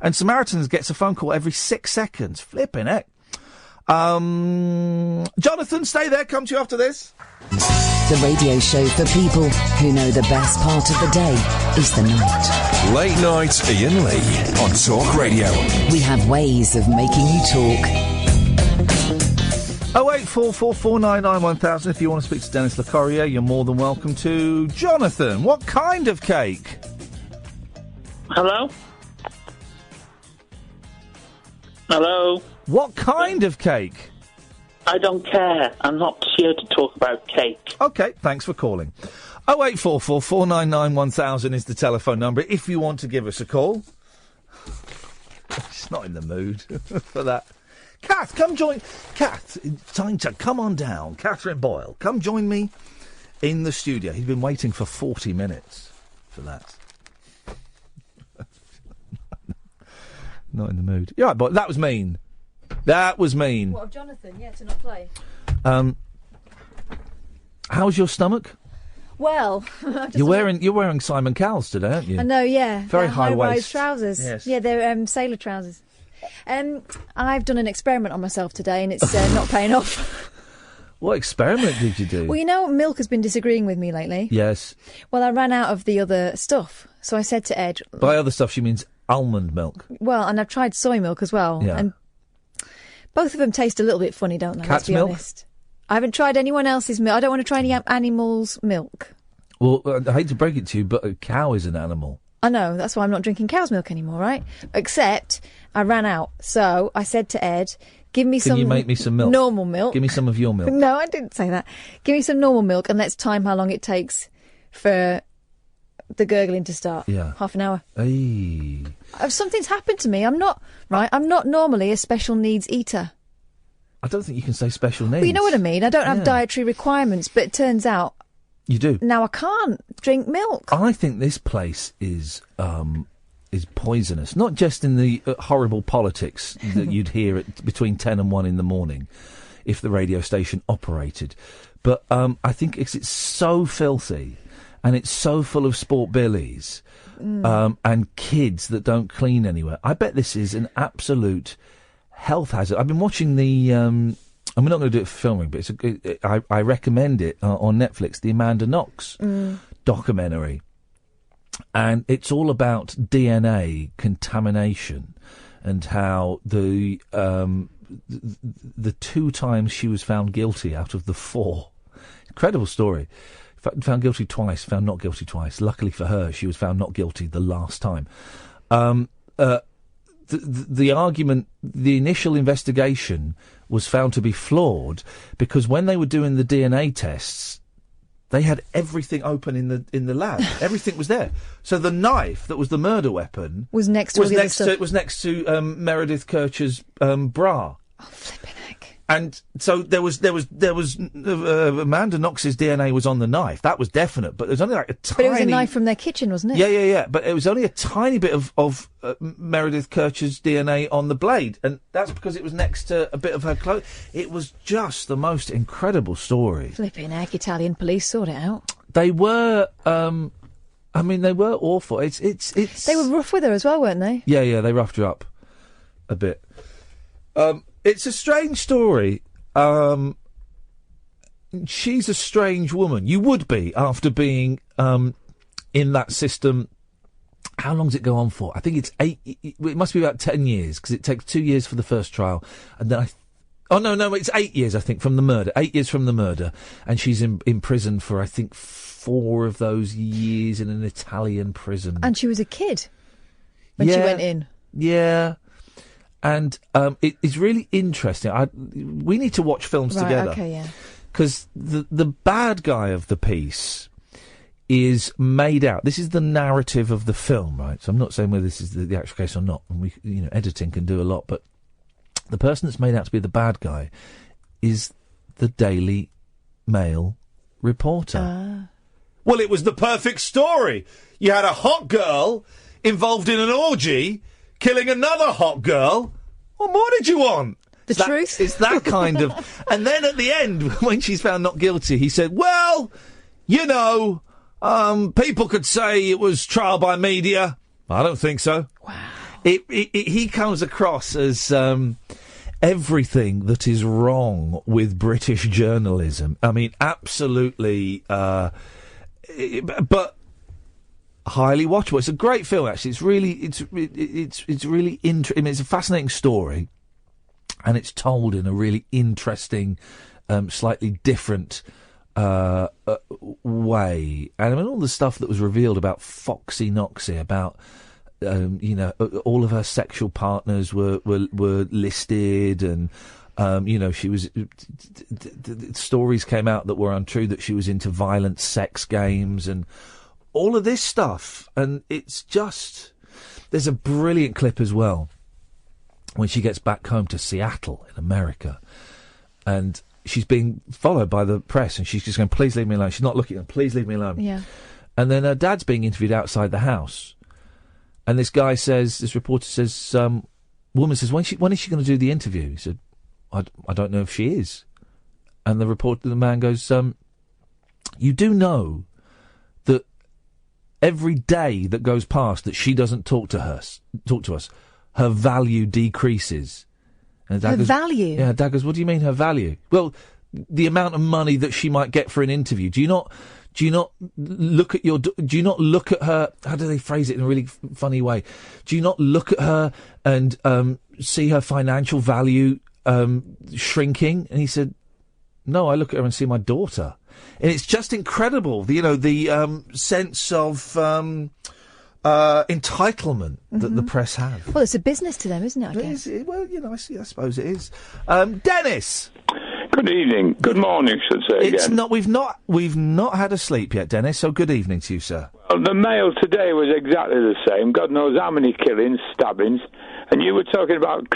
And Samaritans gets a phone call every 6 seconds. Flipping heck. Jonathan, stay there. Come to you after this. The radio show for people who know the best part of the day is the night. Late Night Iain Lee on Talk Radio. We have ways of making you talk. 08444991000. If you want to speak to Dennis Locorriere, you're more than welcome to. Jonathan, what kind of cake? Hello? Hello? What kind of cake? I don't care. I'm not here to talk about cake. OK, thanks for calling. 08444991000 is the telephone number if you want to give us a call. She's not in the mood for that. Kath, come join... Kath, time to come on down. Catherine Boyle, come join me in the studio. He's been waiting for 40 minutes for that. Not in the mood. You're right, boy. That was mean. That was mean. What, of Jonathan? Yeah, to not play. How's your stomach? Well, you're wearing Simon Cowell's today, aren't you? I know, yeah. Very they're high high-rise waist trousers. Yes. Yeah, they're sailor trousers. I've done an experiment on myself today, and it's not paying off. What experiment did you do? Well, you know, milk has been disagreeing with me lately. Yes. Well, I ran out of the other stuff, so I said to Ed... By other stuff, she means almond milk. Well, and I've tried soy milk as well. Yeah. And both of them taste a little bit funny, don't they? Cat's let's be milk? honest. I haven't tried anyone else's milk. I don't want to try any animal's milk. Well, I hate to break it to you, but a cow is an animal. I know, that's why I'm not drinking cow's milk anymore, right? Except I ran out. So I said to Ed, give me some... Can you make me some milk? Normal milk. Give me some of your milk. No, I didn't say that. Give me some normal milk and let's time how long it takes for the gurgling to start. Yeah. Half an hour. Hey. Something's happened to me. I'm not normally a special needs eater. I don't think you can say special needs. Well, you know what I mean? I don't have dietary requirements, but it turns out... You do? Now I can't drink milk. I think this place is poisonous. Not just in the horrible politics that you'd hear between 10 and 1 in the morning if the radio station operated. But I think it's so filthy and it's so full of sport billies and kids that don't clean anywhere. I bet this is an absolute health hazard. I've been watching the... I'm not going to do it for filming, but I recommend it on Netflix, the Amanda Knox documentary. And it's all about DNA contamination and how the 2 times she was found guilty out of the 4. Incredible story. Found guilty twice, found not guilty twice. Luckily for her, she was found not guilty the last time. The argument, the initial investigation was found to be flawed because when they were doing the DNA tests, they had everything open in the lab. Everything was there. So the knife that was the murder weapon was next to Meredith Kircher's bra. Oh, flipping heck. And so there was Amanda Knox's DNA was on the knife. That was definite, but there's only like a tiny... But it was a knife from their kitchen, wasn't it? Yeah. But it was only a tiny bit of Meredith Kircher's DNA on the blade, and that's because it was next to a bit of her clothes. It was just the most incredible story. Flipping heck, Italian police sorted it out. They were... they were awful. It's. They were rough with her as well, weren't they? Yeah, they roughed her up a bit. It's a strange story. She's a strange woman. You would be after being in that system. How long does it go on for? I think it's 8. It must be about 10 years because it takes 2 years for the first trial, and then it's 8 years. I think from the murder. 8 years from the murder, and she's in prison for I think 4 of those years in an Italian prison. And she was a kid when she went in. Yeah. And it's really interesting. We need to watch films together. Okay, yeah. Because the bad guy of the piece is made out. This is the narrative of the film, right? So I'm not saying whether this is the actual case or not. And editing can do a lot. But the person that's made out to be the bad guy is the Daily Mail reporter. Well, it was the perfect story. You had a hot girl involved in an orgy, killing another hot girl. What more did you want? The truth? It's that kind of... And then at the end, when she's found not guilty, he said, well, people could say it was trial by media. I don't think so. Wow. he comes across as everything that is wrong with British journalism. I mean, absolutely, but highly watchable. It's a great film, actually. It's really, it's really interesting. I mean, it's a fascinating story, and it's told in a really interesting, slightly different way. And I mean, all the stuff that was revealed about Foxy Noxy, about all of her sexual partners were listed, and she was. Stories came out that were untrue, that she was into violent sex games and all of this stuff. And it's just, there's a brilliant clip as well when she gets back home to Seattle in America, and she's being followed by the press, and she's just going, "Please leave me alone." She's not looking at them. "Please leave me alone." Yeah. And then her dad's being interviewed outside the house, and this reporter says, woman says, when is she going to do the interview? He said, I don't know if she is. And the man goes, you do know that every day that goes past that she doesn't talk to us, her value decreases. And her value? Yeah, Dad goes, what do you mean her value? Well, the amount of money that she might get for an interview. Do you not look at her? How do they phrase it in a really funny way? Do you not look at her and see her financial value shrinking? And he said, no, I look at her and see my daughter. And it's just incredible, the sense of entitlement that the press have. Well, it's a business to them, isn't it? I guess. Well, I suppose it is. Dennis. Good evening. Good morning, should say. It's again. not. We've not had a sleep yet, Dennis. So good evening to you, sir. Well, the Mail today was exactly the same. God knows how many killings, stabbings, and you were talking about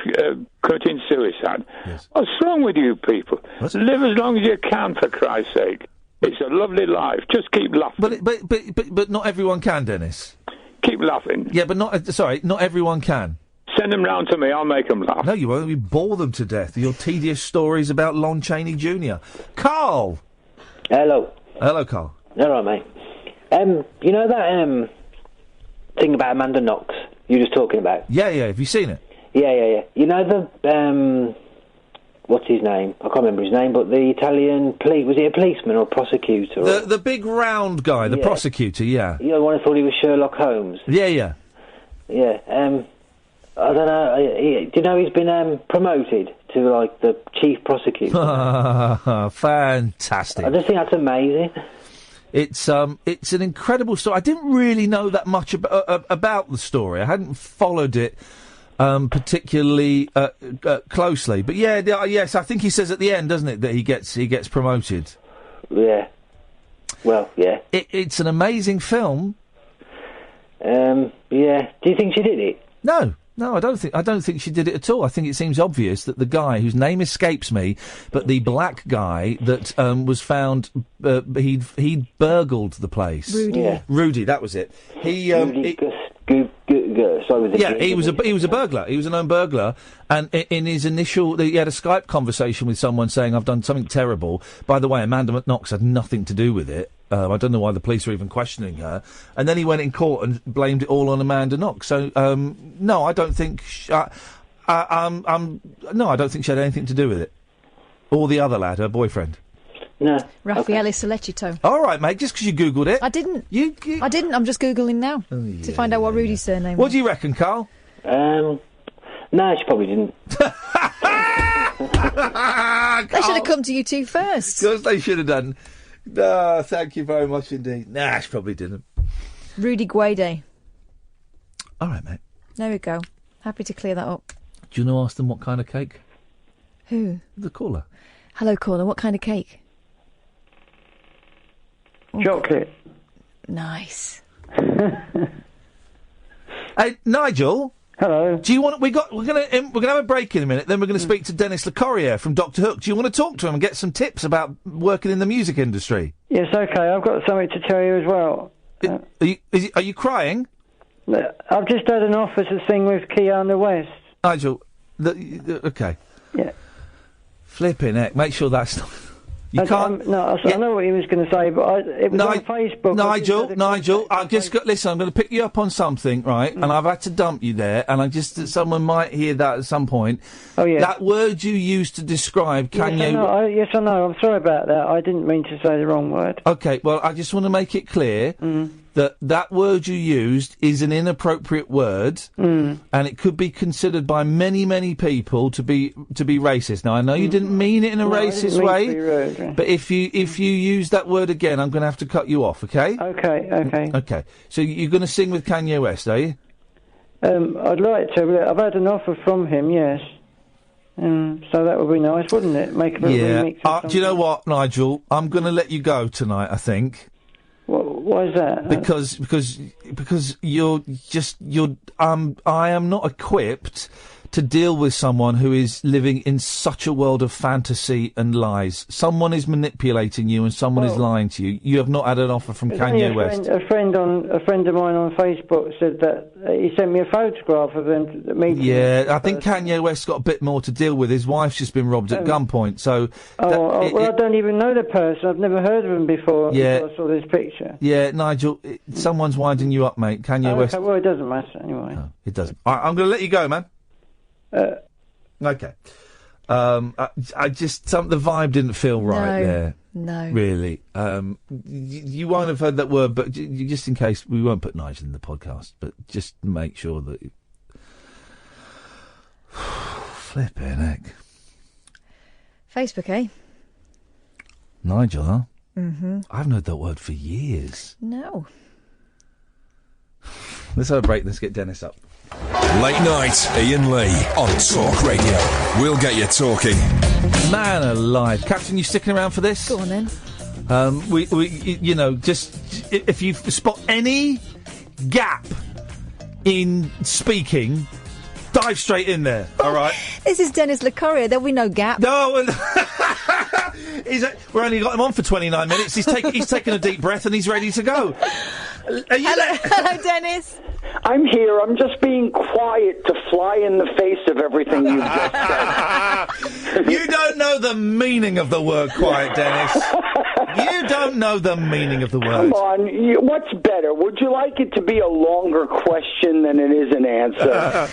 committing suicide. Yes. What's wrong with you people? Live as long as you can, for Christ's sake. It's a lovely life. Just keep laughing. But not everyone can, Dennis. Keep laughing. Yeah, but not everyone can. Send them round to me, I'll make them laugh. No, you won't. You bore them to death. Your tedious stories about Lon Chaney Jr. Carl! Hello. Hello, Carl. All right, mate. You know that thing about Amanda Knox you were just talking about? Yeah. Have you seen it? Yeah. You know the, what's his name? I can't remember his name, but the Italian was he a policeman or a prosecutor? The big round guy, the prosecutor, yeah. Yeah, one I thought he was Sherlock Holmes. Yeah. Yeah, I don't know. Do you know he's been promoted to like the chief prosecutor? Fantastic! I just think that's amazing. It's an incredible story. I didn't really know that much about the story. I hadn't followed it particularly closely. But yes, I think he says at the end, doesn't it, that he gets promoted. Yeah. Well, yeah. It's an amazing film. Yeah. Do you think she did it? No, I don't think she did it at all. I think it seems obvious that the guy whose name escapes me, but the black guy that was found, he'd burgled the place. Rudy. Yeah. Rudy, that was it. He was a burglar. He was a known burglar, and in his initial, he had a Skype conversation with someone saying, "I've done something terrible." By the way, Amanda Knox had nothing to do with it. I don't know why the police are even questioning her. And then he went in court and blamed it all on Amanda Knox. So, no, I don't think... no, I don't think she had anything to do with it. Or the other lad, her boyfriend. No. Raffaele Sollecito. All right, mate, just because you Googled it. I didn't. I didn't. I'm just Googling now to find out what Rudy's surname was. What do you reckon, Carl? No, she probably didn't. They should have come to you two first. Of course they should have done. No, thank you very much indeed. Nah, she probably didn't. Rudy Guede. All right, mate. There we go. Happy to clear that up. Do you want to ask them what kind of cake? Who? The caller. Hello, caller. What kind of cake? Chocolate. Nice. Hey, Nigel. Hello. Do you want? We're gonna have a break in a minute. Then we're going to speak to Dennis Locorriere from Doctor Hook. Do you want to talk to him and get some tips about working in the music industry? Yes, okay. I've got something to tell you as well. Are you crying? I've just had an officer thing with Keanu West. Nigel, okay. Yeah. Flipping heck. Make sure that's not... You can't. I know what he was going to say, but it was on Facebook. Nigel, I've just got. Listen, I'm going to pick you up on something, right? And I've had to dump you there, and someone might hear that at some point. Oh yeah. That word you used to describe Kanye. Yes, I know. I'm sorry about that. I didn't mean to say the wrong word. Okay, well, I just want to make it clear that word you used is an inappropriate word, and it could be considered by many, many people to be racist. Now, I know you didn't mean it in a racist way, to be rude. but if you use that word again, I'm going to have to cut you off. Okay? Okay. Okay. So you're going to sing with Kanye West, are you? I'd like to. I've had an offer from him. Yes. So that would be nice, wouldn't it? Make a remix. Do you know what, Nigel? I'm going to let you go tonight, I think. Why is that? Because I am not equipped to deal with someone who is living in such a world of fantasy and lies. Someone is manipulating you and someone is lying to you. You have not had an offer from Kanye West. A friend of mine on Facebook said that he sent me a photograph of them meeting. Yeah, I think Kanye West's got a bit more to deal with. His wife's just been robbed at gunpoint, so... I don't even know the person. I've never heard of him before. Before I saw this picture. Yeah, Nigel, someone's winding you up, mate. Kanye West... Well, it doesn't matter anyway. No, it doesn't. I'm going to let you go, man. Okay. I just the vibe didn't feel right there. No. Really. You won't have heard that word, but just in case, we won't put Nigel in the podcast, but just make sure that... Flippin' heck. Facebook, eh? Nigel, huh? Mm-hmm. I haven't heard that word for years. No. Let's have a break. Let's get Dennis up. Late night, Iain Lee on Talk Radio. We'll get you talking. Man alive. Captain, you sticking around for this? Go on then. Just if you spot any gap in speaking, dive straight in there, all right? This is Dennis Locorriere. There'll be no gap. No, we're only got him on for 29 minutes. He's taken a deep breath and he's ready to go. Are you there? Hello, Dennis. I'm here. I'm just being quiet to fly in the face of everything you've just said. You don't know the meaning of the word quiet, Dennis. You don't know the meaning of the word. Come on. What's better? Would you like it to be a longer question than it is an answer?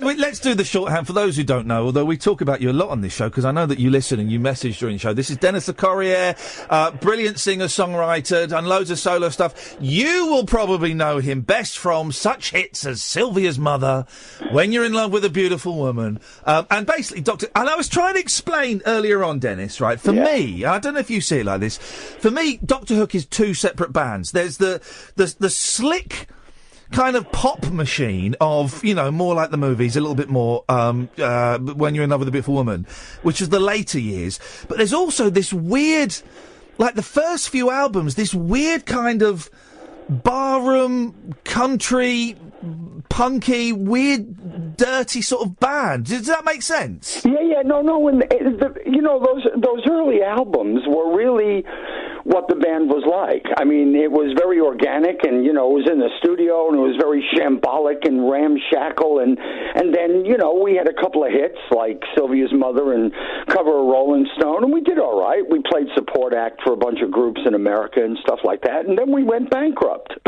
Let's do the shorthand for those who don't know, although we talk about you a lot on this show, because I know that you listen and you message during the show. This is Dennis Locorriere, brilliant singer-songwriter, done loads of solo stuff. You will probably know him best from such hits as Sylvia's Mother, When You're in Love with a Beautiful Woman, and basically and I was trying to explain earlier on, Dennis, right, for me, I don't know if you see it like this, for me, Dr. Hook is two separate bands. There's the slick kind of pop machine of, more like the movies, a little bit more, When You're in Love with a Beautiful Woman, which is the later years. But there's also this weird, like the first few albums, this weird kind of barroom, country, punky, weird, dirty sort of band. Does that make sense? Yeah, no. And those early albums were really what the band was like. I mean, it was very organic, and it was in the studio, and it was very shambolic and ramshackle, and then we had a couple of hits like Sylvia's Mother and cover of Rolling Stone, and we did all right. We played support act for a bunch of groups in America and stuff like that, and then we went bankrupt.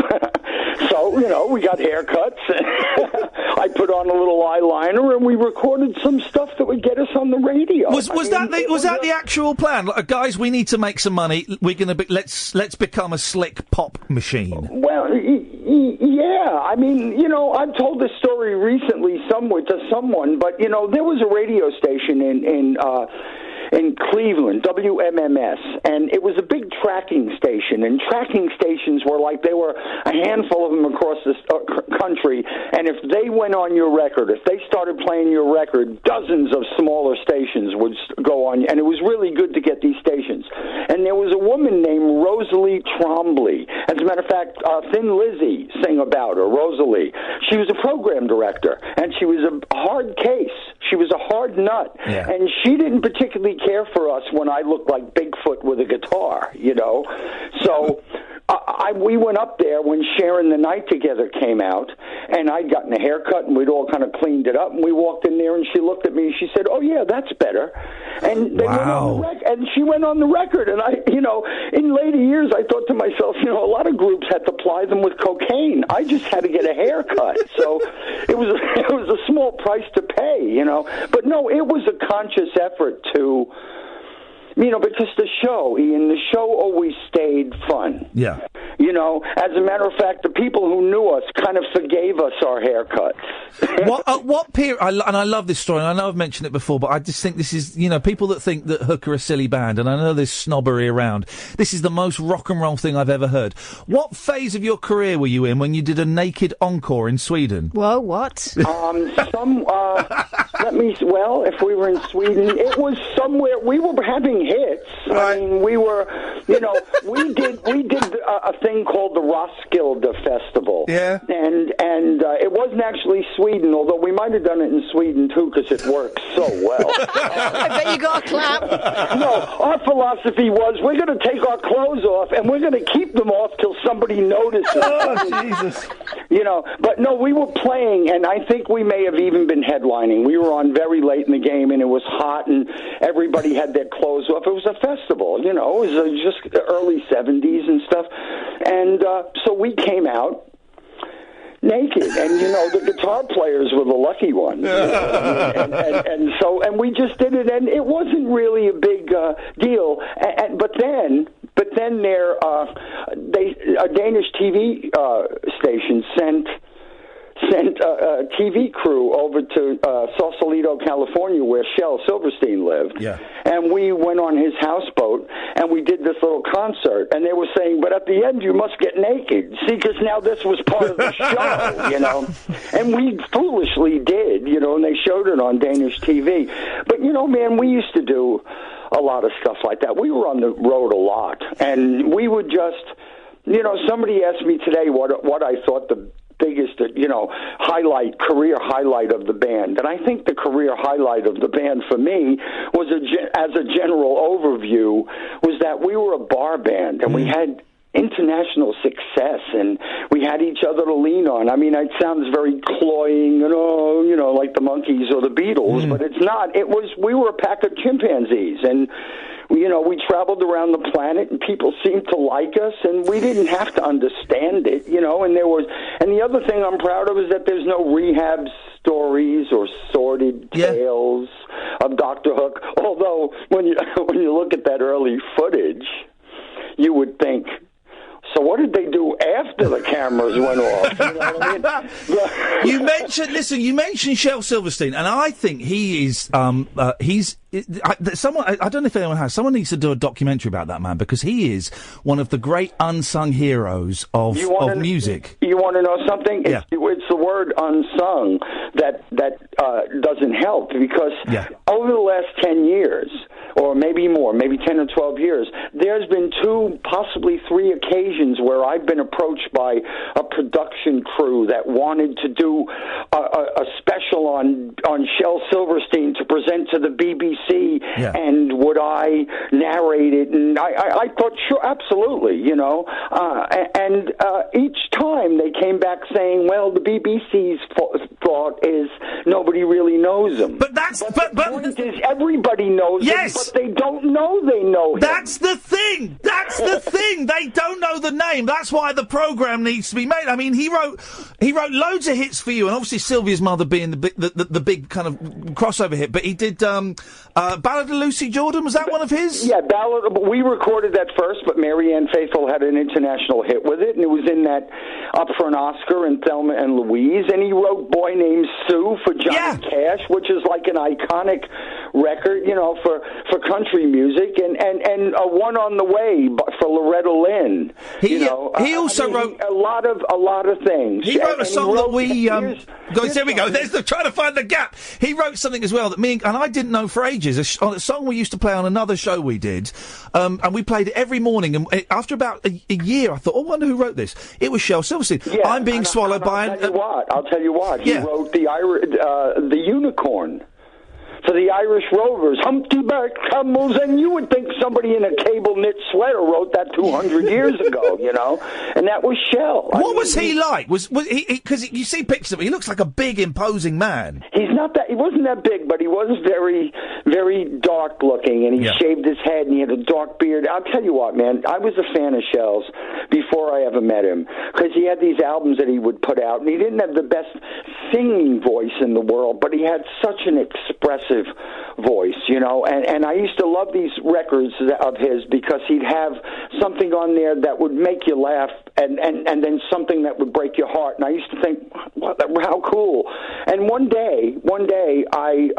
So we got haircuts. I put on a little eyeliner, and we recorded some stuff that would get us on the radio. Was that the actual plan? Like, guys, we need to make some money. We're going to let's become a slick pop machine. Well, yeah. I mean, I've told this story recently to someone, but there was a radio station in Cleveland, WMMS, and it was a big tracking station, and tracking stations were like, they were a handful of them across the country, and if they went on your record, if they started playing your record, dozens of smaller stations would go on, and it was really good to get these stations. And there was a woman named Rosalie Trombley. As a matter of fact, Thin Lizzy sang about her, Rosalie. She was a program director, and she was a hard case. She was a hard nut, and she didn't particularly care for us when I looked like Bigfoot with a guitar, So we went up there when Sharing the Night Together came out, and I'd gotten a haircut, and we'd all kind of cleaned it up, and we walked in there, and she looked at me, and she said, "Oh yeah, that's better." And they went on the and she went on the record, and I, in later years, I thought to myself, a lot of groups had to ply them with cocaine. I just had to get a haircut, so it was a small price to pay, But no, it was a conscious effort to. Because the show, Ian, the show always stayed fun. Yeah. As a matter of fact, the people who knew us kind of forgave us our haircuts. What period? And I love this story, and I know I've mentioned it before, but I just think this is, people that think that Hook are a silly band, and I know there's snobbery around. This is the most rock and roll thing I've ever heard. What phase of your career were you in when you did a naked encore in Sweden? Whoa, what? Well, if we were in Sweden, it was somewhere, we were having hits. Right. I mean, we were, we did a thing called the Roskilde Festival. Yeah. And it wasn't actually Sweden, although we might have done it in Sweden too, because it works so well. I bet you got a clap. No, our philosophy was we're going to take our clothes off and we're going to keep them off till somebody notices. Oh, Jesus. But no, we were playing, and I think we may have even been headlining. We were on very late in the game, and it was hot, and everybody had their clothes off. It was a festival, it was just the early 70s and stuff. And so we came out naked, and the guitar players were the lucky ones. And we just did it, and it wasn't really a big deal. But then a Danish TV station sent a TV crew over to Sausalito, California, where Shel Silverstein lived. Yeah. And we went on his houseboat, and we did this little concert. And they were saying, but at the end, you must get naked. See, because now this was part of the show, And we foolishly did, and they showed it on Danish TV. But, man, we used to do a lot of stuff like that. We were on the road a lot. And we would just, somebody asked me today what I thought the biggest, career highlight of the band. And I think the career highlight of the band for me was, as a general overview, was that we were a bar band and we had international success and we had each other to lean on. I mean, it sounds very cloying and, like the Monkees or the Beatles, but it's not. We were a pack of chimpanzees, and we traveled around the planet, and people seemed to like us, and we didn't have to understand it, and the other thing I'm proud of is that there's no rehab stories or sordid tales of Dr. Hook, although when you look at that early footage, you would think, so what did they do after the cameras went off? You know what I mean? You mentioned Shel Silverstein, and I think he is, someone, I don't know if anyone has, someone needs to do a documentary about that man, because he is one of the great unsung heroes of music. You want to know something? Yeah. It's the word unsung that doesn't help, because over the last 10 years, or maybe more, maybe 10 or 12 years, there's been 2, possibly 3 occasions where I've been approached by a production crew that wanted to do a special on Shel Silverstein to present to the BBC, and would I narrate it? And I thought, sure, absolutely, and each time they came back saying, well, the BBC's thought is nobody really knows him. But the point is everybody knows him, but they don't know they know him. That's the thing. They don't know the name. That's why the programme needs to be made. I mean, he wrote loads of hits for you, and obviously Sylvia's Mother being the big kind of crossover hit. But he did Ballad of Lucy Jordan. Was that one of his? Yeah, Ballad. We recorded that first, but Marianne Faithfull had an international hit with it, and it was in that Up for an Oscar and Thelma and Louise. And he wrote Boy Named Sue for Johnny Cash, which is like an iconic record, for country music, and One on the Way for Loretta Lynn. He also wrote a lot of things. He wrote a song that we there we go. There's trying to find the gap. He wrote something as well that and I didn't know for ages. A song we used to play on another show we did, and we played it every morning. And after about a year, I thought, I wonder who wrote this. It was Shel Silverstein. Yeah, I'm being swallowed by I'll tell you what. He wrote the Unicorn. for the Irish Rovers, humpty-back camels, and you would think somebody in a cable knit sweater wrote that 200 years ago, you know, and that was Shell. What was he like? Was he? Because you see pictures of him, he looks like a big, imposing man. He wasn't that big, but he was very, very dark looking, and he shaved his head, and he had a dark beard. I'll tell you what, man, I was a fan of Shell's before I ever met him, because he had these albums that he would put out, and he didn't have the best singing voice in the world, but he had such an expressive voice, you know, and I used to love these records of his because he'd have something on there that would make you laugh, and then something that would break your heart, and I used to think, how cool. And one day I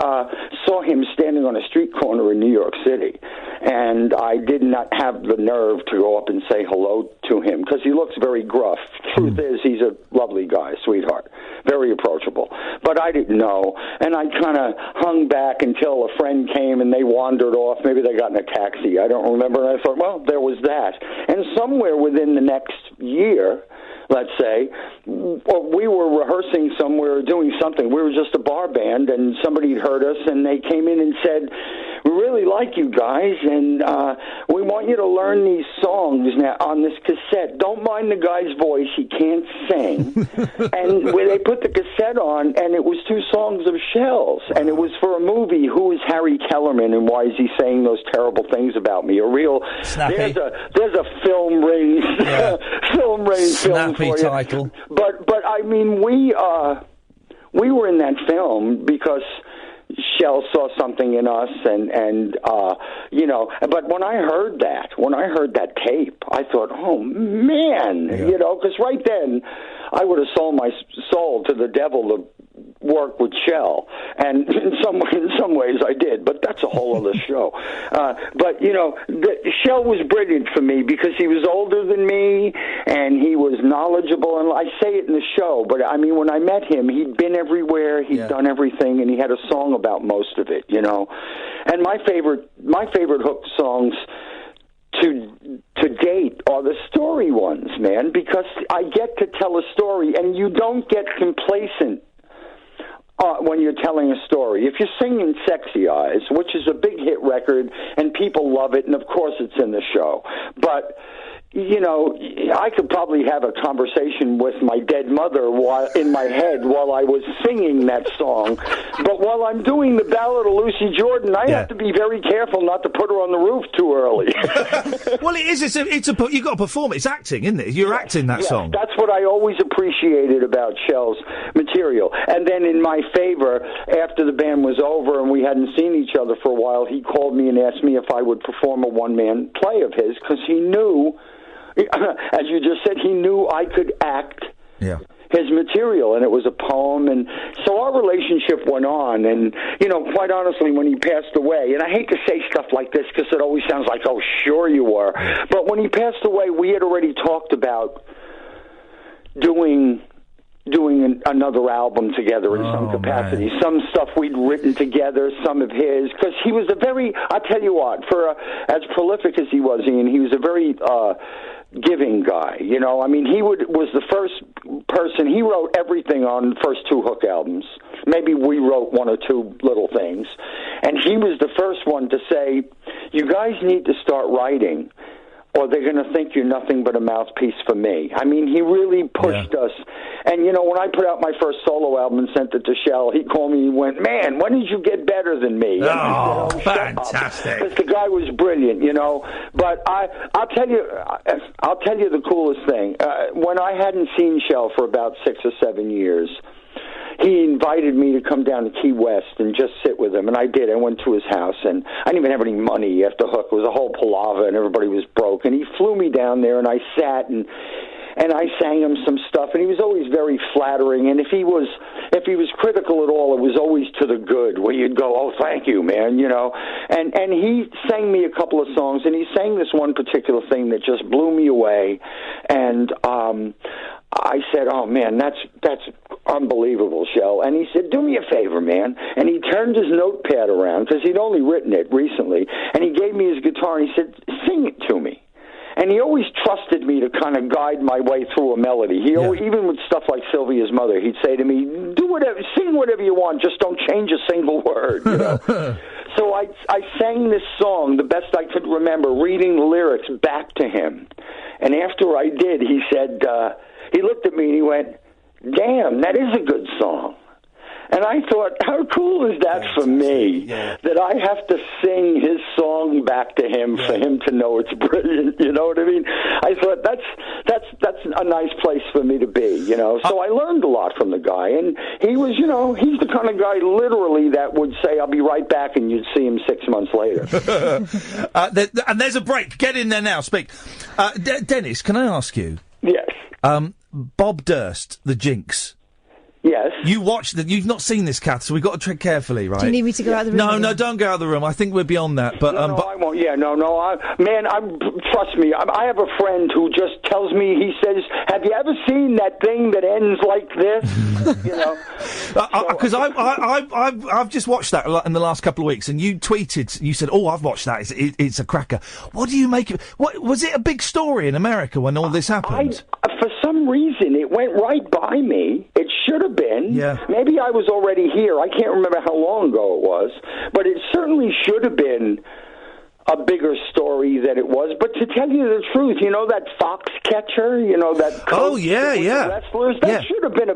saw him standing on a street corner in New York City, and I did not have the nerve to go up and say hello to him because he looks very gruff. Truth is, he's a lovely guy, sweetheart, very approachable. But I didn't know, and I kind of hung back until a friend came and they wandered off. Maybe they got in a taxi. I don't remember. And I thought, well, there was that. And somewhere within the next year, let's say, we were rehearsing somewhere, doing something. We were just a bar band, and somebody had heard us, and they came in and said, we really like you guys, and we want you to learn these songs now on this cassette. Don't mind the guy's voice. He can't sing. And they put the cassette on, and it was 2 songs of Shell's, and it was for a movie, Who is Harry Kellerman, and why is he saying those terrible things about me? A real... Snappy. There's a film ring, film Snappy title. But I mean, we were in that film because Shell saw something in us, and you know. But when I heard that tape, I thought, oh man, you know, because right then I would have sold my soul to the devil to work with Shell, and in some ways I did, but that's a whole other show. But you know, Shell was brilliant for me because he was older than me and he was knowledgeable, and I say it in the show, but I mean, when I met him, he'd been everywhere, he'd done everything, and he had a song about most of it, you know. And my favorite hook songs to date are the story ones, man, because I get to tell a story, and you don't get complacent when you're telling a story. If you're singing Sexy Eyes, which is a big hit record, and people love it, and of course it's in the show, but... You know, I could probably have a conversation with my dead mother in my head while I was singing that song. But while I'm doing the Ballad of Lucy Jordan, I have to be very careful not to put her on the roof too early. Well, it is. You've got to perform it. It's acting, isn't it? You're acting that song. That's what I always appreciated about Shell's material. And then in my favor, after the band was over and we hadn't seen each other for a while, he called me and asked me if I would perform a one-man play of his because he knew... As you just said, he knew I could act his material, and it was a poem, and so our relationship went on, and, you know, quite honestly, when he passed away, and I hate to say stuff like this because it always sounds like, oh, sure you were, but when he passed away, we had already talked about doing another album together in some capacity. Man. Some stuff we'd written together, some of his, because he was I'll tell you what, as prolific as he was, Ian, he was a very giving guy, you know. I mean, he was the first person, he wrote everything on the first 2 Hook albums. Maybe we wrote 1 or 2 little things. And he was the first one to say, you guys need to start writing, or they're going to think you're nothing but a mouthpiece for me. I mean, he really pushed us. And, you know, when I put out my first solo album and sent it to Shell, he called me and went, man, when did you get better than me? Oh, fantastic. Because the guy was brilliant, you know. But I'll tell you the coolest thing. When I hadn't seen Shell for about 6 or 7 years, he invited me to come down to Key West and just sit with him, and I did. I went to his house, and I didn't even have any money after Hook. It was a whole palaver, and everybody was broke. And he flew me down there, and I sat, and I sang him some stuff, and he was always very flattering. And if he was critical at all, it was always to the good, where you'd go, oh, thank you, man, you know. And he sang me a couple of songs, and he sang this one particular thing that just blew me away. And I said, oh, man, that's unbelievable, Shell. And he said, do me a favor, man. And he turned his notepad around, because he'd only written it recently, and he gave me his guitar, and he said, sing it to me. And he always trusted me to kind of guide my way through a melody. He always, even with stuff like Sylvia's Mother, he'd say to me, "Do whatever, sing whatever you want, just don't change a single word." You know? So I sang this song the best I could remember, reading the lyrics back to him. And after I did, he said, he looked at me and he went, "Damn, that is a good song." And I thought, how cool is that for me, that I have to sing his song back to him for him to know it's brilliant, you know what I mean? I thought, that's a nice place for me to be, you know? So I learned a lot from the guy, and he was, you know, he's the kind of guy literally that would say, "I'll be right back," and you'd see him 6 months later. And there's a break. Get in there now, speak. Dennis, can I ask you? Yes. Bob Durst, the Jinx. Yes. You've not seen this, Kath, so we've got to tread carefully, right? Do you need me to go out of the room? No, don't go out of the room. I think we're beyond that. But no, I won't. Yeah, no. Trust me. I have a friend who just tells me. He says, "Have you ever seen that thing that ends like this?" You know. Because I've just watched that in the last couple of weeks, and you tweeted. You said, "Oh, I've watched that. It's a cracker." What do you make of it? What was it? A big story in America when all this happened? For some reason, it went right by me. It should have been. Yeah. Maybe I was already here. I can't remember how long ago it was, but it certainly should have been a bigger story than it was. But to tell you the truth, you know that fox catcher, you know that coach with the wrestlers, that should have been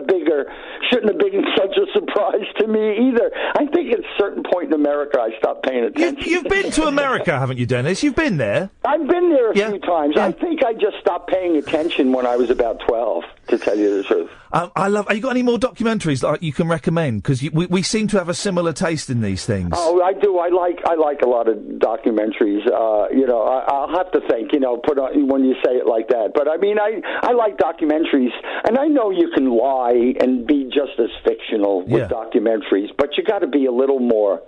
shouldn't have been such a surprise to me either. I think at a certain point in America I stopped paying attention. You've been to America, haven't you, Dennis? You've been there. I've been there a few times. I think I just stopped paying attention when I was about 12, to tell you the truth. Have you got any more documentaries that you can recommend? Because we seem to have a similar taste in these things. Oh, I do. I like a lot of documentaries. You know, I'll have to think. You know, put on when you say it like that. But I mean, I like documentaries, and I know you can lie and be just as fictional with documentaries, but you got to be a little more.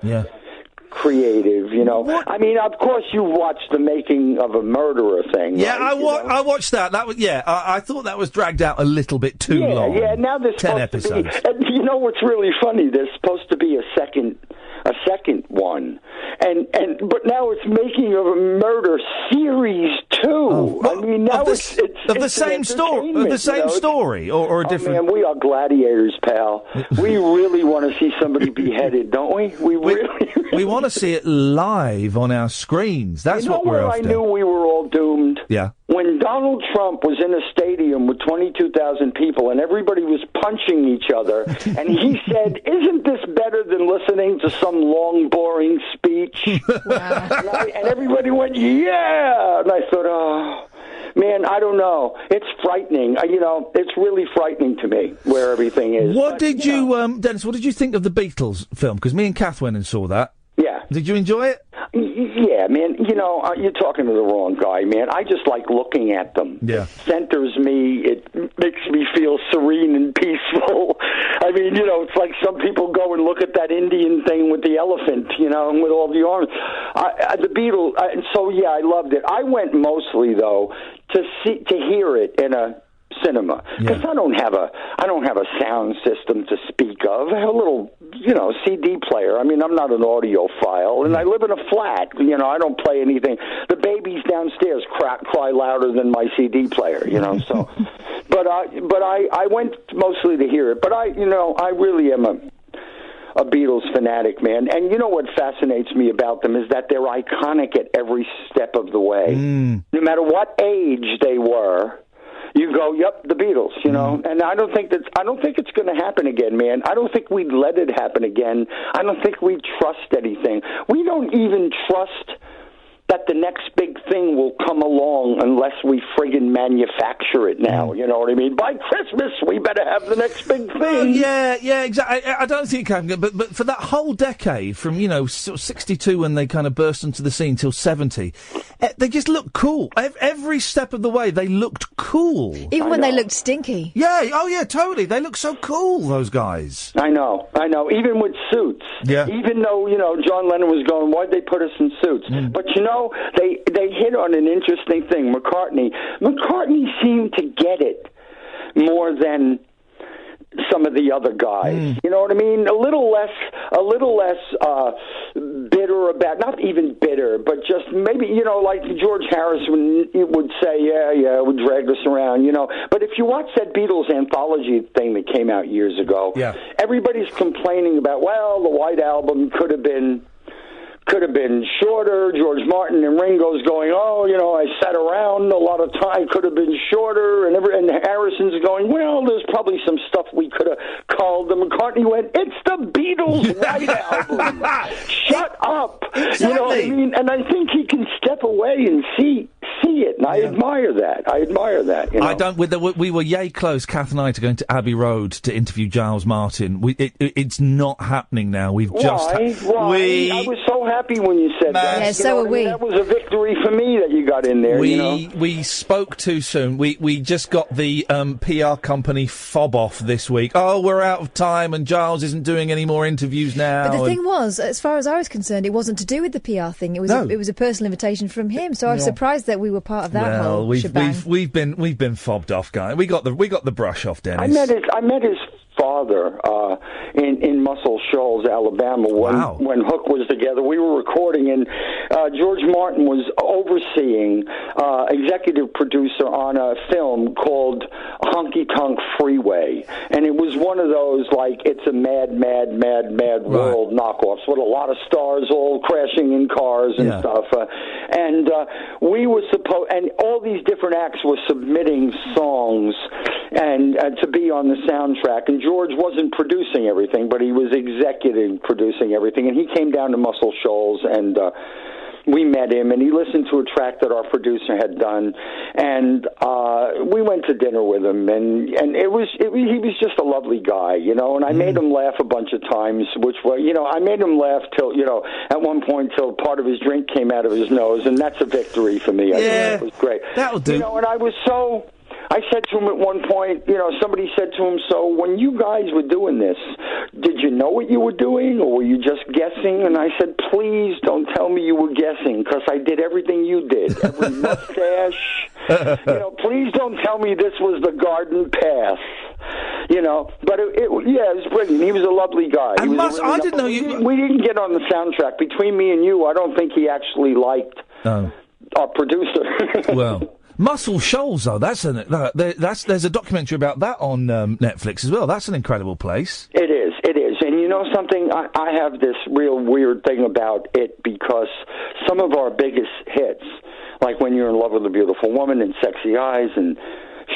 Creative, you know. What? I mean, of course, you watched The Making of a Murderer thing. Yeah, right? I watched that. That was I thought that was dragged out a little bit too long. Yeah, now there's 10 episodes. And you know what's really funny? There's supposed to be a second one, but now it's Making of a Murder series 2. I mean, now it's the same story, story, or a different. Man, we are gladiators, pal. We really want to see somebody beheaded, don't we? We want to see it live on our screens. That's what we're after. I knew we were all doomed. Yeah. When Donald Trump was in a stadium with 22,000 people and everybody was punching each other, and he said, "Isn't this better than listening to some long, boring speech?" And everybody went, "Yeah!" And I thought, oh, man, I don't know. It's frightening. You know, it's really frightening to me where everything is. Dennis, what did you think of the Beatles film? Because me and Kath went and saw that. Yeah. Did you enjoy it? Yeah, man. You know, you're talking to the wrong guy, man. I just like looking at them. Yeah. It centers me. It makes me feel serene and peaceful. I mean, you know, it's like some people go and look at that Indian thing with the elephant, you know, and with all the arms. The Beatles. So yeah, I loved it. I went mostly though to hear it in a cinema, because I don't have a sound system to speak of. I have a little, you know, CD player. I mean, I'm not an audiophile, and I live in a flat. You know, I don't play anything. The babies downstairs cry louder than my CD player. You know, so. But I went mostly to hear it. But I really am a Beatles fanatic, man. And you know what fascinates me about them is that they're iconic at every step of the way. No matter what age they were. You go, yep, the Beatles, you know, and I don't think it's going to happen again, man. I don't think we'd let it happen again. I don't think we trust anything. We don't even trust that the next big thing will come along unless we friggin' manufacture it now. You know what I mean? By Christmas, we better have the next big thing. Yeah, exactly. I don't think it can, but for that whole decade, from, you know, sort of 62 when they kind of burst onto the scene till 70, they just look cool. Every step of the way, they looked cool. Even when they looked stinky. Yeah, oh yeah, totally. They look so cool, those guys. I know. Even with suits. Yeah. Even though, you know, John Lennon was going, why'd they put us in suits? But, you know, they hit on an interesting thing. McCartney seemed to get it more than some of the other guys. You know what I mean? A little less bitter bitter about, not even bitter, but just maybe, like George Harrison would say, it would drag us around, But if you watch that Beatles anthology thing that came out years ago, everybody's complaining about, well, the White Album could have been shorter. George Martin and Ringo's going, I sat around a lot of time, could have been shorter, and Harrison's going, well, there's probably some stuff we could have called them. McCartney went, it's the Beatles' White Album. Shut up. Exactly. You know what I mean? And I think he can step away and see it, and I admire that. I don't. We were yay close, Kath and I, to going to Abbey Road to interview Giles Martin. It's not happening now. Why? I was so happy when you said that. Yeah, so were we. That was a victory for me that you got in there. We spoke too soon. We just got the PR company fob off this week. Oh, we're out of time, and Giles isn't doing any more interviews now. But the thing was, as far as I was concerned, it wasn't to do with the PR thing. It was a personal invitation from him. So I was surprised that we were part of that whole shebang. We've been fobbed off, guy. We got the brush off, Dennis. I met his father in Muscle Shoals, Alabama, when Hook was together. We were recording, and George Martin was overseeing, executive producer on a film called Honky Tonk Freeway, and it was one of those, like, it's a mad world knockoffs with a lot of stars all crashing in cars and stuff. And we were supposed, and all these different acts were submitting songs and to be on the soundtrack. And George wasn't producing everything, but he was executive producing everything. And he came down to Muscle Shoals, and we met him, and he listened to a track that our producer had done, and we went to dinner with him, and he was just a lovely guy, and I made him laugh a bunch of times, which was, I made him laugh till, at one point till part of his drink came out of his nose, and that's a victory for me. I think that was great. That'll do. And I said to him at one point, somebody said to him, so when you guys were doing this, did you know what you were doing, or were you just guessing? And I said, please don't tell me you were guessing, because I did everything you did. Every mustache. Please don't tell me this was the garden path. But it was brilliant. He was a lovely guy. I didn't know you... We didn't get on the soundtrack. Between me and you, I don't think he actually liked our producer. Well... Muscle Shoals, though, there's a documentary about that on Netflix as well. That's an incredible place. It is. And you know something? I have this real weird thing about it, because some of our biggest hits, like When You're in Love with a Beautiful Woman and Sexy Eyes and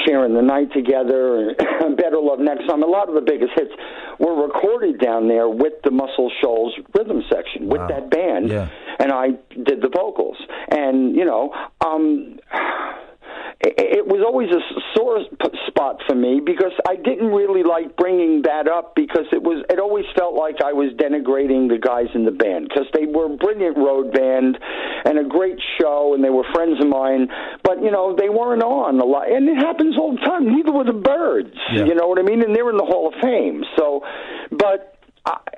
Sharing the Night Together and Better Love Next Time, a lot of the biggest hits were recorded down there with the Muscle Shoals rhythm section, with that band, and I did the vocals. And, it was always a sore spot for me, because I didn't really like bringing that up, because it always felt like I was denigrating the guys in the band, because they were a brilliant road band and a great show, and they were friends of mine, but they weren't on a lot, and it happens all the time. Neither were the Byrds, you know what I mean? And they're in the Hall of Fame. So, but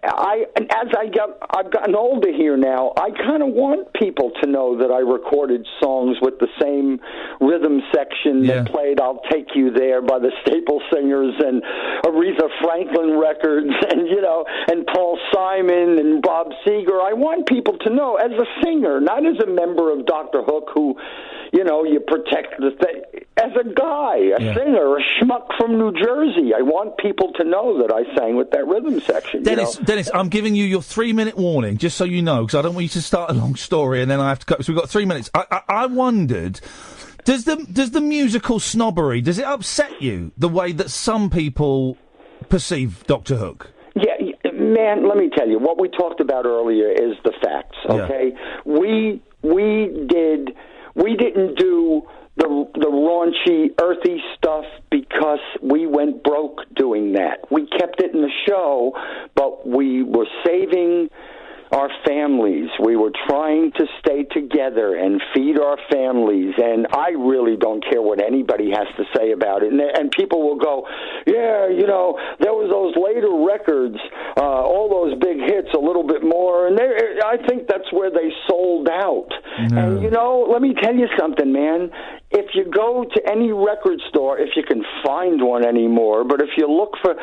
I've gotten older here now, I kind of want people to know that I recorded songs with the same rhythm section that played I'll Take You There by the Staple Singers and Aretha Franklin records and Paul Simon and Bob Seger. I want people to know, as a singer, not as a member of Dr. Hook who, you protect the thing. As a guy, a singer, a schmuck from New Jersey, I want people to know that I sang with that rhythm section. Dennis, I'm giving you your 3-minute warning, just so you know, because I don't want you to start a long story and then I have to cut. So we've got 3 minutes. I wondered, does the musical snobbery, does it upset you the way that some people perceive Dr. Hook? Yeah, man, let me tell you, what we talked about earlier is the facts, okay? Yeah. We didn't do the raunchy, earthy stuff because we went broke doing that. We kept it in the show, but we were saving our families. We were trying to stay together and feed our families, and I really don't care what anybody has to say about it. And people will go, yeah, there was those later records, all those big hits, a little bit more, and I think that's where they sold out. No. And, let me tell you something, man. if you go to any record store, if you can find one anymore, but if you look for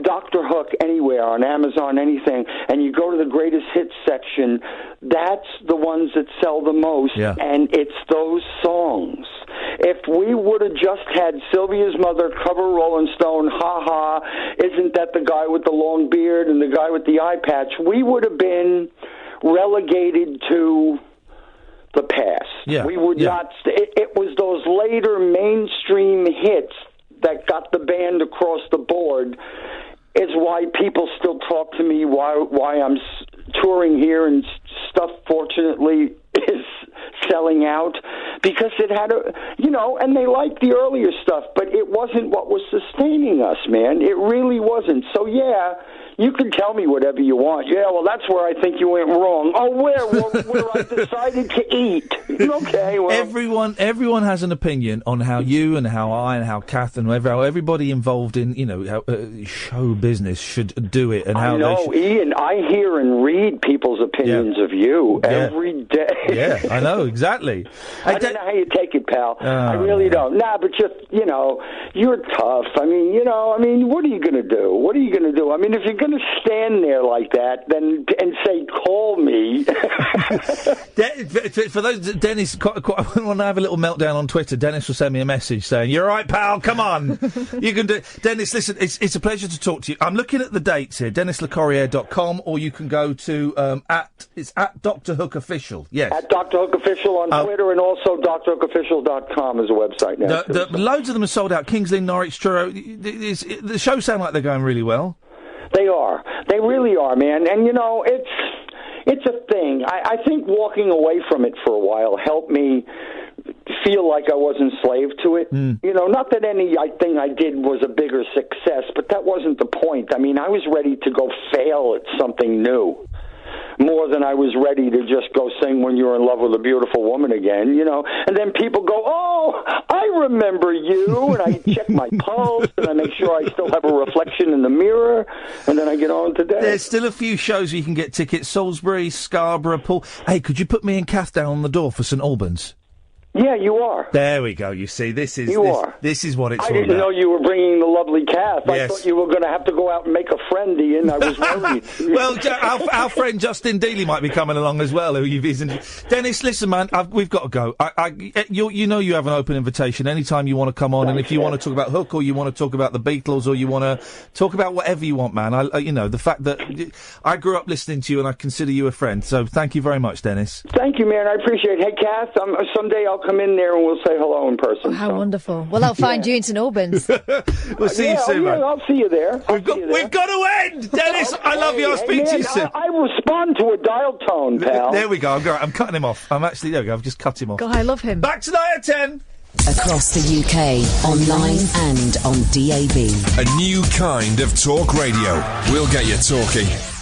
Dr. Hook anywhere, on Amazon, anything, and you go to the greatest hits section, that's the ones that sell the most, and it's those songs. If we would have just had Sylvia's mother cover Rolling Stone, Ha Ha, isn't that the guy with the long beard and the guy with the eye patch, we would have been relegated to the past. We would not. It was those later mainstream hits that got the band across the board. Is why people still talk to me. Why I'm touring here and stuff. Fortunately, is selling out because it had and they liked the earlier stuff, but it wasn't what was sustaining us, man. It really wasn't. So you can tell me whatever you want. Yeah, well, that's where I think you went wrong. Oh, where I decided to eat. Okay, well. Everyone has an opinion on how you and how I and how Kath and how everybody involved in, how show business should do it. And how I know, Ian, I hear and read people's opinions of you every day. Yeah, I know, exactly. I don't know how you take it, pal. I really don't. Nah, but just, you're tough. I mean, what are you going to do? What are you going to do? I mean, if you're going to stand there like that and say, call me. For those, Dennis, when I have a little meltdown on Twitter, Dennis will send me a message saying, you're right, pal, come on. You can do it. Dennis, listen, it's a pleasure to talk to you. I'm looking at the dates here, DennisLocorriere.com, or you can go to, it's at Dr. Hook Official, yes. At Dr. Hook Official on Twitter, and also drhookofficial.com is a website now. Loads of them are sold out. Kings Lynn, Norwich, Truro. The shows sound like they're going really well. They are. They really are, man. And, it's a thing. I think walking away from it for a while helped me feel like I was enslaved to it. Not that anything I did was a bigger success, but that wasn't the point. I mean, I was ready to go fail at something new. More than I was ready to just go sing When You're in Love with a Beautiful Woman again, And then people go, oh, I remember you. And I check my pulse, and I make sure I still have a reflection in the mirror. And then I get on to that. There's still a few shows where you can get tickets. Salisbury, Scarborough, Poole. Hey, could you put me and Kath down on the door for St Albans? Yeah, you are. There we go. You see, this is what it's all about. I didn't know you were bringing the lovely Kath. Yes. I thought you were going to have to go out and make a friend, Ian. I was worried. Well, our friend Justin Dealey might be coming along as well. Who you've visited. Dennis, listen, man, we've got to go. You have an open invitation anytime you want to come on, and if you want to talk about Hook, or you want to talk about the Beatles, or you want to talk about whatever you want, man. The fact that I grew up listening to you, and I consider you a friend. So thank you very much, Dennis. Thank you, man. I appreciate it. Hey, Kath, someday I'll come in there and we'll say hello in person. Oh, how wonderful. Well, I'll find you in St Albans. We'll see you soon, man. I'll see you there. We've got to end! Dennis, okay, I love you. I'll speak to you soon. I respond to a dial tone, pal. There we go. I'm cutting him off. There we go. I've just cut him off. God, I love him. Back tonight at 10. Across the UK, online and on DAB. A new kind of talk radio. We'll get you talking.